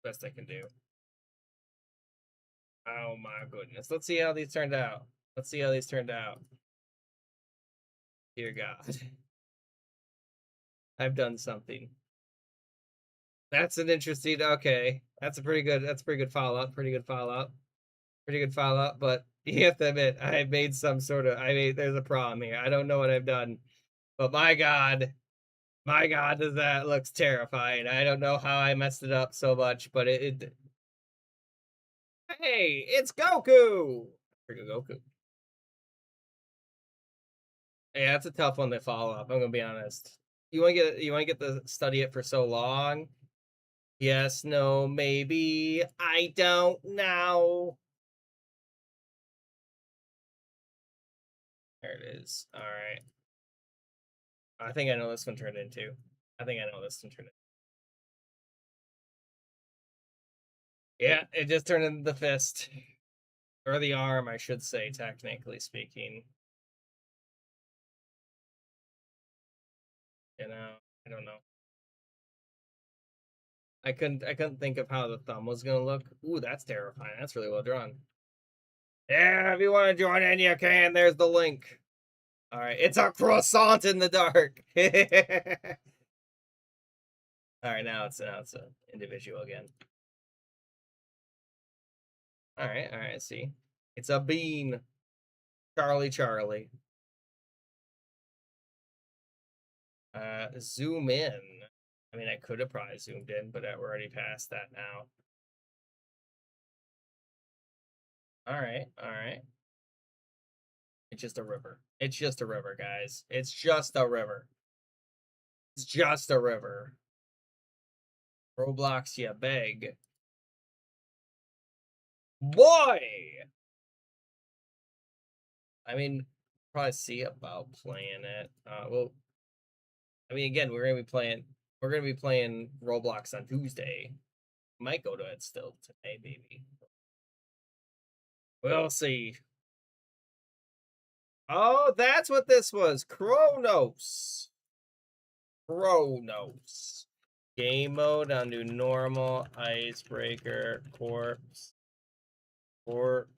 Best I can do. Oh my goodness. Let's see how these turned out. Let's see how these turned out. Dear God. I've done something. That's an interesting okay. That's a pretty good follow up. Pretty good follow up. Pretty good follow up, but you have to admit, I made some sort of there's a problem here. I don't know what I've done. But my God, does that looks terrifying. I don't know how I messed it up so much, but it hey, it's Goku! Freaking Goku. Yeah, that's a tough one to follow up. I'm gonna be honest. You wanna get to study it for so long. Yes, no, maybe. I don't know. There it is. All right. I think I know this one turned into. I think I know this one turned into. Yeah, it just turned into the fist. Or the arm, I should say, technically speaking. You know, I don't know. I couldn't think of how the thumb was gonna look. Ooh, that's terrifying. That's really well drawn. Yeah, if you want to join in, you can. There's the link. All right, it's a croissant in the dark. All right, now it's an individual again. All right. See, it's a bean. Charlie. Zoom in. I mean, I could have probably zoomed in, but we're already past that now. All right. It's just a river. It's just a river, guys. It's just a river. It's just a river. Roblox, you beg. Boy! I mean, probably see about playing it. Well, I mean, again, we're gonna be playing Roblox on Tuesday. Might go to it still today, maybe. We'll see. Oh, that's what this was. Chronos. Game mode, undo normal, icebreaker, corpse, port,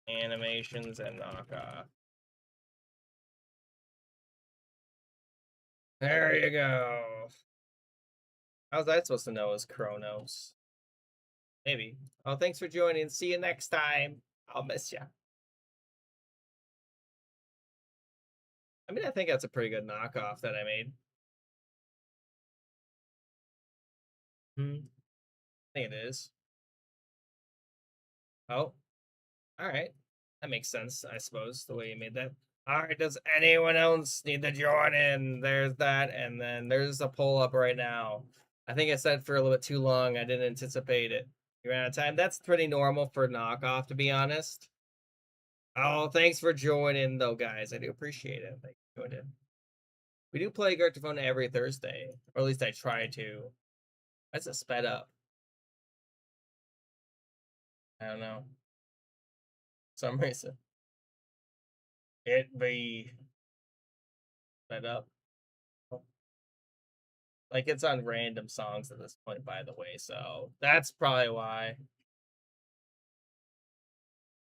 animations, and knockoff. There you go. How's I supposed to know it was Chronos? Maybe. Oh, thanks for joining. See you next time. I'll miss you. I mean, I think that's a pretty good knockoff that I made. I think it is. Oh, all right. That makes sense, I suppose, the way you made that. All right, does anyone else need to join in? There's that, and then there's a poll up right now. I think I said for a little bit too long. I didn't anticipate it. You ran out of time. That's pretty normal for knockoff, to be honest. Oh, thanks for joining, though, guys. I do appreciate it. Thanks for joining. We do play Gartophone every Thursday, or at least I try to. That's a sped up. I don't know. some reason. It be sped up. Like it's on random songs at this point, by the way, so that's probably why.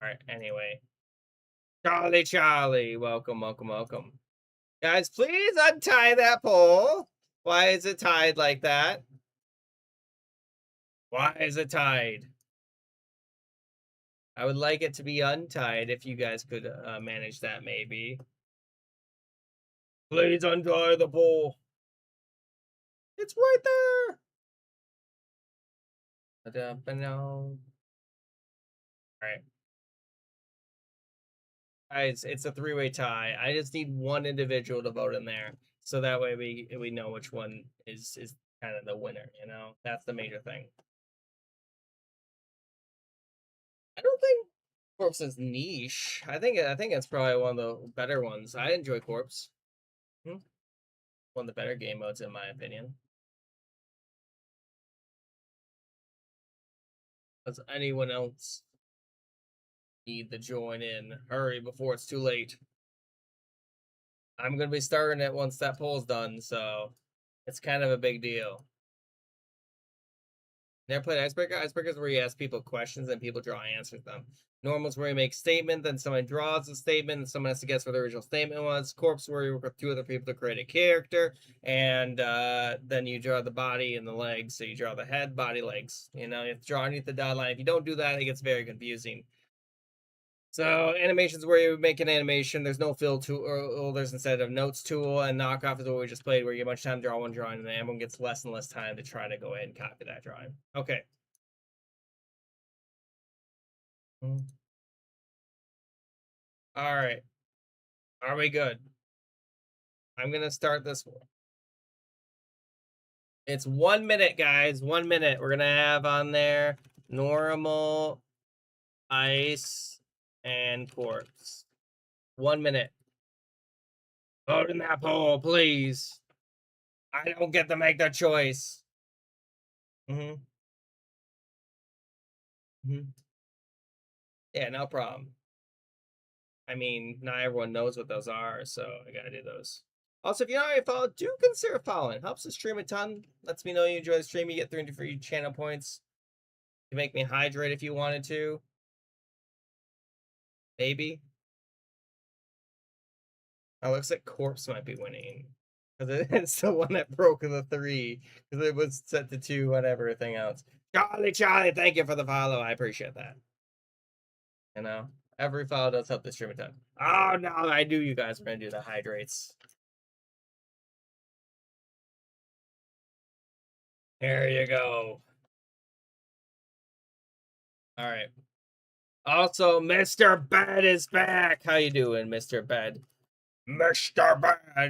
Alright, anyway. Charlie, welcome, welcome, welcome. Guys, please untie that pole. Why is it tied like that? Why is it tied? I would like it to be untied if you guys could manage that, maybe. Please untie the pole. It's right there. All right. Guys, it's a three-way tie. I just need one individual to vote in there, so that way we know which one is kind of the winner. You know, that's the major thing. I don't think Corpse is niche. I think it's probably one of the better ones. I enjoy Corpse. One of the better game modes, in my opinion. Does anyone else need to join in? Hurry before it's too late. I'm gonna be starting it once that poll's done, so it's kind of a big deal. Never played Icebreaker? Icebreaker is where you ask people questions and people draw answers to them. Normal's where you make a statement, then someone draws a statement, and someone has to guess what the original statement was. Corpse where you work with two other people to create a character, and then you draw the body and the legs. So you draw the head, body, legs. You know, you have to draw underneath the dotted line. If you don't do that, it gets very confusing. So animations where you make an animation, there's no fill tool, or there's instead of notes tool, and knockoff is what we just played, where you get much time to draw one drawing, and then everyone gets less and less time to try to go ahead and copy that drawing. Okay. All right. Are we good? I'm gonna start this one. It's 1 minute, guys. 1 minute. We're gonna have on there normal, ice, and corpse. 1 minute. Vote in that poll, please. I don't get to make the choice. Yeah, no problem. I mean, not everyone knows what those are, so I gotta do those. Also, if you're not already followed, do consider following. Helps the stream a ton. Lets me know you enjoy the stream. You get 3 free channel points. You make me hydrate if you wanted to. Maybe. Oh, looks like Corpse might be winning. Because it's the one that broke the 3. Because it was set to 2, whatever, everything else. Charlie, thank you for the follow. I appreciate that. You know, every follow does help the stream a ton. Oh, no, I knew you guys were going to do the hydrates. There you go. All right. Also, Mr. Bed is back. How you doing, Mr. Bed? Mr. Bed. I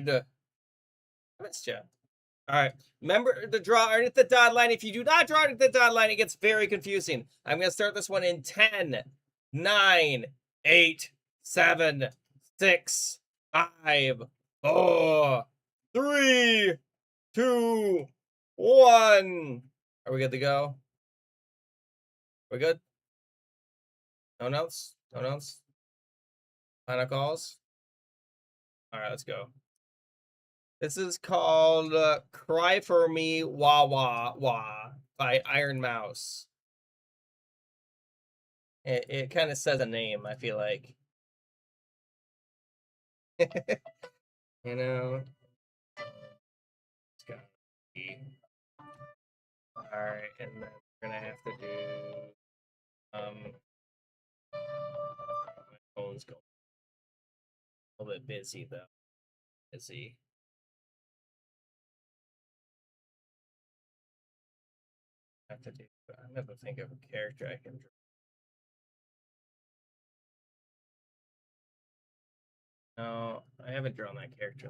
missed you. All right. Remember to draw underneath the dotted line. If you do not draw underneath the dotted line, it gets very confusing. I'm going to start this one in 10, 9, 8, 7, 6, 5, 4, 3, 2, 1. Are we good to go? We're good? No notes? No notes? Final calls? All right, let's go. This is called Cry For Me Wah Wah Wah by Iron Mouse. It kind of says a name, I feel like. You know? It's gotta be. Alright, and then we're gonna have to do my phone's going a little bit busy though. Busy. I have to do I'm gonna think of a character I can draw. No, I haven't drawn that character.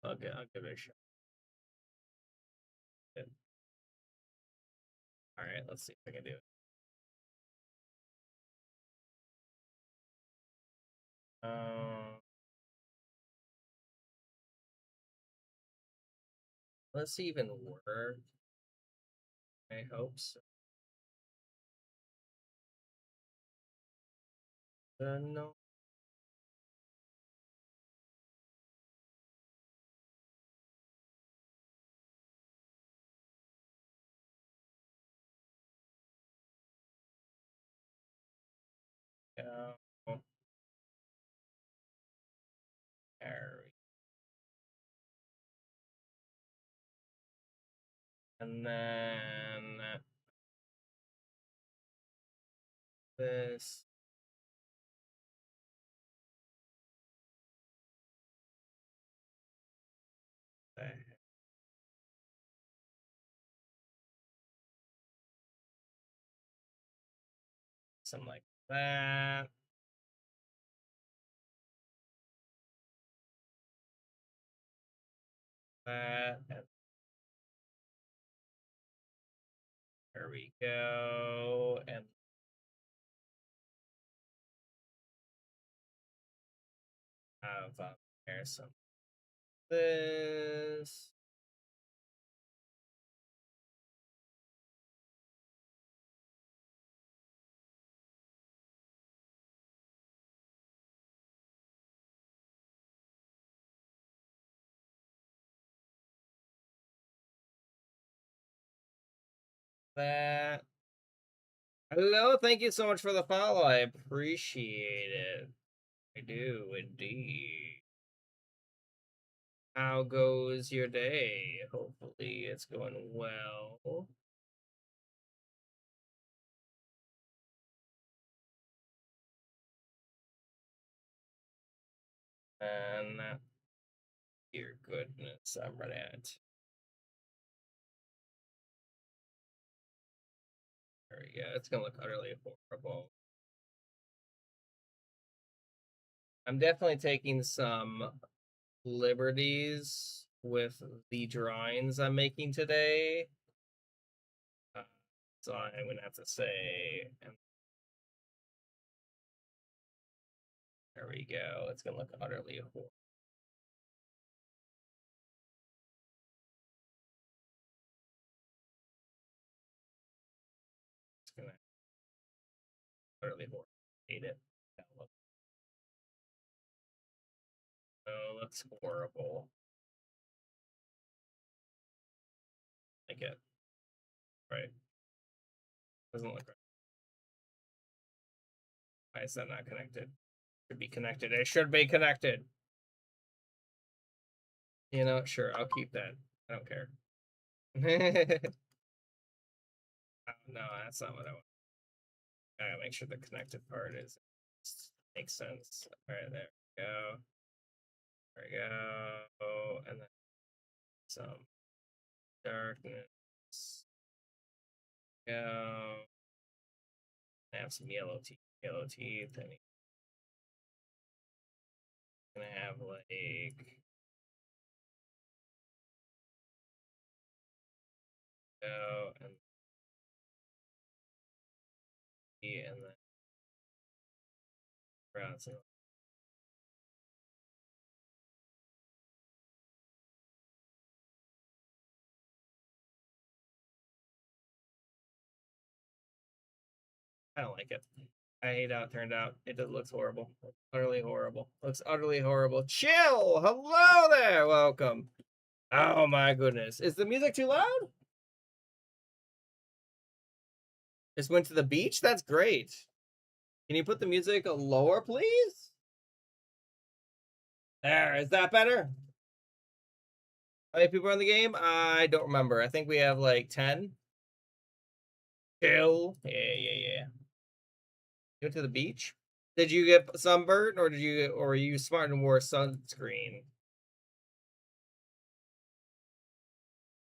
I'll give it a shot. Alright, let's see if I can do it. Let's even work. I hope so. No. Go. Harry. And then this. Something like that. That. And there we go. And have there's some this. That. Hello, thank you so much for the follow. I appreciate it. I do indeed. How goes your day? Hopefully it's going well. And dear goodness, I'm running out. There we go. It's gonna look utterly horrible. I'm definitely taking some liberties with the drawings I'm making today. So I'm gonna have to say, and there we go. It's gonna look utterly horrible. It's gonna utterly horrible. Hate it. Oh, looks horrible. Like it. Right. Doesn't look right. Why is that not connected? Should be connected. It should be connected. You know, sure, I'll keep that. I don't care. No, that's not what I want. I gotta make sure the connected part is makes sense. All right, there we go. There we go. And then some darkness. Go. I have some yellow teeth. Yellow teeth. And gonna have like go and then brown. So I don't like it. I hate how it turned out. It looks horrible. Utterly horrible. Looks utterly horrible. Chill. Hello there. Welcome. Oh my goodness. Is the music too loud? Just went to the beach? That's great. Can you put the music lower, please? There. Is that better? How many people are in the game? I don't remember. I think we have like 10. Chill. Yeah. You went to the beach? Did you get sunburned or were you smart and wore sunscreen?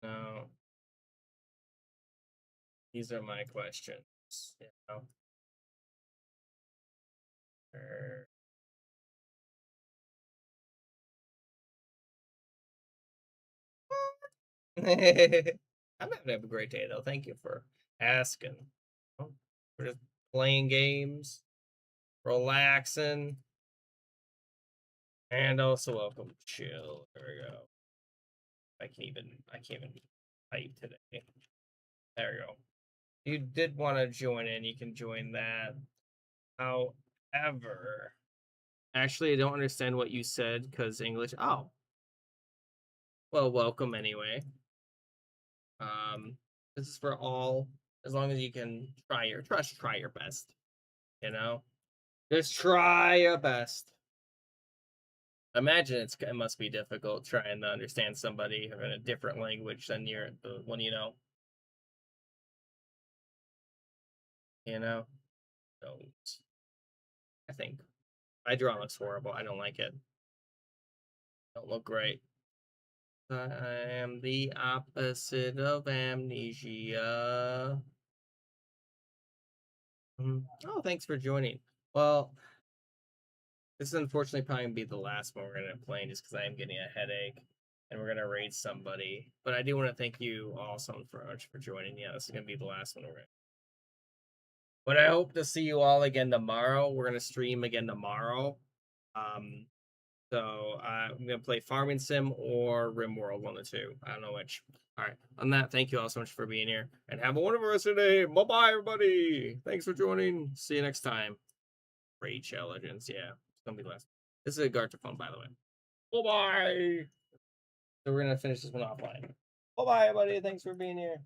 No. These are my questions. You know? I'm having a great day though. Thank you for asking. We're just playing games, relaxing, and also welcome to chill. There we go. I can't even type today. There we go. You did want to join in, you can join that. ever. Actually, I don't understand what you said because English. Oh, well, welcome anyway. Um, this is for all. As long as you can try your best. You know, just try your best. Imagine it must be difficult trying to understand somebody in a different language than the one you know. You know, so I think my drawing looks horrible. I don't like it. Don't look great. I am the opposite of amnesia. Oh, thanks for joining. Well, this is unfortunately probably gonna be the last one we're gonna play just because I am getting a headache and we're gonna raid somebody. But I do want to thank you all so much for joining. Yeah, this is gonna be the last one we're gonna. But I hope to see you all again tomorrow. We're gonna stream again tomorrow. Um, so I'm gonna play Farming Sim or RimWorld, one of the two. I don't know which. All right. On that, thank you all so much for being here, and have a wonderful rest of the day. Bye bye, everybody. Thanks for joining. See you next time. Raid Shell Legends. Yeah, it's gonna be the last. This is a Gartaphone, by the way. Bye bye. So we're gonna finish this one offline. Bye bye, everybody. Thanks for being here.